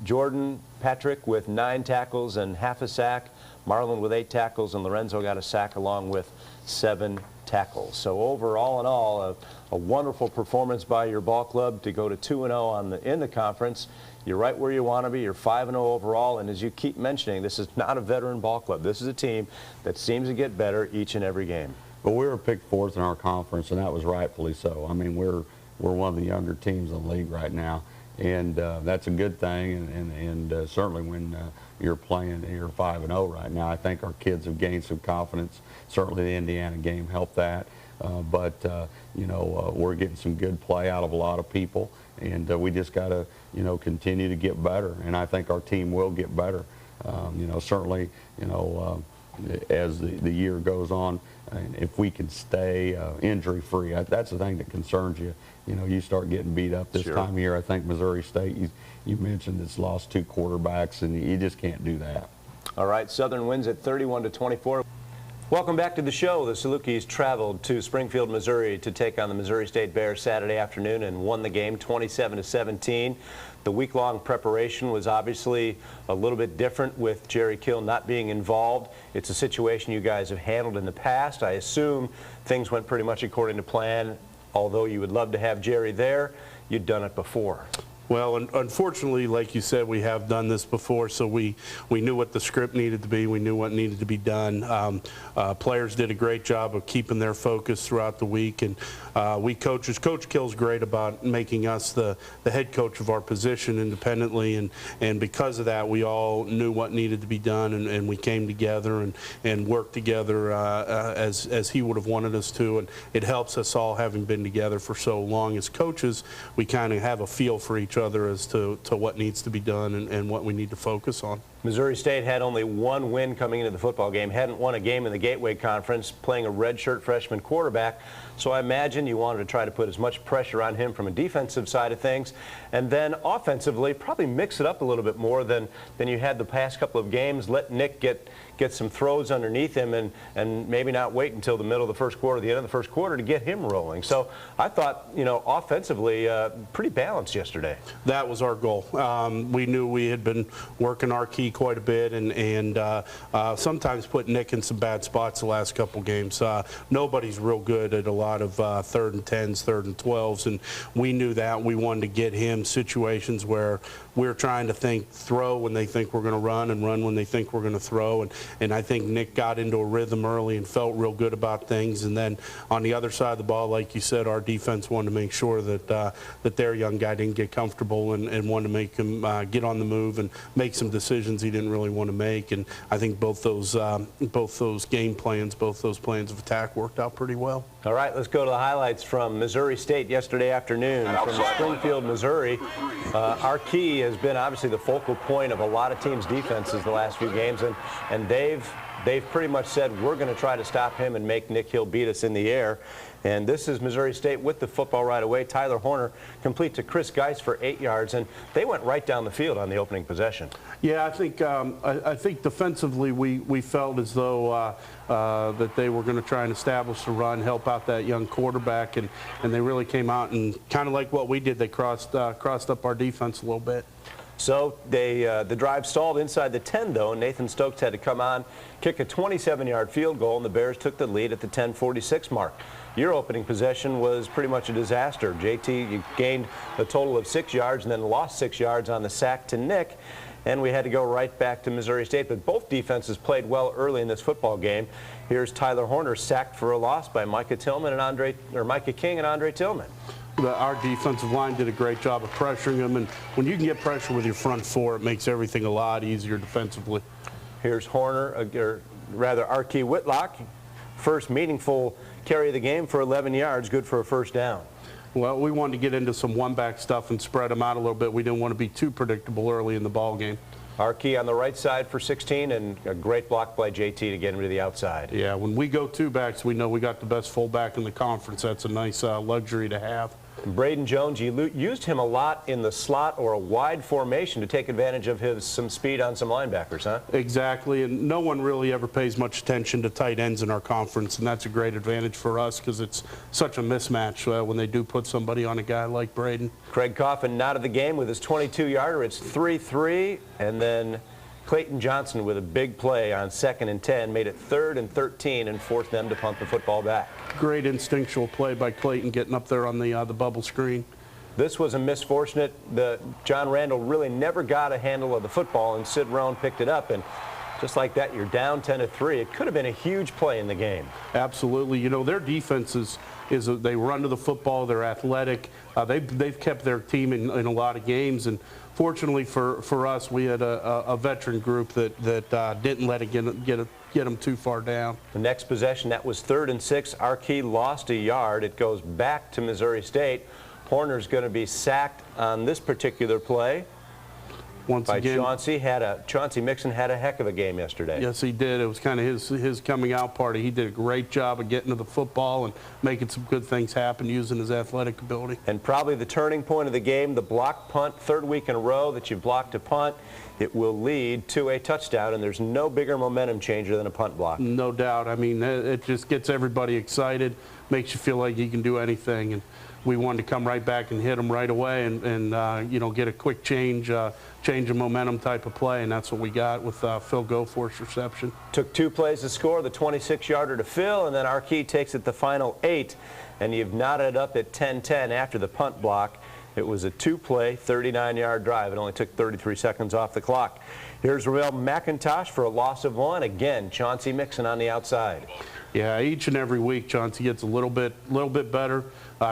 Jordan Patrick with 9 tackles and half a sack. Marlon with 8 tackles, and Lorenzo got a sack along with 7 tackles. So overall in all, a wonderful performance by your ball club to go to 2-0 in the conference. You're right where you want to be. You're 5-0 overall, and as you keep mentioning, this is not a veteran ball club. This is a team that seems to get better each and every game. But we were picked 4th in our conference, and that was rightfully so. I mean, we're one of the younger teams in the league right now, and that's a good thing. And certainly when you're 5-0 right now, I think our kids have gained some confidence. Certainly the Indiana game helped that. You know, we're getting some good play out of a lot of people, and we just got to, you know, continue to get better. And I think our team will get better. You know, certainly, you know, as the year goes on, and if we can stay injury-free, that's the thing that concerns you. You know, you start getting beat up this time of year. I think Missouri State, you mentioned, it's lost 2 quarterbacks, and you just can't do that. All right, Southern wins at 31-24. Welcome back to the show. The Salukis traveled to Springfield, Missouri to take on the Missouri State Bears Saturday afternoon and won the game 27-17. The week-long preparation was obviously a little bit different with Jerry Kill not being involved. It's a situation you guys have handled in the past. I assume things went pretty much according to plan. Although you would love to have Jerry there, you'd done it before. Well, unfortunately, like you said, we have done this before, so we knew what the script needed to be. We knew what needed to be done. Players did a great job of keeping their focus throughout the week, and we coaches, Coach Kill's great about making us the head coach of our position independently, and because of that, we all knew what needed to be done, and we came together and worked together as he would have wanted us to, and it helps us all, having been together for so long as coaches. We kind of have a feel for each other as to what needs to be done and what we need to focus on. Missouri State had only 1 win coming into the football game, hadn't won a game in the Gateway Conference, playing a redshirt freshman quarterback. So I imagine you wanted to try to put as much pressure on him from a defensive side of things, and then offensively probably mix it up a little bit more than you had the past couple of games. Let Nick get some throws underneath him and maybe not wait until the middle of the first quarter, the end of the first quarter, to get him rolling. So I thought, you know, offensively pretty balanced yesterday. That was our goal. We knew we had been working our key quite a bit and sometimes put Nick in some bad spots the last couple games. Nobody's real good at a lot of 3rd and 10s, 3rd and 12s, and we knew that. We wanted to get him situations where we're trying to throw when they think we're going to run, and run when they think we're going to throw. And I think Nick got into a rhythm early and felt real good about things. And then on the other side of the ball, like you said, our defense wanted to make sure that their young guy didn't get comfortable and wanted to make him get on the move and make some decisions he didn't really want to make. And I think both those game plans, both those plans of attack worked out pretty well. All right, let's go to the highlights from Missouri State yesterday afternoon from Springfield, Missouri. Our key has been obviously the focal point of a lot of teams' defenses the last few games, and they've pretty much said we're going to try to stop him and make Nick Hill beat us in the air. And this is Missouri State with the football right away. Tyler Horner complete to Chris Geist for 8 yards, and they went right down the field on the opening possession. Yeah, I think defensively we felt as though that they were going to try and establish the run, help out that young quarterback, and they really came out and kind of like what we did. They crossed up our defense a little bit. So the drive stalled inside the 10, though. Nathan Stokes had to come on, kick a 27-yard field goal, and the Bears took the lead at the 10:46 mark. Your opening possession was pretty much a disaster. JT, you gained a total of 6 yards and then lost 6 yards on the sack to Nick. and we had to go right back to Missouri State. But both defenses played well early in this football game. Here's Tyler Horner sacked for a loss by Micah King and Andre Tillman. Our defensive line did a great job of pressuring them, and when you can get pressure with your front four, it makes everything a lot easier defensively. Here's Horner, or rather Archie Whitlock, first meaningful carry of the game for 11 yards, good for a first down. Well, we wanted to get into some one-back stuff and spread them out a little bit. We didn't want to be too predictable early in the ball game. Archie on the right side for 16, and a great block by JT to get him to the outside. Yeah, when we go two backs, we know we got the best fullback in the conference. That's a nice luxury to have. Braden Jones, you used him a lot in the slot or a wide formation to take advantage of some speed on some linebackers, huh? Exactly, and no one really ever pays much attention to tight ends in our conference, and that's a great advantage for us because it's such a mismatch when they do put somebody on a guy like Braden. Craig Coffin not of the game with his 22-yarder. It's 3-3, and then Clayton Johnson with a big play on 2nd and 10 made it 3rd and 13 and forced them to punt the football back. Great instinctual play by Clayton getting up there on the bubble screen. This was a misfortunate. John Randall really never got a handle of the football, and Sid Rohn picked it up, and just like that, you're down 10-3. It could have been a huge play in the game. Absolutely. You know, their defense is they run to the football. They're athletic. They've kept their team in a lot of games, and fortunately for us, we had a veteran group that didn't let it get them too far down. The next possession, that was 3rd and 6. Archie lost a yard. It goes back to Missouri State. Horner's going to be sacked on this particular play. Once by again, Chauncey Mixon had a heck of a game yesterday. Yes, he did. It was kind of his coming out party. He did a great job of getting to the football and making some good things happen using his athletic ability. And probably the turning point of the game, the block punt, 3rd week in a row that you've blocked a punt. It will lead to a touchdown, and there's no bigger momentum changer than a punt block. No doubt. I mean, it just gets everybody excited, makes you feel like you can do anything. And we wanted to come right back and hit them right away and you know, get a quick change of momentum type of play, and that's what we got with Phil Goforth's reception. Took 2 plays to score, the 26-yarder to Phil, and then Archie takes it the final 8, and you've knotted up at 10-10 after the punt block. It was a 2-play, 39-yard drive. It only took 33 seconds off the clock. Here's Ravel McIntosh for a loss of 1. Again, Chauncey Mixon on the outside. Yeah, each and every week, Chauncey gets a little bit better,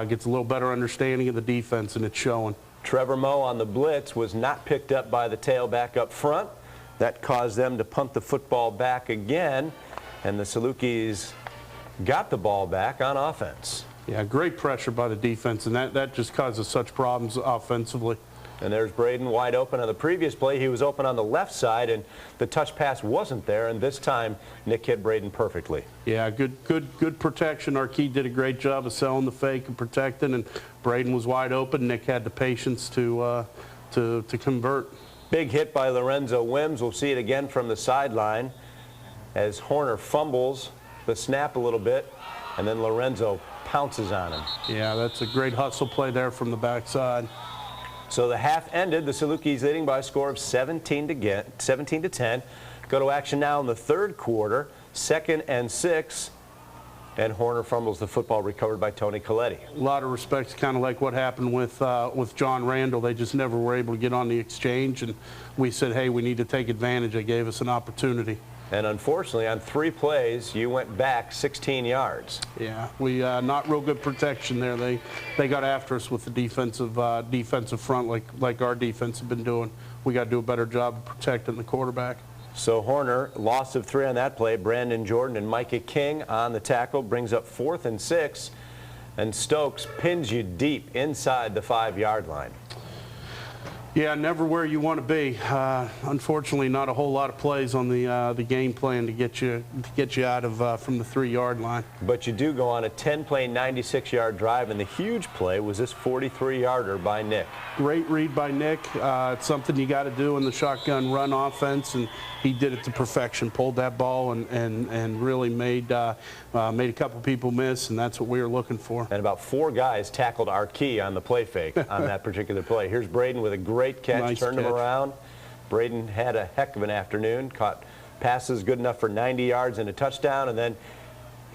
gets a little better understanding of the defense, and it's showing. Trevor Moe on the blitz was not picked up by the tailback up front. That caused them to punt the football back again, and the Salukis got the ball back on offense. Yeah, great pressure by the defense, and that just causes such problems offensively. And there's Braden wide open on the previous play. He was open on the left side, and the touch pass wasn't there, and this time Nick hit Braden perfectly. Yeah, good protection. Archie did a great job of selling the fake and protecting, and Braden was wide open. Nick had the patience to convert. Big hit by Lorenzo Wims. We'll see it again from the sideline as Horner fumbles the snap a little bit, and then Lorenzo pounces on him. Yeah, that's a great hustle play there from the backside. So the half ended, the Salukis leading by a score of 17-10. Go to action now in the 3rd quarter, 2nd and 6, and Horner fumbles the football, recovered by Tony Coletti. A lot of respects, kind of like what happened with John Randall. They just never were able to get on the exchange, and we said, hey, we need to take advantage. They gave us an opportunity. And unfortunately, on 3 plays, you went back 16 yards. Yeah, we not real good protection there. They got after us with the defensive front like our defense has been doing. We got to do a better job of protecting the quarterback. So Horner, loss of 3 on that play. Brandon Jordan and Micah King on the tackle, brings up 4th and 6, and Stokes pins you deep inside the 5-yard line. Yeah, never where you want to be. Unfortunately, not a whole lot of plays on the game plan to get you out of from the 3-yard line. But you do go on a 10-play, 96-yard drive, and the huge play was this 43-yarder by Nick. Great read by Nick. It's something you got to do in the shotgun run offense, and he did it to perfection. Pulled that ball and really made a couple people miss, and that's what we were looking for. And about 4 guys tackled Archie on the play fake on that particular play. Here's Braden with a great catch, nice turned catch. him around. Braden had a heck of an afternoon, caught passes good enough for 90 yards and a touchdown, and then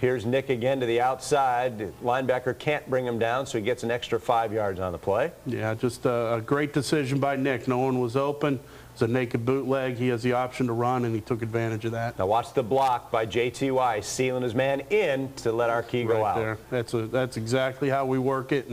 here's Nick again to the outside. The linebacker can't bring him down, so he gets an extra 5 yards on the play. Yeah, just a great decision by Nick. No one was open. it's a naked bootleg. He has the option to run, and he took advantage of that. Now watch the block by JTY, sealing his man in to let our key go out. There. That's exactly how we work it,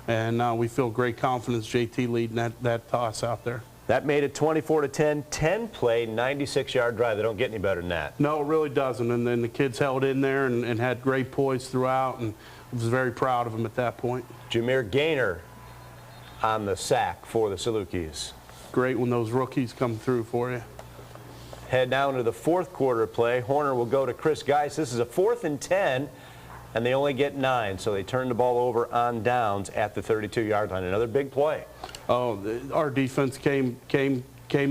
and we feel great confidence JT leading that toss out there. That made it 24-10, 10-play, 96-yard drive. They don't get any better than that. No, it really doesn't. And then the kids held in there and had great poise throughout, and I was very proud of them at that point. Jameer Gaynor on the sack for the Salukis. Great when those rookies come through for you. Head down to the fourth quarter play. Horner will go to Chris Geis. This is a 4th and 10, and they only get 9, so they turn the ball over on downs at the 32-yard line. Another big play. Oh, our defense came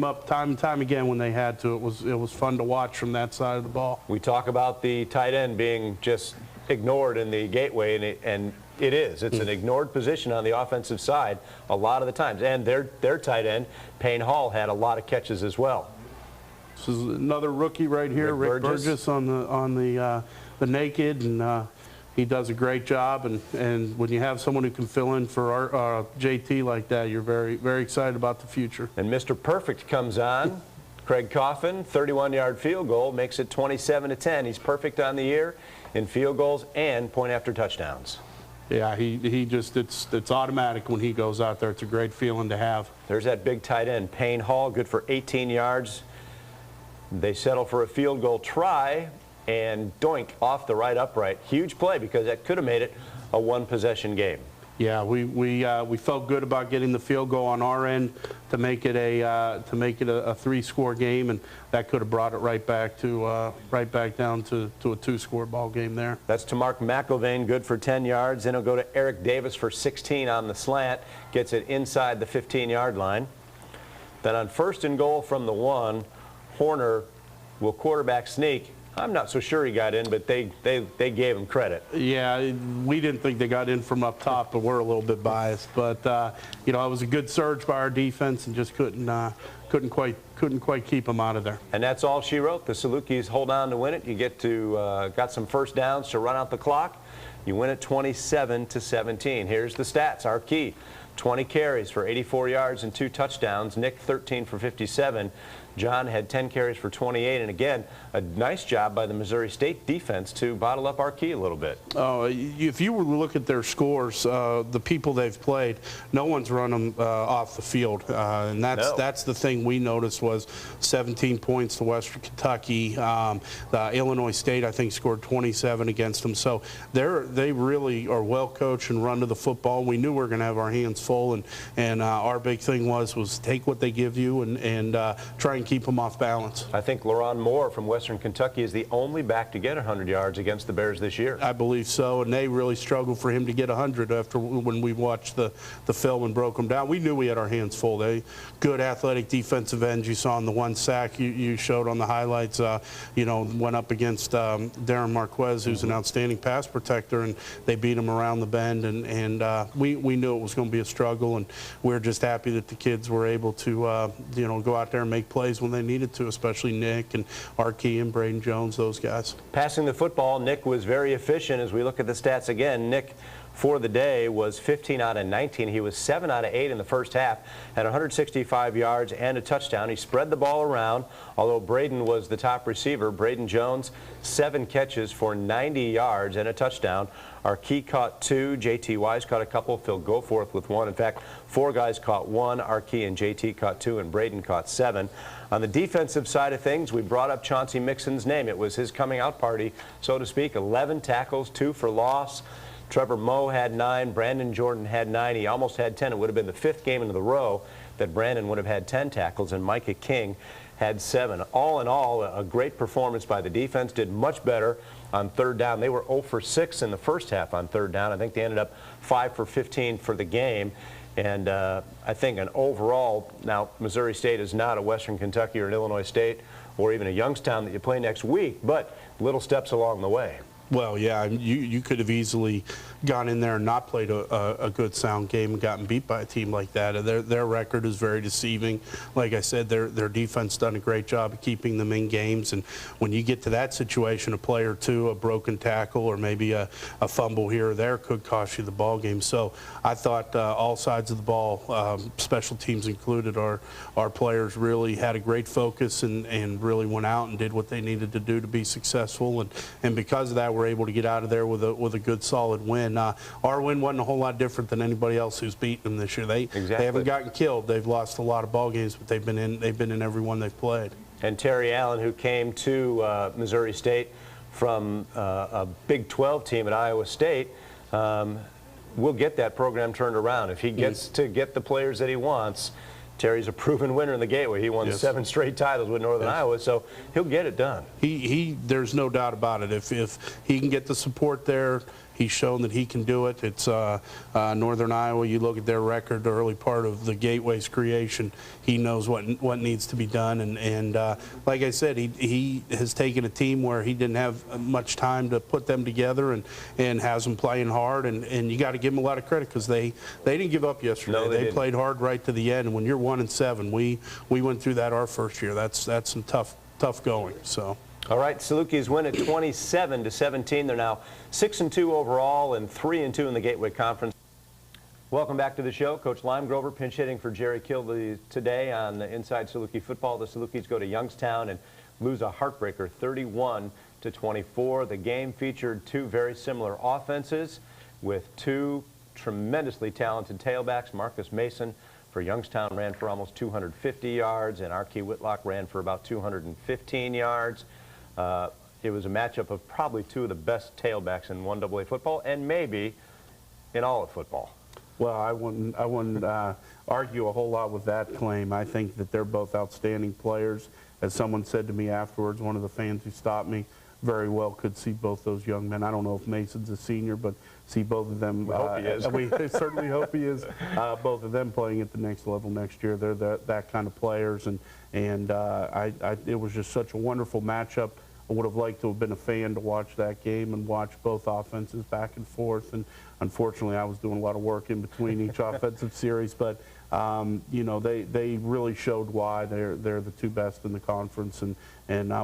up time and time again when they had to. It was fun to watch from that side of the ball. We talk about the tight end being just ignored in the gateway, and it is. It's an ignored position on the offensive side a lot of the times. And their tight end, Payne Hall, had a lot of catches as well. This is another rookie right here, Rick Burgess on the naked, and he does a great job. And when you have someone who can fill in for our JT like that, you're very, very excited about the future. And Mr. Perfect comes on. Craig Coffin, 31-yard field goal, makes it 27-10. He's perfect on the year in field goals and point after touchdowns. Yeah, he just, it's automatic when he goes out there. It's a great feeling to have. There's that big tight end, Payne Hall, good for 18 yards. They settle for a field goal try, and doink, off the right upright. Huge play because that could have made it a one-possession game. Yeah, we felt good about getting the field goal on our end to make it a 3-score game, and that could have brought it right back down to a 2-score ball game there. That's to Mark McIlvain, good for 10 yards. Then he'll go to Eric Davis for 16 on the slant, gets it inside the 15-yard line. Then on 1st and goal from the 1, Horner will quarterback sneak. I'm not so sure he got in, but they gave him credit. Yeah, we didn't think they got in from up top, but we're a little bit biased. But you know, it was a good surge by our defense, and just couldn't quite keep them out of there. And that's all she wrote. The Salukis hold on to win it. You got some first downs to run out the clock. You win it 27-17. Here's the stats. Our key: 20 carries for 84 yards and 2 touchdowns. Nick 13 for 57. John had 10 carries for 28, and again, a nice job by the Missouri State defense to bottle up our key a little bit. If you were to look at their scores, the people they've played, no one's run them off the field, and that's the thing we noticed was 17 points to Western Kentucky. Illinois State, I think, scored 27 against them. So they really are well coached and run to the football. We knew we were going to have our hands full, and our big thing was take what they give you and try and keep them off balance. I think LaRon Moore from Western Kentucky is the only back to get 100 yards against the Bears this year. I believe so, and they really struggled for him to get 100 after when we watched the film and broke them down. We knew we had our hands full. They good athletic defensive ends. You saw in the 1 sack you showed on the highlights. Went up against Darren Marquez, who's an outstanding pass protector, and they beat him around the bend. And we knew it was going to be a struggle, and we're just happy that the kids were able to go out there and make plays when they needed to, especially Nick and Archie and Braden Jones, those guys. Passing the football, Nick was very efficient. As we look at the stats again, Nick for the day was 15 out of 19. He was 7 out of 8 in the first half, had 165 yards and a touchdown. He spread the ball around, although Braden was the top receiver. Braden Jones, 7 catches for 90 yards and a touchdown. Our key caught 2. JT Wise caught a couple. Phil Goforth with 1. In fact, 4 guys caught 1. Our key and JT caught 2, and Braden caught 7. On the defensive side of things, we brought up Chauncey Mixon's name. It was his coming out party, so to speak. 11 tackles, 2 for loss. Trevor Moe had 9. Brandon Jordan had 9. He almost had 10. It would have been the 5th game in the row that Brandon would have had 10 tackles, and Micah King had 7. All in all, a great performance by the defense. Did much better on 3rd down. They were 0 for 6 in the first half on 3rd down. I think they ended up 5 for 15 for the game. And I think an overall, now Missouri State is not a Western Kentucky or an Illinois State or even a Youngstown that you play next week, but little steps along the way. Well, yeah, you could have easily gone in there and not played a good sound game and gotten beat by a team like that. Their record is very deceiving. Like I said, their defense done a great job of keeping them in games. And when you get to that situation, a play or two, a broken tackle, or maybe a fumble here or there could cost you the ball game. So I thought all sides of the ball, special teams included, our players really had a great focus and really went out and did what they needed to do to be successful. And because of that, we're able to get out of there with a good solid win. Our win wasn't a whole lot different than anybody else who's beaten them this year. They haven't gotten killed. They've lost a lot of ball games, but they've been in every one they've played. And Terry Allen, who came to Missouri State from a Big 12 team at Iowa State, will get that program turned around. If he gets to get the players that he wants, Terry's a proven winner in the Gateway. He won 7 straight titles with Northern Iowa, so he'll get it done. There's no doubt about it. If he can get the support there, he's shown that he can do it. It's Northern Iowa. You look at their record, the early part of the Gateway's creation. He knows what needs to be done, and like I said, he has taken a team where he didn't have much time to put them together, and has them playing hard. And you got to give them a lot of credit because they didn't give up yesterday. No, they played hard right to the end. And when you're 1-7, we went through that our first year. That's some tough going. So. All right, Salukis win at 27-17. They're now 6-2 overall and 3-2 in the Gateway Conference. Welcome back to the show. Coach Limegrover pinch hitting for Jerry Kill today on Inside Saluki Football. The Salukis go to Youngstown and lose a heartbreaker 31-24. The game featured 2 very similar offenses with 2 tremendously talented tailbacks. Marcus Mason for Youngstown ran for almost 250 yards, and Archie Whitlock ran for about 215 yards. It was a matchup of probably 2 of the best tailbacks in 1AA football, and maybe in all of football. Well, I wouldn't argue a whole lot with that claim. I think that they're both outstanding players. As someone said to me afterwards, one of the fans who stopped me, very well could see both those young men. I don't know if Mason's a senior, but see both of them. We hope he is. We certainly hope he is. Both of them playing at the next level next year. They're that kind of players, and it was just such a wonderful matchup. I would have liked to have been a fan to watch that game and watch both offenses back and forth. And unfortunately, I was doing a lot of work in between each offensive series. But you know, they really showed why they're the 2 best in the conference, and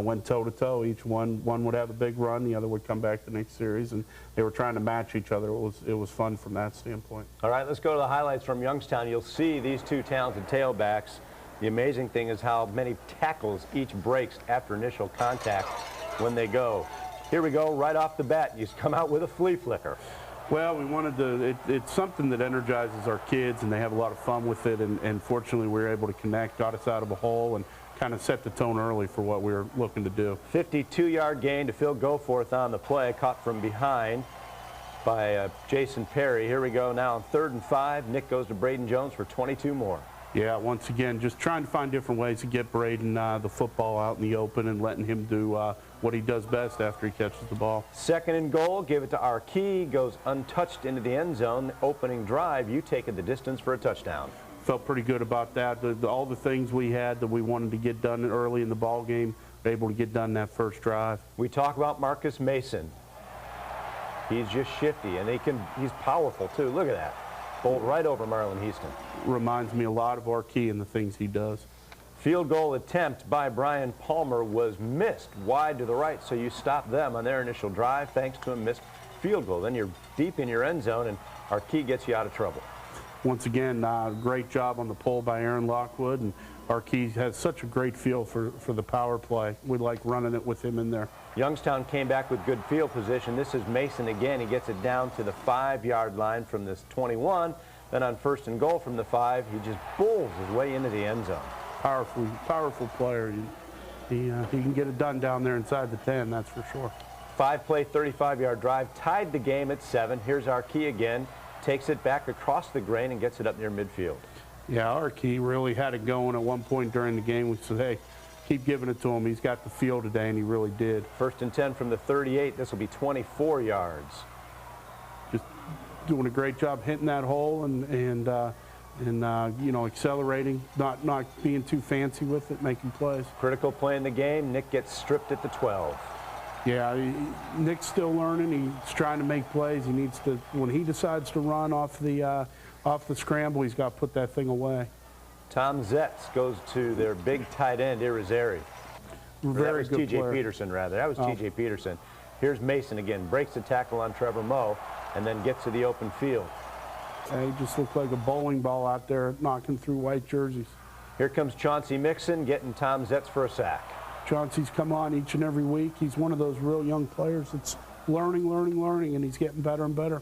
went toe to toe. Each one would have a big run, the other would come back the next series, and they were trying to match each other. It was fun from that standpoint. All right, let's go to the highlights from Youngstown. You'll see these 2 talented tailbacks. The amazing thing is how many tackles each breaks after initial contact when they go. Here we go, right off the bat. You come out with a flea flicker. Well, we wanted to, it's something that energizes our kids, and they have a lot of fun with it, and fortunately we were able to connect, got us out of a hole, and kind of set the tone early for what we were looking to do. 52-yard gain to Phil Goforth on the play, caught from behind by Jason Perry. Here we go now on 3rd and 5. Nick goes to Braden Jones for 22 more. Yeah, once again, just trying to find different ways to get Braden the football out in the open and letting him do what he does best after he catches the ball. 2nd and goal, give it to Archie, goes untouched into the end zone. Opening drive, you take it the distance for a touchdown. Felt pretty good about that. All the things we had that we wanted to get done early in the ball game, were able to get done that first drive. We talk about Marcus Mason. He's just shifty, and he's powerful too. Look at that. Bolt right over Marlon Houston. Reminds me a lot of Archie and the things he does. Field goal attempt by Brian Palmer was missed wide to the right, so you stop them on their initial drive thanks to a missed field goal. Then you're deep in your end zone, and Archie gets you out of trouble. Once again, great job on the pull by Aaron Lockwood, and Archie has such a great feel for the power play. We like running it with him in there. Youngstown came back with good field position. This is Mason again. He gets it down to the 5-yard line from this 21. Then on 1st and goal from the 5, he just bulls his way into the end zone. Powerful player. He can get it done down there inside the 10, that's for sure. 5-play, 35-yard drive, tied the game at 7. Here's Archie again. Takes it back across the grain and gets it up near midfield. Yeah, Archie really had it going at one point during the game. We said, hey, keep giving it to him. He's got the feel today, and he really did. 1st and 10 from the 38. This will be 24 yards. Just doing a great job hitting that hole and you know, accelerating, not being too fancy with it, making plays. Critical play in the game. Nick gets stripped at the 12. Yeah, Nick's still learning. He's trying to make plays. He needs to, when he decides to run off the scramble, he's got to put that thing away. Tom Zetz goes to their big tight end, Irizarry. Very that was good T.J. player. Peterson, rather. That was T.J. Peterson. Here's Mason again. Breaks the tackle on Trevor Moe and then gets to the open field. He just looked like a bowling ball out there knocking through white jerseys. Here comes Chauncey Mixon getting Tom Zetz for a sack. Chauncey's come on each and every week. He's one of those real young players that's learning, and he's getting better and better.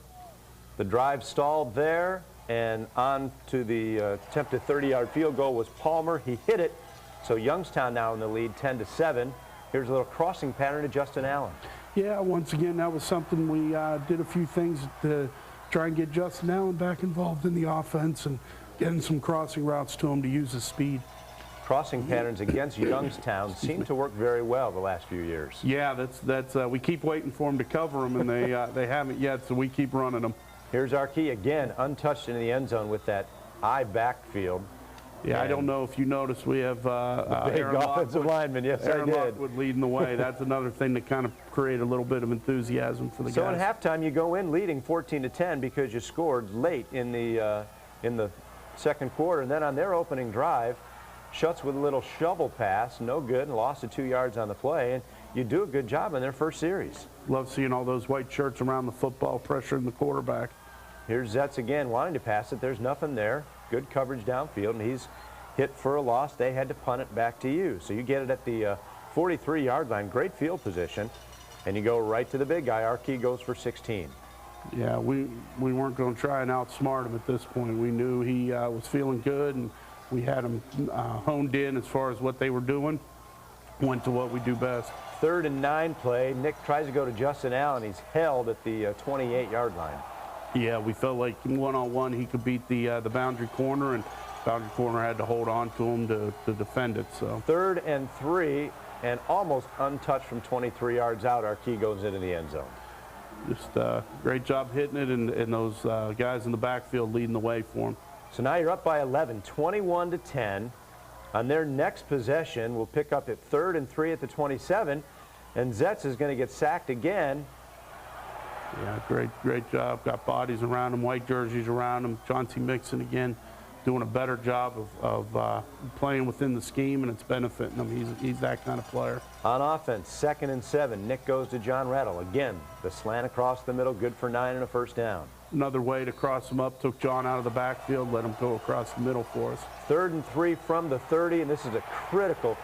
The drive stalled there, and on to the attempted 30-yard field goal was Palmer. He hit it, so Youngstown now in the lead, 10-7. Here's a little crossing pattern to Justin Allen. Yeah, once again, that was something we did a few things to try and get Justin Allen back involved in the offense and getting some crossing routes to him to use his speed. Crossing patterns against Youngstown seem to work very well the last few years. Yeah, that's we keep waiting for them to cover them, and they haven't yet, so we keep running them. Here's our key again, untouched in the end zone with that high backfield. Yeah, I don't know if you noticed, we have big Aaron offensive lineman. Yes, Aaron I did. Lockwood leading the way. That's another thing that kind of created a little bit of enthusiasm for the guys. So in halftime, you go in leading 14-10 because you scored late in the second quarter, and then on their opening drive, Schutz with a little shovel pass, no good, and lost to 2 yards on the play, and you do a good job in their first series. Love seeing all those white shirts around the football, pressuring the quarterback. Here's Zetz again wanting to pass it. There's nothing there. Good coverage downfield, and he's hit for a loss. They had to punt it back to you. So you get it at the 43-yard line. Great field position, and you go right to the big guy. Our key goes for 16. Yeah, we weren't going to try and outsmart him at this point. We knew he was feeling good, and we had him honed in as far as what they were doing. Went to what we do best. 3rd and 9 play. Nick tries to go to Justin Allen. He's held at the 28-yard line. Yeah, we felt like one-on-one he could beat the boundary corner, and boundary corner had to hold on to him to defend it. So 3rd and 3, and almost untouched from 23 yards out. Our key goes into the end zone. Just great job hitting it, and those guys in the backfield leading the way for him. So now you're up by 11, 21-10. On their next possession, we'll pick up at 3rd and 3 at the 27, and Zetz is going to get sacked again. Yeah, great job. Got bodies around him, white jerseys around him. Chauncey Mixon again doing a better job of playing within the scheme, and it's benefiting him. He's that kind of player. On offense, 2nd and 7. Nick goes to John Rattle. Again, the slant across the middle, good for 9 and a first down. Another way to cross him up, took John out of the backfield, let him go across the middle for us. 3rd and 3 from the 30, and this is a critical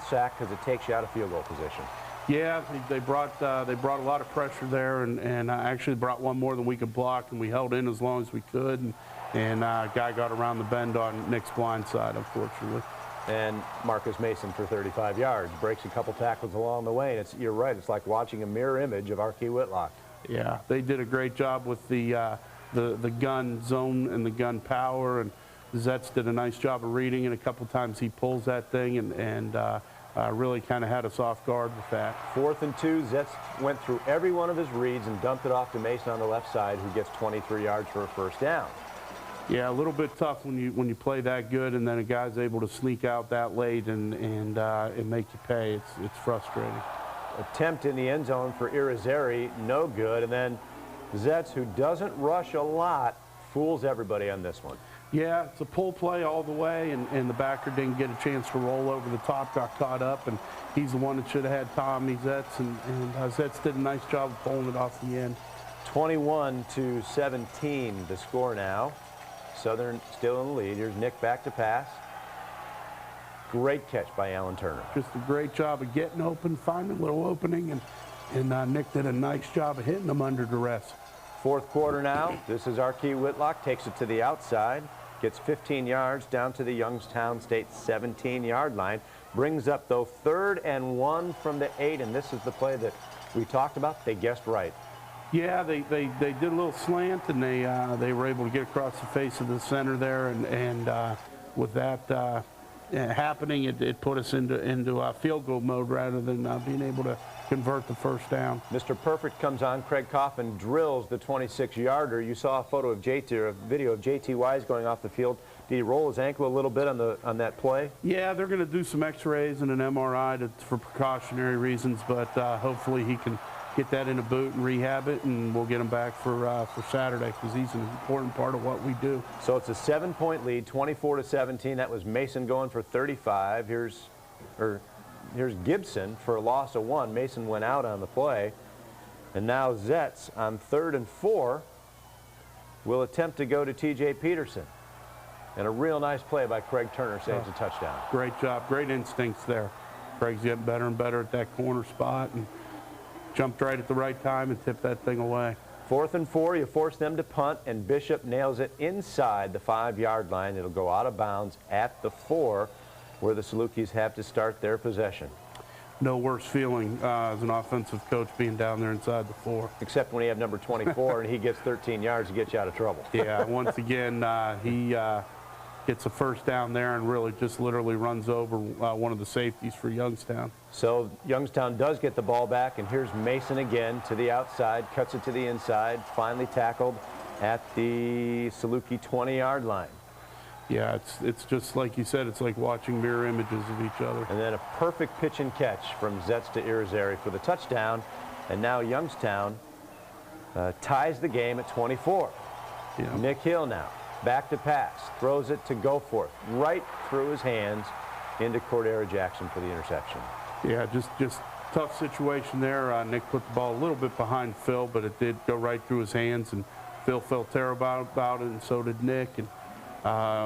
sack because it takes you out of field goal position. Yeah, they brought a lot of pressure there, and actually brought one more than we could block, and we held in as long as we could, and guy got around the bend on Nick's blind side, unfortunately. And Marcus Mason for 35 yards, breaks a couple tackles along the way, and you're right, it's like watching a mirror image of Archie Whitlock. Yeah, they did a great job with the gun zone and the gun power, and Zetz did a nice job of reading it. A couple times he pulls that thing and really kind of had us off guard with that. 4th and 2, Zetz went through every one of his reads and dumped it off to Mason on the left side, who gets 23 yards for a first down. Yeah, a little bit tough when you play that good and then a guy's able to sneak out that late and make you pay. It's frustrating. Attempt in the end zone for Irizarry, no good, and then Zetz, who doesn't rush a lot, fools everybody on this one. Yeah, it's a pull play all the way, and the backer didn't get a chance to roll over the top, got caught up, and he's the one that should have had Tommy Zetz, and Zetz did a nice job of pulling it off the end. 21-17 the score now. Southern still in the lead. Here's Nick back to pass. Great catch by Alan Turner. Just a great job of getting open, finding a little opening, and Nick did a nice job of hitting them under duress. 4th quarter now. This is Archie Whitlock, takes it to the outside, gets 15 yards down to the Youngstown State 17-yard line. Brings up, though, 3rd and 1 from the 8, and this is the play that we talked about. They guessed right. Yeah, they did a little slant, and they were able to get across the face of the center there, and with that happening, it put us into field goal mode rather than being able to convert the first down. Mr. Perfect comes on. Craig Coffin drills the 26-yarder. You saw a photo of JT, or a video of JT Wise going off the field Did he roll his ankle a little bit on that play? Yeah, they're going to do some X-rays and an MRI for precautionary reasons, but hopefully he can get that in a boot and rehab it, and we'll get him back for Saturday, because he's an important part of what we do. So it's a 7-point lead, 24-17. That was Mason going for 35. Here's Gibson for a loss of 1. Mason went out on the play. And now Zetz on 3rd and 4 will attempt to go to T.J. Peterson. And a real nice play by Craig Turner saves a touchdown. Great job. Great instincts there. Craig's getting better and better at that corner spot, and jumped right at the right time and tipped that thing away. 4th and 4, you force them to punt, and Bishop nails it inside the 5-yard line. It'll go out of bounds at the 4, where the Salukis have to start their possession. No worse feeling as an offensive coach being down there inside the 4. Except when you have number 24 and he gets 13 yards to get you out of trouble. Yeah, once again, he gets a first down there and really just literally runs over one of the safeties for Youngstown. So Youngstown does get the ball back, and here's Mason again to the outside, cuts it to the inside, finally tackled at the Saluki 20-yard line. Yeah, it's just like you said, it's like watching mirror images of each other. And then a perfect pitch and catch from Zetz to Irizarry for the touchdown, and now Youngstown ties the game at 24. Yeah. Nick Hill now. Back to pass, throws it to Goforth, right through his hands into Cordero Jackson for the interception. Yeah, just tough situation there. Nick put the ball a little bit behind Phil, but it did go right through his hands, and Phil felt terrible about it, and so did Nick. And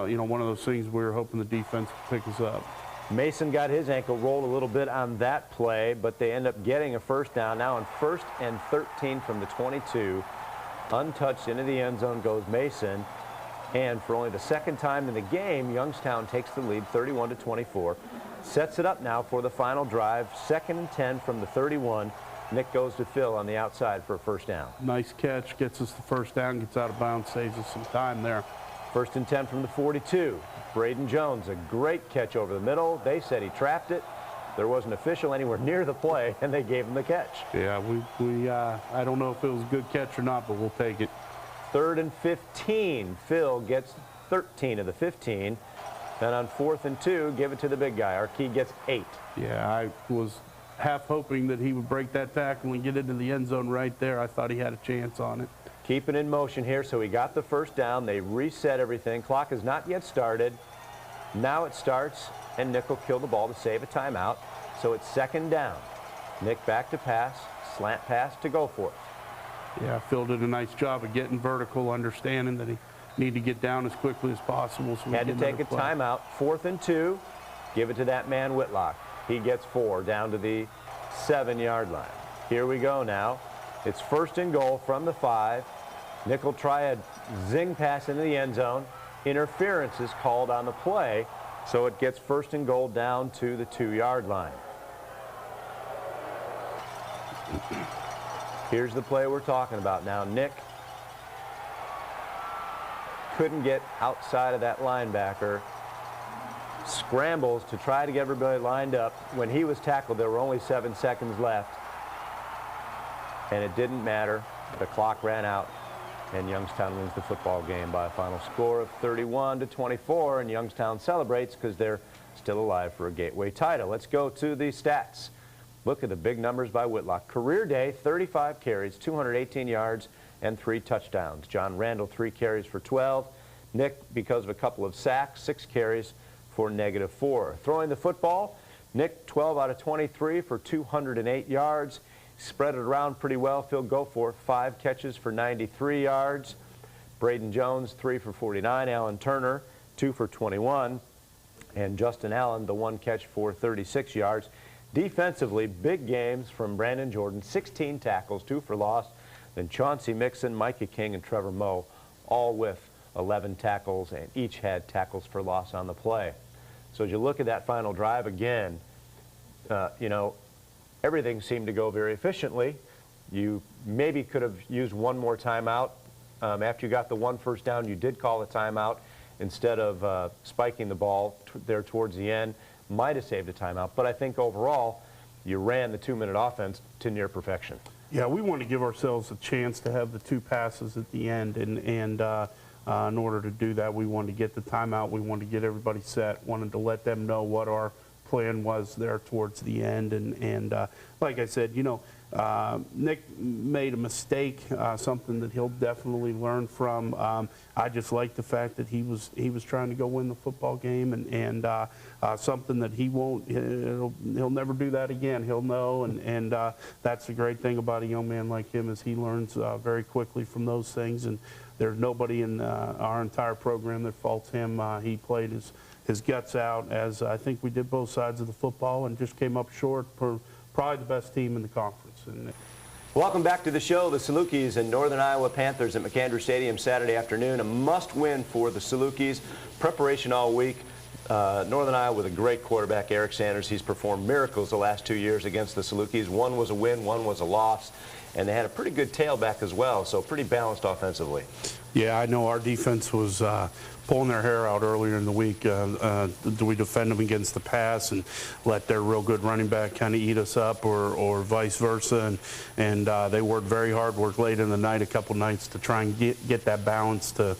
you know, one of those things we were hoping the defense could pick us up. Mason got his ankle rolled a little bit on that play, but they end up getting a first down. Now on 1st and 13 from the 22, untouched into the end zone goes Mason. And for only the 2nd time in the game, Youngstown takes the lead 31-24. Sets it up now for the final drive. 2nd and 10 from the 31. Nick goes to Phil on the outside for a first down. Nice catch, gets us the first down, gets out of bounds, saves us some time there. 1st and 10 from the 42. Braden Jones, a great catch over the middle. They said he trapped it. There wasn't an official anywhere near the play, and they gave him the catch. Yeah, I don't know if it was a good catch or not, but we'll take it. 3rd and 15. Phil gets 13 of the 15. Then on 4th and 2, give it to the big guy. Arkey gets 8. Yeah, I was half hoping that he would break that tackle and get into the end zone right there. I thought he had a chance on it. Keep it in motion here, so he got the first down. They reset everything. Clock has not yet started. Now it starts, and Nick will kill the ball to save a timeout. So it's 2nd down. Nick back to pass, slant pass to Goforth. Yeah, Phil did a nice job of getting vertical, understanding that he needed to get down as quickly as possible. So had to take a timeout. 4th and 2. Give it to that man Whitlock. He gets 4 down to the 7-yard line. Here we go now. It's 1st and goal from the 5. Nick will try a zing pass into the end zone. Interference is called on the play, so it gets 1st and goal down to the 2-yard line. Here's the play we're talking about now. Nick couldn't get outside of that linebacker. Scrambles to try to get everybody lined up. When he was tackled, there were only 7 seconds left. And it didn't matter. The clock ran out, and Youngstown wins the football game by a final score of 31-24. And Youngstown celebrates because they're still alive for a Gateway title. Let's go to the stats. Look at the big numbers by Whitlock. Career day, 35 carries, 218 yards, and 3 touchdowns. John Randall, 3 carries for 12. Nick, because of a couple of sacks, 6 carries for -4. Throwing the football, Nick, 12 out of 23 for 208 yards. Spread it around pretty well. Phil Goforth, 5 catches for 93 yards. Braden Jones, 3 for 49. Alan Turner, 2 for 21. And Justin Allen, the 1 catch for 36 yards. Defensively, big games from Brandon Jordan, 16 tackles, 2 for loss. Then Chauncey Mixon, Micah King, and Trevor Moe, all with 11 tackles, and each had tackles for loss on the play. So as you look at that final drive again, you know, everything seemed to go very efficiently. You maybe could have used one more timeout. After you got the 1 first down, you did call a timeout instead of spiking the ball there towards the end. Might have saved a timeout, but I think overall you ran the 2-minute offense to near perfection. Yeah, we want to give ourselves a chance to have the 2 passes at the end, and In order to do that, we wanted to get the timeout. We wanted to get everybody set. Wanted to let them know what our plan was there towards the end. And like I said, Nick made a mistake, something that he'll definitely learn from. I just like the fact that he was trying to go win the football game, and something that he'll never do that again. He'll know, and that's the great thing about a young man like him, is he learns very quickly from those things. And there's nobody in our entire program that faults him. He played his guts out, as I think we did both sides of the football, and just came up short for probably the best team in the conference. Welcome back to the show. The Salukis and Northern Iowa Panthers at McAndrew Stadium Saturday afternoon. A must-win for the Salukis. Preparation all week. Northern Iowa with a great quarterback, Eric Sanders. He's performed miracles the last 2 years against the Salukis. One was a win, one was a loss. And they had a pretty good tailback as well, so pretty balanced offensively. Yeah, I know our defense was pulling their hair out earlier in the week. Do we defend them against the pass and let their real good running back kind of eat us up, or vice versa? And they worked very hard, worked late in the night a couple nights to try and get that balance to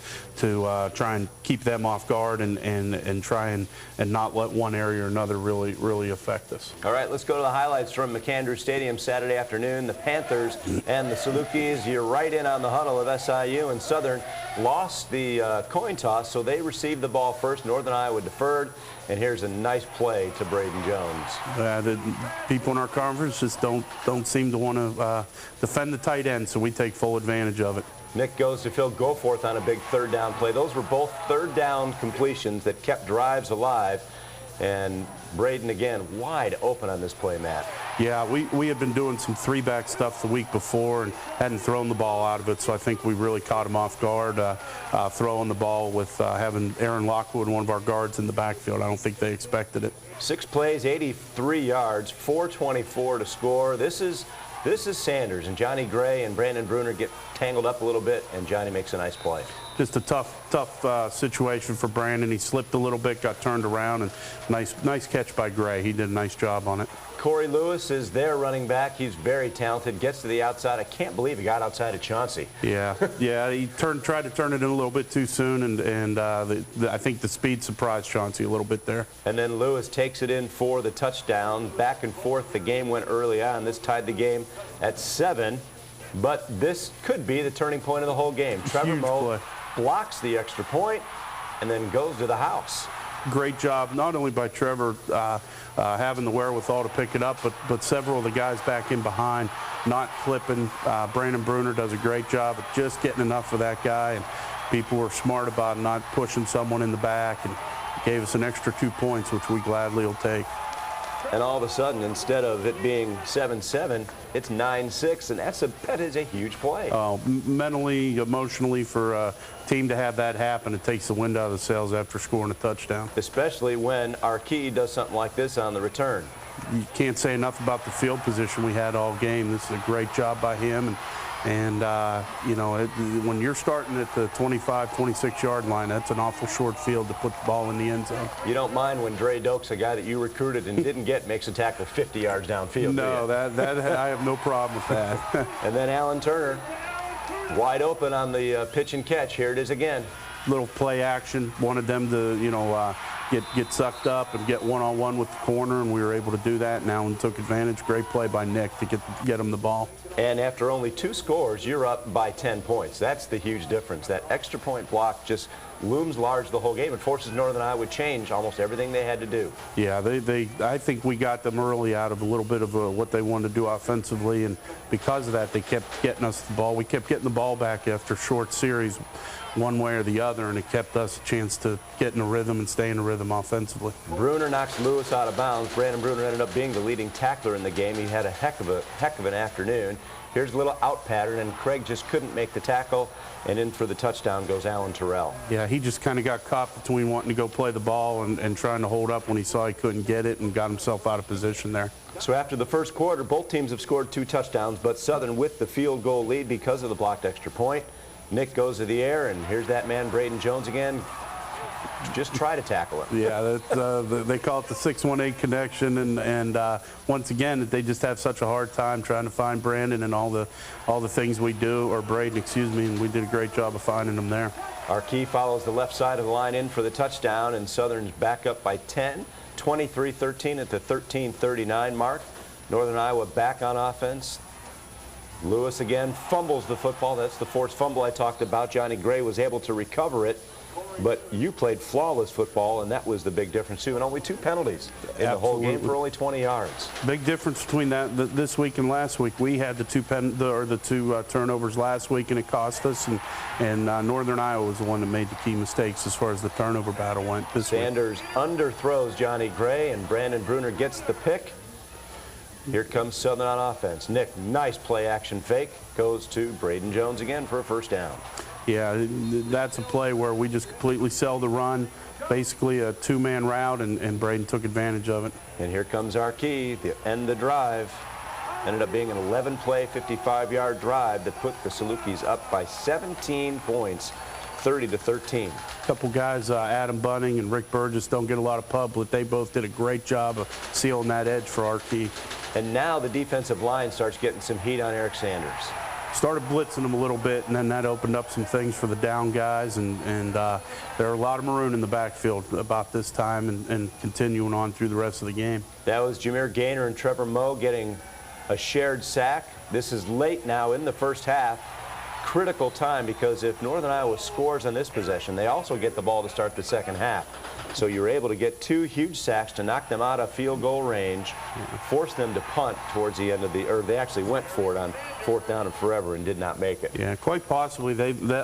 try and keep them off guard and try and not let one area or another really affect us. All right, let's go to the highlights from McAndrew Stadium Saturday afternoon. The Panthers and the Salukis, you're right in on the huddle of SIU, and Southern lost the coin toss, so they received the ball first. Northern Iowa deferred, and here's a nice play to Braden Jones. The people in our conference just don't seem to want to defend the tight end, so we take full advantage of it. Nick goes to Phil Goforth on a big third down play. Those were both third down completions that kept drives alive. And Braden, again, wide open on this play, Matt. Yeah, we had been doing some three-back stuff the week before and hadn't thrown the ball out of it, so I think we really caught him off guard throwing the ball with having Aaron Lockwood, one of our guards, in the backfield. I don't think they expected it. 6 plays, 83 yards, 424 to score. This is Sanders, and Johnny Gray and Brandon Bruner get tangled up a little bit, and Johnny makes a nice play. Just a tough situation for Brandon. He slipped a little bit, got turned around, and nice catch by Gray. He did a nice job on it. Corey Lewis is their running back. He's very talented, gets to the outside. I can't believe he got outside of Chauncey. Yeah, he tried to turn it in a little bit too soon, and I think the speed surprised Chauncey a little bit there. And then Lewis takes it in for the touchdown. Back and forth, the game went early on. This tied the game at 7, but this could be the turning point of the whole game. Trevor Moe blocks the extra point and then goes to the house. Great job, not only by Trevor having the wherewithal to pick it up, but several of the guys back in behind not clipping. Brandon Bruner does a great job of just getting enough of that guy, and people were smart about not pushing someone in the back, and gave us an extra 2 points, which we gladly will take. And all of a sudden, instead of it being 7-7, it's 9-6, and that is a huge play. Mentally, emotionally, for a team to have that happen, it takes the wind out of the sails after scoring a touchdown. Especially when Archie does something like this on the return. You can't say enough about the field position we had all game. This is a great job by him. And when you're starting at the 25, 26-yard line, that's an awful short field to put the ball in the end zone. You don't mind when Dre Dokes, a guy that you recruited and didn't get, makes a tackle 50 yards downfield. No, that I have no problem with that. And then Alan Turner, wide open on the pitch and catch. Here it is again. Little play action. Wanted them to, get sucked up and get one-on-one with the corner, and we were able to do that. And Alan took advantage. Great play by Nick to get him the ball. And after only 2 scores, you're up by 10 points. That's the huge difference. That extra point block just looms large the whole game. It forces Northern Iowa to change almost everything they had to do. Yeah, I think we got them early out of a little bit of what they wanted to do offensively, and because of that, they kept getting us the ball. We kept getting the ball back after short series, one way or the other, and it kept us a chance to get in a rhythm and stay in a rhythm offensively. Bruner knocks Lewis out of bounds. Brandon Bruner ended up being the leading tackler in the game. He had a heck of an afternoon. Here's a little out pattern, and Craig just couldn't make the tackle, and in for the touchdown goes Alan Terrell. Yeah, he just kind of got caught between wanting to go play the ball and trying to hold up when he saw he couldn't get it, and got himself out of position there. So after the first quarter, both teams have scored 2 touchdowns, but Southern with the field goal lead because of the blocked extra point. Nick goes to the air, and here's that man, Braden Jones, again. just try to tackle him. Yeah, they call it the 618 connection, and once again, they just have such a hard time trying to find Brandon and all the things we do, or Braden, excuse me, and we did a great job of finding him there. Arkey follows the left side of the line in for the touchdown, and Southern's back up by 10, 23-13 at the 13:39 mark. Northern Iowa back on offense. Lewis again fumbles the football. That's the forced fumble I talked about. Johnny Gray was able to recover it, but you played flawless football, and that was the big difference too. And only 2 penalties in the whole game for only 20 yards. Big difference between this week and last week. We had the two turnovers last week, and it cost us. And Northern Iowa was the one that made the key mistakes as far as the turnover battle went this week. Sanders underthrows Johnny Gray, and Brandon Bruner gets the pick. Here comes Southern on offense. Nick, nice play action fake. Goes to Braden Jones again for a first down. Yeah, that's a play where we just completely sell the run, basically a two-man route, and Braden took advantage of it. And here comes Arkey to end the drive. Ended up being an 11-play, 55-yard drive that put the Salukis up by 17 points, 30-13. A couple guys, Adam Bunning and Rick Burgess, don't get a lot of pub, but they both did a great job of sealing that edge for Arkey. And now the defensive line starts getting some heat on Eric Sanders. Started blitzing them a little bit, and then that opened up some things for the down guys, and there are a lot of maroon in the backfield about this time and continuing on through the rest of the game. That was Jameer Gaynor and Trevor Moe getting a shared sack. This is late now in the first half. Critical time, because if Northern Iowa scores on this possession, they also get the ball to start the second half. So you're able to get 2 huge sacks to knock them out of field goal range, force them to punt towards the end of or they actually went for it on 4th down and forever and did not make it. Yeah, quite possibly.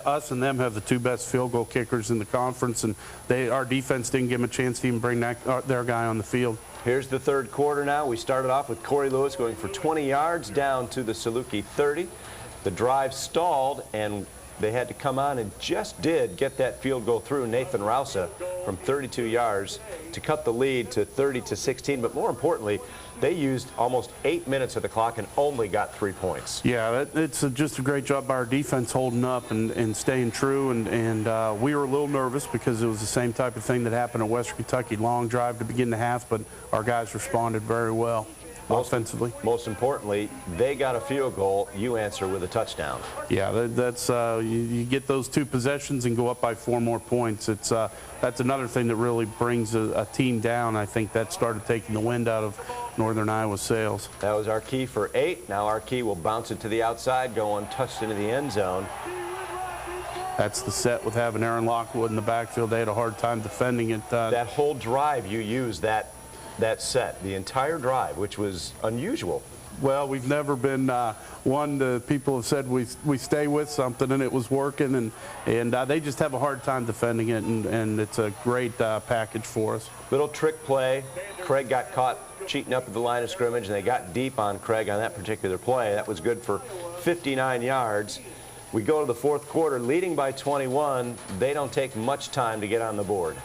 Us and them have the 2 best field goal kickers in the conference, and our defense didn't give them a chance to even bring their guy on the field. Here's the third quarter now. We started off with Corey Lewis going for 20 yards down to the Saluki 30. The drive stalled, and they had to come on and just did get that field goal through. Nathan Rousa from 32 yards to cut the lead to 30-16. But more importantly, they used almost 8 minutes of the clock and only got 3 points. Yeah, it's just a great job by our defense holding up and staying true. And we were a little nervous because it was the same type of thing that happened at Western Kentucky. Long drive to begin the half, but our guys responded very well. Offensively. Most importantly, they got a field goal. You answer with a touchdown. Yeah, that's you get those 2 possessions and go up by 4 more points. That's another thing that really brings a team down. I think that started taking the wind out of Northern Iowa's sails. That was Arkey for 8. Now Arkey will bounce it to the outside, go untouched into the end zone. That's the set with having Aaron Lockwood in the backfield. They had a hard time defending it. That whole drive you used that set, the entire drive, which was unusual. Well, we've never been one that people have said we stay with something, and it was working, and they just have a hard time defending it, and it's a great package for us. Little trick play. Craig got caught cheating up at the line of scrimmage, and they got deep on Craig on that particular play. That was good for 59 yards. We go to the fourth quarter, leading by 21. They don't take much time to get on the board.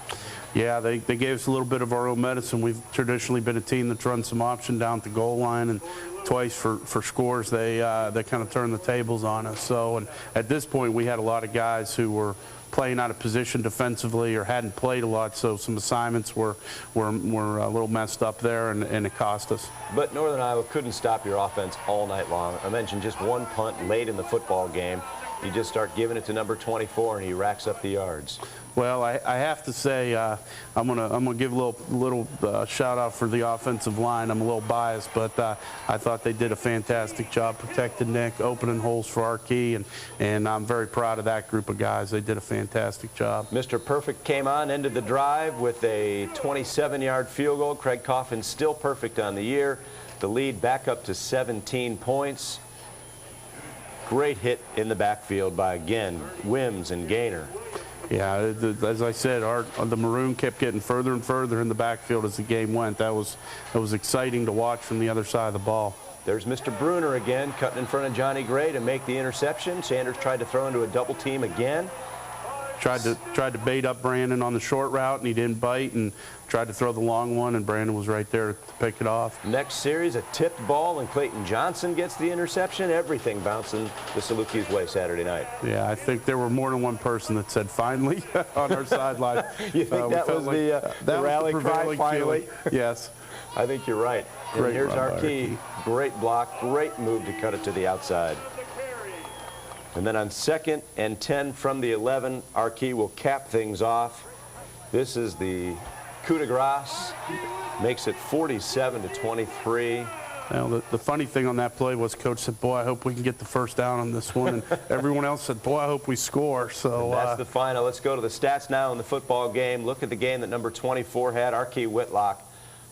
Yeah, they gave us a little bit of our own medicine. We've traditionally been a team that's run some option down at the goal line, and twice for scores they kind of turned the tables on us. So, and at this point, we had a lot of guys who were playing out of position defensively or hadn't played a lot, so some assignments were a little messed up there, and it cost us. But Northern Iowa couldn't stop your offense all night long. I mentioned just 1 punt late in the football game. You just start giving it to number 24, and he racks up the yards. Well, I have to say I'm gonna give a little shout out for the offensive line. I'm a little biased, but I thought they did a fantastic job protecting Nick, opening holes for Arkey, and I'm very proud of that group of guys. They did a fantastic job. Mr. Perfect came on, ended the drive with a 27-yard field goal. Craig Coffin still perfect on the year. The lead back up to 17 points. Great hit in the backfield by, again, Wims and Gaynor. Yeah, as I said, the Maroon kept getting further and further in the backfield as the game went. That was exciting to watch from the other side of the ball. There's Mr. Bruner again, cutting in front of Johnny Gray to make the interception. Sanders tried to throw into a double team again. tried to bait up Brandon on the short route, and he didn't bite, and tried to throw the long one, and Brandon was right there to pick it off. Next series, a tipped ball, and Clayton Johnson gets the interception. Everything bouncing the Salukis' way Saturday night. Yeah, I think there were more than one person that said "finally" on our sideline. You think that was the rally cry, finally? Yes. I think you're right. And Great here's run by Archie. Great block, great move to cut it to the outside. And then on 2nd and 10 from the 11, Archie will cap things off. This is the coup de grace, makes it 47-23. Now, the funny thing on that play was Coach said, boy, I hope we can get the first down on this one. And everyone else said, boy, I hope we score. So that's the final. Let's go to the stats now in the football game. Look at the game that number 24 had, Archie Whitlock.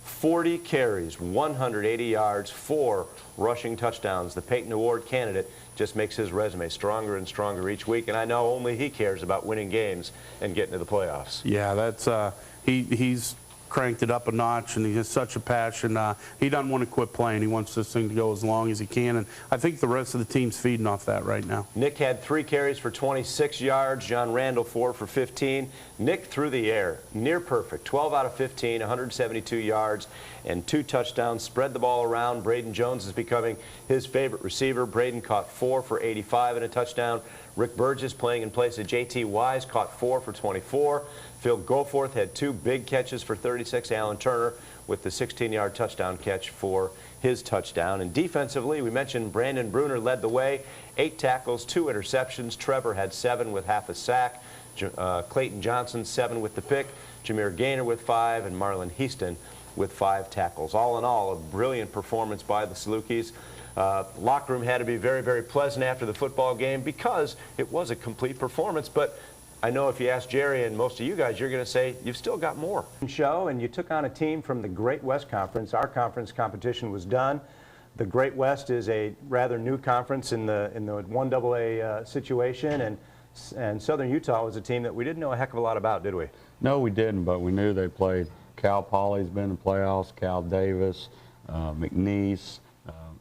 40 carries, 180 yards, 4 rushing touchdowns. The Peyton Award candidate just makes his resume stronger and stronger each week, and I know only he cares about winning games and getting to the playoffs. Yeah, that's he's cranked it up a notch, and he has such a passion. He doesn't want to quit playing. He wants this thing to go as long as he can, and I think the rest of the team's feeding off that right now. Nick had 3 carries for 26 yards. John Randall 4 for 15. Nick through the air, near perfect, 12 out of 15, 172 yards and 2 touchdowns. Spread the ball around. Braden Jones is becoming his favorite receiver. Braden caught 4 for 85 and a touchdown. Rick Burgess, playing in place of J.T. Wise, caught 4 for 24. Phil Goforth had 2 big catches for 36. Alan Turner with the 16-yard touchdown catch for his touchdown. And defensively, we mentioned Brandon Bruner led the way. 8 tackles, 2 interceptions. Trevor had 7 with half a sack. Clayton Johnson 7 with the pick. Jameer Gaynor with 5, and Marlon Heaston with 5 tackles. All in all, a brilliant performance by the Salukis. Locker room had to be very, very pleasant after the football game because it was a complete performance. But I know if you ask Jerry and most of you guys, you're going to say you've still got more. Show, and you took on a team from the Great West Conference. Our conference competition was done. The Great West is a rather new conference in the 1AA situation, and Southern Utah was a team that we didn't know a heck of a lot about, did we? No, we didn't, but we knew they played. Cal Poly's been in the playoffs, Cal Davis, McNeese.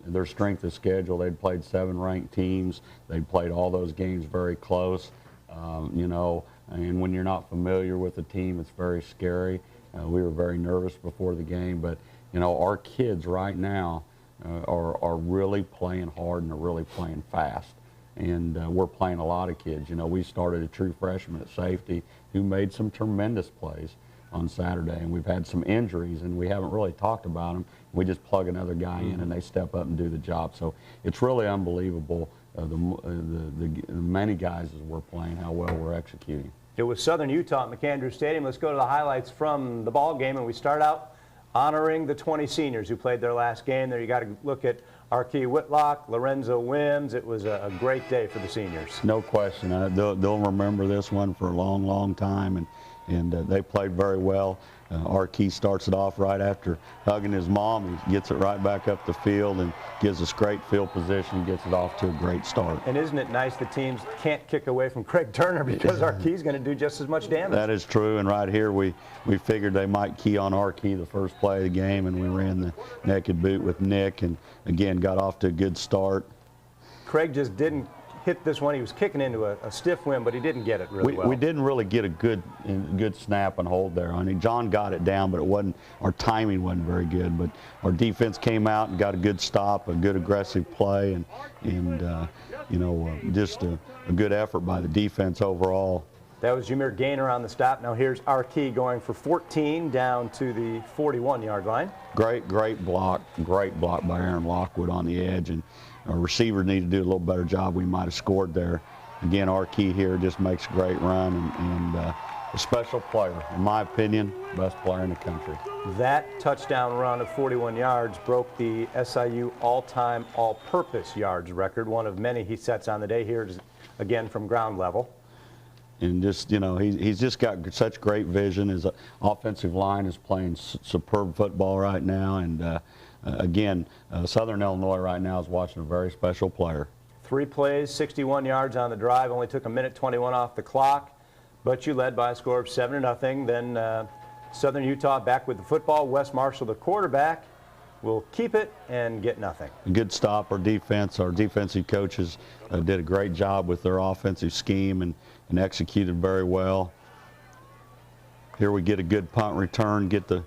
Their strength of schedule, they'd played 7 ranked teams. They'd played all those games very close, you know, and when you're not familiar with the team, it's very scary. We were very nervous before the game, but, you know, our kids right now are really playing hard and are really playing fast. And we're playing a lot of kids. You know, we started a true freshman at safety who made some tremendous plays on Saturday, and we've had some injuries, and we haven't really talked about them. We just plug another guy in, and they step up and do the job. So it's really unbelievable, the many guys as we're playing, how well we're executing. It was Southern Utah at McAndrew Stadium. Let's go to the highlights from the ball game, and we start out honoring the 20 seniors who played their last game. There you got to look at Archie Whitlock, Lorenzo Wims. It was a great day for the seniors. No question. They'll remember this one for a long, long time, and they played very well. Archie starts it off right after hugging his mom. He gets it right back up the field and gives us great field position, gets it off to a great start. And isn't it nice the teams can't kick away from Craig Turner because Archie's going to do just as much damage? That is true, and right here we figured they might key on Archie the first play of the game, and we ran the naked boot with Nick, and again got off to a good start. Craig just didn't hit this one. He was kicking into a stiff wind, but he didn't get it really well. We didn't really get a good snap and hold there. I mean, John got it down, but it wasn't, our timing wasn't very good. But our defense came out and got a good stop, a good aggressive play, and you know, just a good effort by the defense overall. That was Jameer Gaynor on the stop. Now here's Archie going for 14 down to the 41-yard line. Great block by Aaron Lockwood on the edge, and our receiver needed to do a little better job. We might have scored there. Again, Archie here just makes a great run, and a special player. In my opinion, best player in the country. That touchdown run of 41 yards broke the SIU all-time all-purpose yards record, one of many he sets on the day. Here again from ground level. And just, you know, he's just got such great vision. His offensive line is playing superb football right now, and again, Southern Illinois right now is watching a very special player. 3 plays, 61 yards on the drive, only took 1:21 off the clock, but you led by a score of 7-0. Then Southern Utah back with the football. Wes Marshall, the quarterback, will keep it and get nothing. A good stop. Our defensive coaches did a great job with their offensive scheme and executed very well. Here we get a good punt return, get the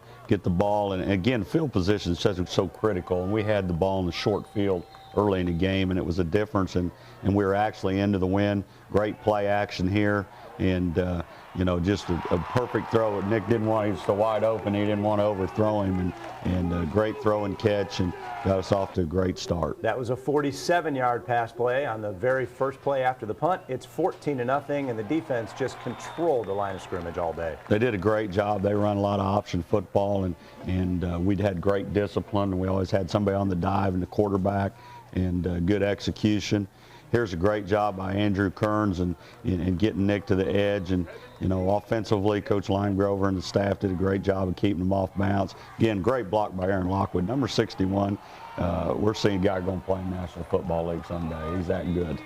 ball, and again, field position is so critical. And we had the ball in the short field early in the game, and it was a difference. And we were actually into the win. Great play action here, and you know, just a perfect throw. Nick didn't want, he was so wide open, he didn't want to overthrow him, and a great throw and catch, and got us off to a great start. That was a 47-yard pass play on the very first play after the punt. It's 14-0, and the defense just controlled the line of scrimmage all day. They did a great job. They run a lot of option football, and we'd had great discipline, and we always had somebody on the dive and the quarterback, and good execution. Here's a great job by Andrew Kearns and getting Nick to the edge. And, you know, offensively, Coach Limegrover and the staff did a great job of keeping them off bounds. Again, great block by Aaron Lockwood. Number 61, we're seeing a guy going to play in National Football League someday. He's that good.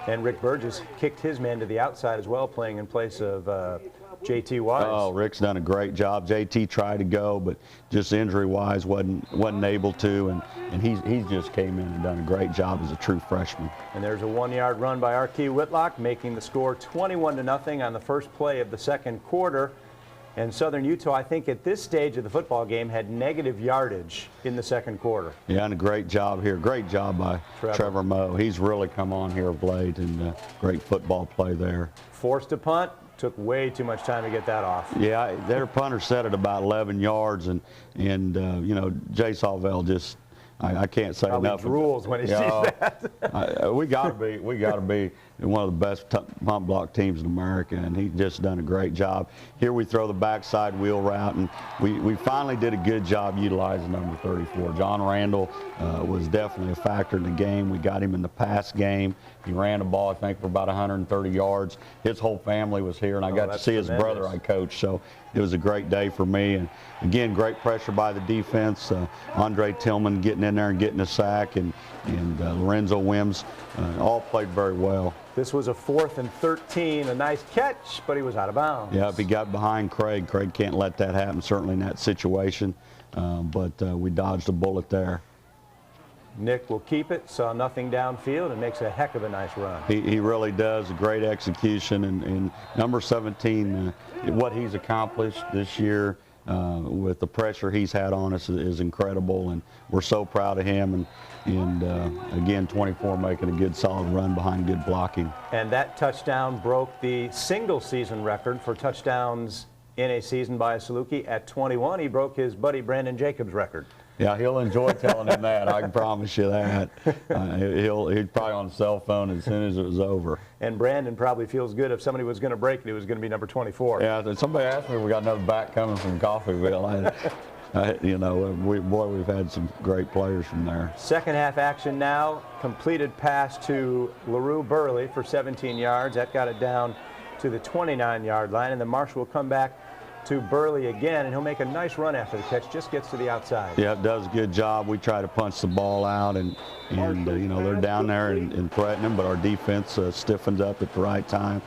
And Rick Burgess kicked his man to the outside as well, playing in place of JT Wise. Oh, Rick's done a great job. JT tried to go, but just injury-wise wasn't able to, and he just came in and done a great job as a true freshman. And there's a 1-yard run by Arkey Whitlock, making the score 21-0 on the first play of the second quarter. And Southern Utah, I think at this stage of the football game, had negative yardage in the second quarter. Yeah, and a great job here. Great job by Trevor Moe. He's really come on here of late, and great football play there. Forced to punt. Took way too much time to get that off. Yeah, their punter set at about 11 yards, and you know, Jay Salvell just, I can't say probably enough. Drools when he sees that. We got to be one of the best punt block teams in America, and he just done a great job. Here we throw the backside wheel route, and we finally did a good job utilizing number 34. John Randall was definitely a factor in the game. We got him in the pass game. He ran the ball, I think, for about 130 yards. His whole family was here, and I got to see his brother I coached, so it was a great day for me. And again, great pressure by the defense. Andre Tillman getting in there and getting a sack, and Lorenzo Wims all played very well. This was a 4th and 13, a nice catch, but he was out of bounds. Yeah, if he got behind Craig, Craig can't let that happen, certainly in that situation. But we dodged a bullet there. Nick will keep it, saw nothing downfield, and makes a heck of a nice run. He really does, a great execution, and number 17, what he's accomplished this year with the pressure he's had on us is incredible, and we're so proud of him, and again, 24 making a good solid run behind good blocking. And that touchdown broke the single season record for touchdowns in a season by a Saluki at 21. He broke his buddy Brandon Jacobs' record. Yeah, he'll enjoy telling him that. I can promise you that. He'd probably on the cell phone as soon as it was over. And Brandon probably feels good if somebody was going to break it, it was going to be number 24. Yeah, somebody asked me if we got another back coming from Coffeyville. You know, we've had some great players from there. Second half action now. Completed pass to LaRue Burley for 17 yards. That got it down to the 29-yard line, and then Marshall will come back to Burley again, and he'll make a nice run after the catch, just gets to the outside. Yeah, does a good job. We try to punch the ball out, and you know, they're down there and threatening, but our defense stiffens up at the right time.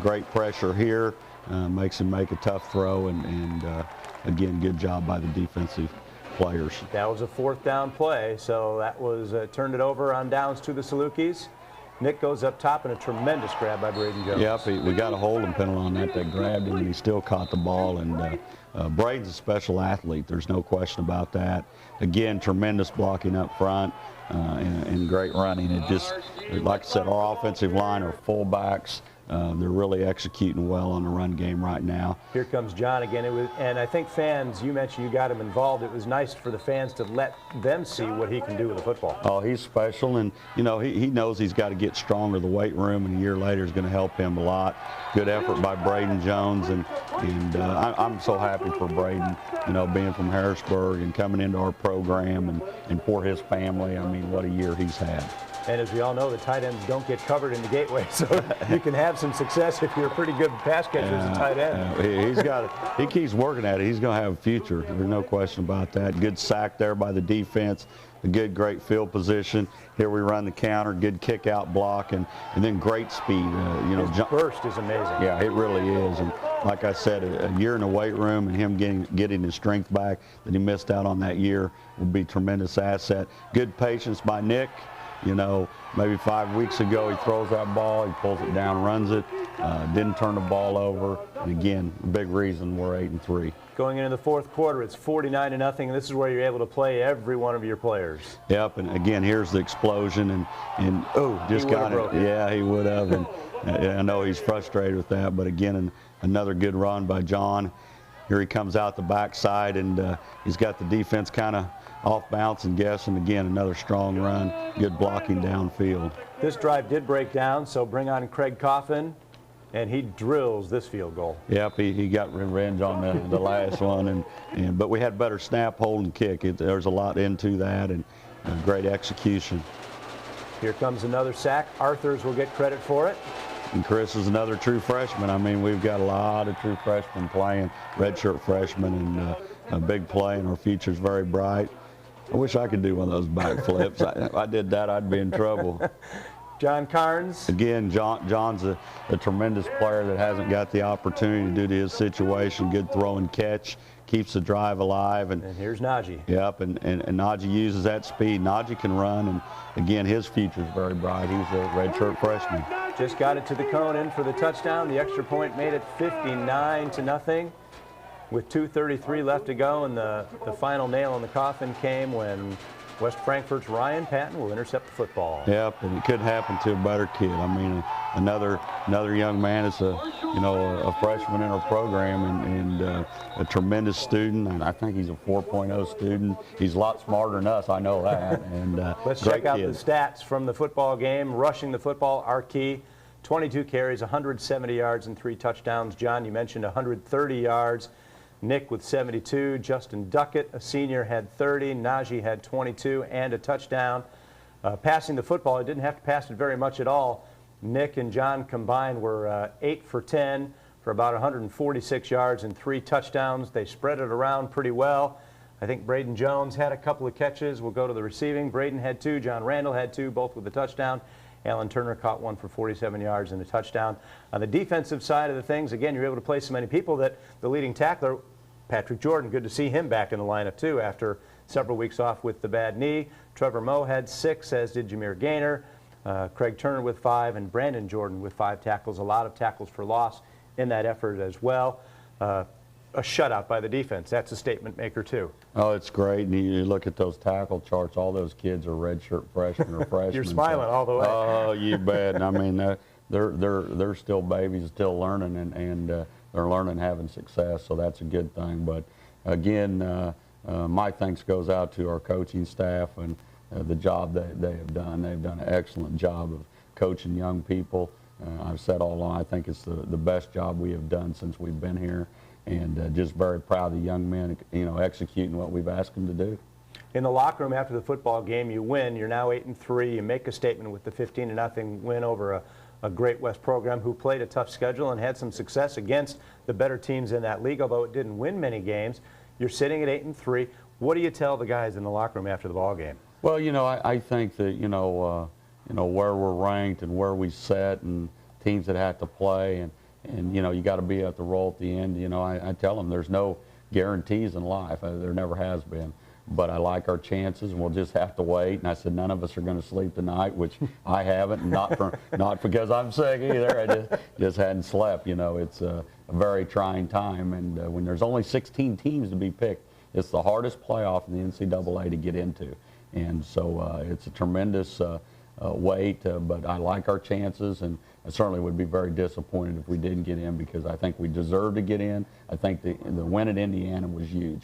Great pressure here, makes him make a tough throw, and again, good job by the defensive players. That was a 4th down play, so that was turned it over on downs to the Salukis. Nick goes up top, and a tremendous grab by Braden Jones. Yep, we got a holding penalty on that. They grabbed him, and he still caught the ball. And Braden's a special athlete. There's no question about that. Again, tremendous blocking up front and great running. It just, like I said, our offensive line are fullbacks. They're really executing well on the run game right now. Here comes John again. And I think fans, you mentioned you got him involved. It was nice for the fans to let them see what he can do with the football. Oh, he's special, and you know, he knows he's got to get stronger. The weight room, and a year later is going to help him a lot. Good effort by Braden Jones, and I'm so happy for Braden, you know, being from Harrisburg and coming into our program, and for his family. I mean, what a year he's had. And as we all know, the tight ends don't get covered in the gateway, so you can have some success if you're a pretty good pass catcher as a tight end. He's got it. He keeps working at it. He's going to have a future. There's no question about that. Good sack there by the defense. A good, great field position. Here we run the counter. Good kick-out block, and then great speed. You know, his burst is amazing. Yeah, it really is. like I said, a year in the weight room and him getting his strength back that he missed out on that year will be a tremendous asset. Good patience by Nick. You know, maybe 5 weeks ago he throws that ball, he pulls it down, runs it, didn't turn the ball over, and again, big reason we're 8-3. Going into the fourth quarter, it's 49-0, and this is where you're able to play every one of your players. Yep, and again, here's the explosion, and oh, just got it. Yeah, he would have, and I know he's frustrated with that, but again, another good run by John. Here he comes out the backside, and he's got the defense kind of off balance and guessing. Again, another strong run, good blocking downfield. This drive did break down, so bring on Craig Coffin, and he drills this field goal. Yep, he got revenge on the last one, but we had better snap, hold, and kick. There's a lot into that, and great execution. Here comes another sack. Arthurs will get credit for it. And Chris is another true freshman. I mean, we've got a lot of true freshmen playing, redshirt freshmen, and a big play, and our future's very bright. I wish I could do one of those backflips. If I did that, I'd be in trouble. John Carnes. Again, John's a tremendous player that hasn't got the opportunity due to his situation. Good throw and catch, keeps the drive alive. And here's Najee. Yep, and Najee uses that speed. Najee can run, and again, his future's very bright. He's a redshirt freshman. Just got it to the cone in for the touchdown. The extra point made it 59-0. With 2:33 left to go, and the final nail in the coffin came when West Frankfort's Ryan Patton will intercept the football. Yep, and it couldn't happen to a better kid. I mean, another young man is a freshman in our program, and a tremendous student. And I think he's a 4.0 student. He's a lot smarter than us. I know that. And let's check out the stats from the football game. Rushing the football, our key. 22 carries, 170 yards, and 3 touchdowns. John, you mentioned 130 yards. Nick with 72, Justin Duckett, a senior, had 30, Najee had 22 and a touchdown. Passing the football, he didn't have to pass it very much at all. Nick and John combined were 8 for 10 for about 146 yards and 3 touchdowns. They spread it around pretty well. I think Braden Jones had a couple of catches. We'll go to the receiving. Braden had 2, John Randall had 2, both with a touchdown. Alan Turner caught one for 47 yards and a touchdown. On the defensive side of the things, again, you're able to play so many people that the leading tackler, Patrick Jordan, good to see him back in the lineup too after several weeks off with the bad knee. Trevor Moe had 6, as did Jameer Gaynor. Craig Turner with 5, and Brandon Jordan with 5 tackles. A lot of tackles for loss in that effort as well. A shutout by the defense. That's a statement maker too. Oh, it's great. And you look at those tackle charts, all those kids are redshirt freshmen or freshmen. You're smiling all the way. Oh, you bet. And I mean, they're still babies, still learning, and they're learning, having success, so that's a good thing. But again, my thanks goes out to our coaching staff and the job that they have done. They've done an excellent job of coaching young people. I've said all along, I think it's the best job we have done since we've been here, and just very proud of the young men, executing what we've asked them to do. In the locker room after the football game, you win. You're now 8-3. You make a statement with the 15-0 win over a Great West program who played a tough schedule and had some success against the better teams in that league, although it didn't win many games. You're sitting at 8-3. What do you tell the guys in the locker room after the ball game? Well, I think that where we're ranked and where we set and teams that have to play, and you got to be at the roll at the end. I tell them there's no guarantees in life. There never has been. But I like our chances, and we'll just have to wait. And I said, none of us are going to sleep tonight, which I haven't, and not because I'm sick either. I just hadn't slept. It's a very trying time, and when there's only 16 teams to be picked, it's the hardest playoff in the NCAA to get into. And so it's a tremendous wait, but I like our chances, and I certainly would be very disappointed if we didn't get in, because I think we deserve to get in. I think the win at Indiana was huge.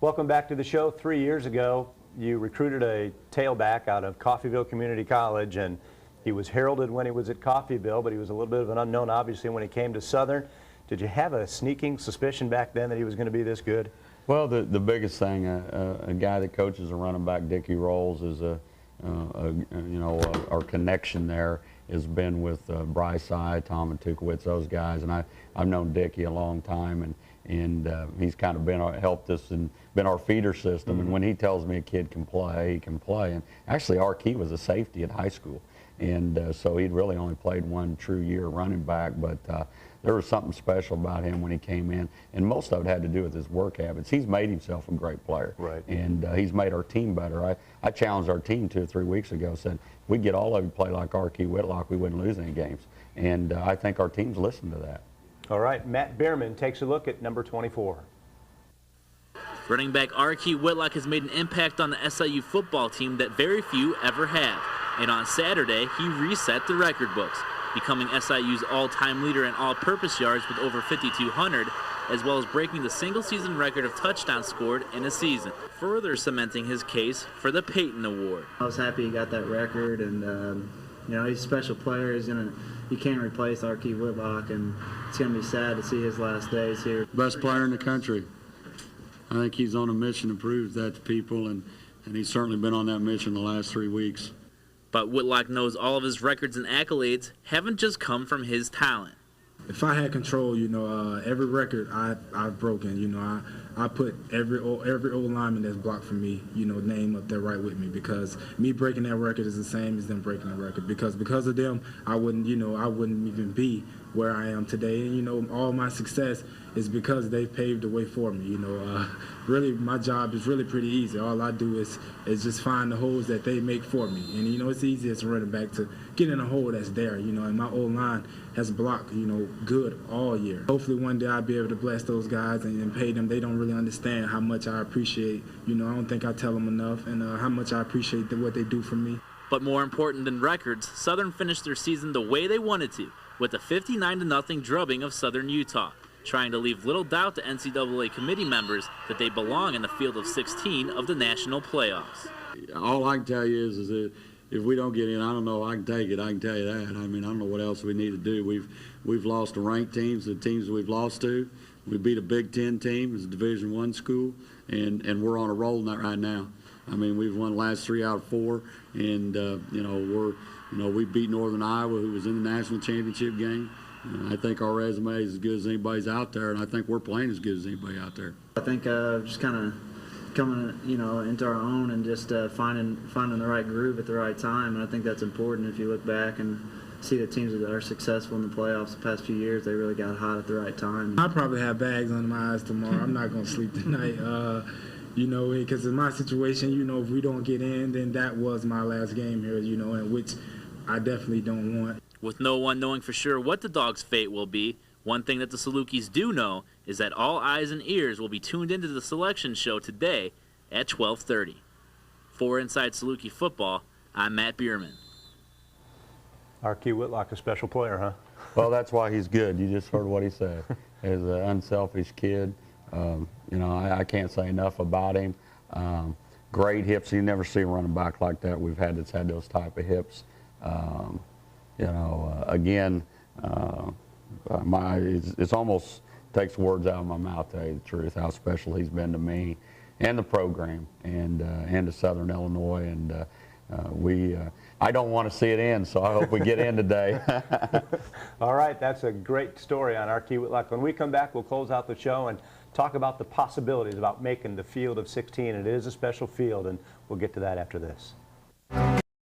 Welcome back to the show. 3 years ago, you recruited a tailback out of Coffeyville Community College, and he was heralded when he was at Coffeyville, but he was a little bit of an unknown, obviously, when he came to Southern. Did you have a sneaking suspicion back then that he was going to be this good? Well, the biggest thing, a guy that coaches a running back, Dickie Rolls, is our connection there has been with Bryce I, Tom and Tukowitz, those guys, and I've known Dickie a long time, and he's kind of helped us and been our feeder system. And when he tells me a kid can play, he can play. And actually, our key was a safety at high school. And so he'd really only played one true year running back, but there was something special about him when he came in, and most of it had to do with his work habits. He's made himself a great player, right? And he's made our team better. I challenged our team 2 or 3 weeks ago, said, if we get all of you to play like R.Q. Whitlock, we wouldn't lose any games. And I think our team's listened to that. All right, Matt Bierman takes a look at number 24. Running back R.Q. Whitlock has made an impact on the SIU football team that very few ever have. And on Saturday, he reset the record books, becoming SIU's all-time leader in all-purpose yards with over 5,200, as well as breaking the single-season record of touchdowns scored in a season, further cementing his case for the Peyton Award. I was happy he got that record, and you know, he's a special player. You can't replace R.Q. Whitlock, and it's going to be sad to see his last days here. Best player in the country. I think he's on a mission to prove that to people, and he's certainly been on that mission the last 3 weeks. But Whitlock knows all of his records and accolades haven't just come from his talent. If I had control, you know, every record I've broken, you know, I put every old lineman that's blocked for me, you know, name up there right with me, because me breaking that record is the same as them breaking that record. Because of them, I wouldn't even be where I am today. And you know, all my success is because they paved the way for me. You know, really, my job is really pretty easy. All I do is just find the holes that they make for me. And you know, it's easy as a running back to get in a hole that's there. You know, and my old line has blocked, you know, good all year. Hopefully one day I'll be able to bless those guys and pay them. They don't really understand how much I appreciate, you know, I don't think I tell them enough, and how much I appreciate what they do for me. But more important than records, Southern finished their season the way they wanted to, with a 59-0 drubbing of Southern Utah, trying to leave little doubt to NCAA committee members that they belong in the field of 16 of the national playoffs. All I can tell you is that if we don't get in, I don't know, I can take it, I can tell you that. I mean, I don't know what else we need to do. We've lost to ranked teams, the teams we've lost to. We beat a Big Ten team, it's a Division I school, and we're on a roll in that right now. I mean, we've won the last 3 out of 4, and you know, we beat Northern Iowa, who was in the national championship game. I think our resume is as good as anybody's out there, and I think we're playing as good as anybody out there. I think just kind of coming, you know, into our own and just finding the right groove at the right time, and I think that's important. If you look back and see the teams that are successful in the playoffs the past few years, they really got hot at the right time. I'll probably have bags under my eyes tomorrow. I'm not going to sleep tonight. You know, because in my situation, you know, if we don't get in, then that was my last game here, you know, and which I definitely don't want. With no one knowing for sure what the Dogs' fate will be, one thing that the Salukis do know is that all eyes and ears will be tuned into the selection show today at 12:30. For Inside Saluki Football, I'm Matt Bierman. R.Q. Whitlock, a special player, huh? Well, that's why he's good. You just heard what he said. He's an unselfish kid. You know, I can't say enough about him. Great hips. You never see him running back like that. We've had that's had those type of hips. You know, again, it's almost takes words out of my mouth to tell you the truth, how special he's been to me and the program and to Southern Illinois. And I don't want to see it end, so I hope we get in today. All right, that's a great story on R.Q. Whitlock. When we come back, we'll close out the show and talk about the possibilities about making the field of 16. It is a special field, and we'll get to that after this.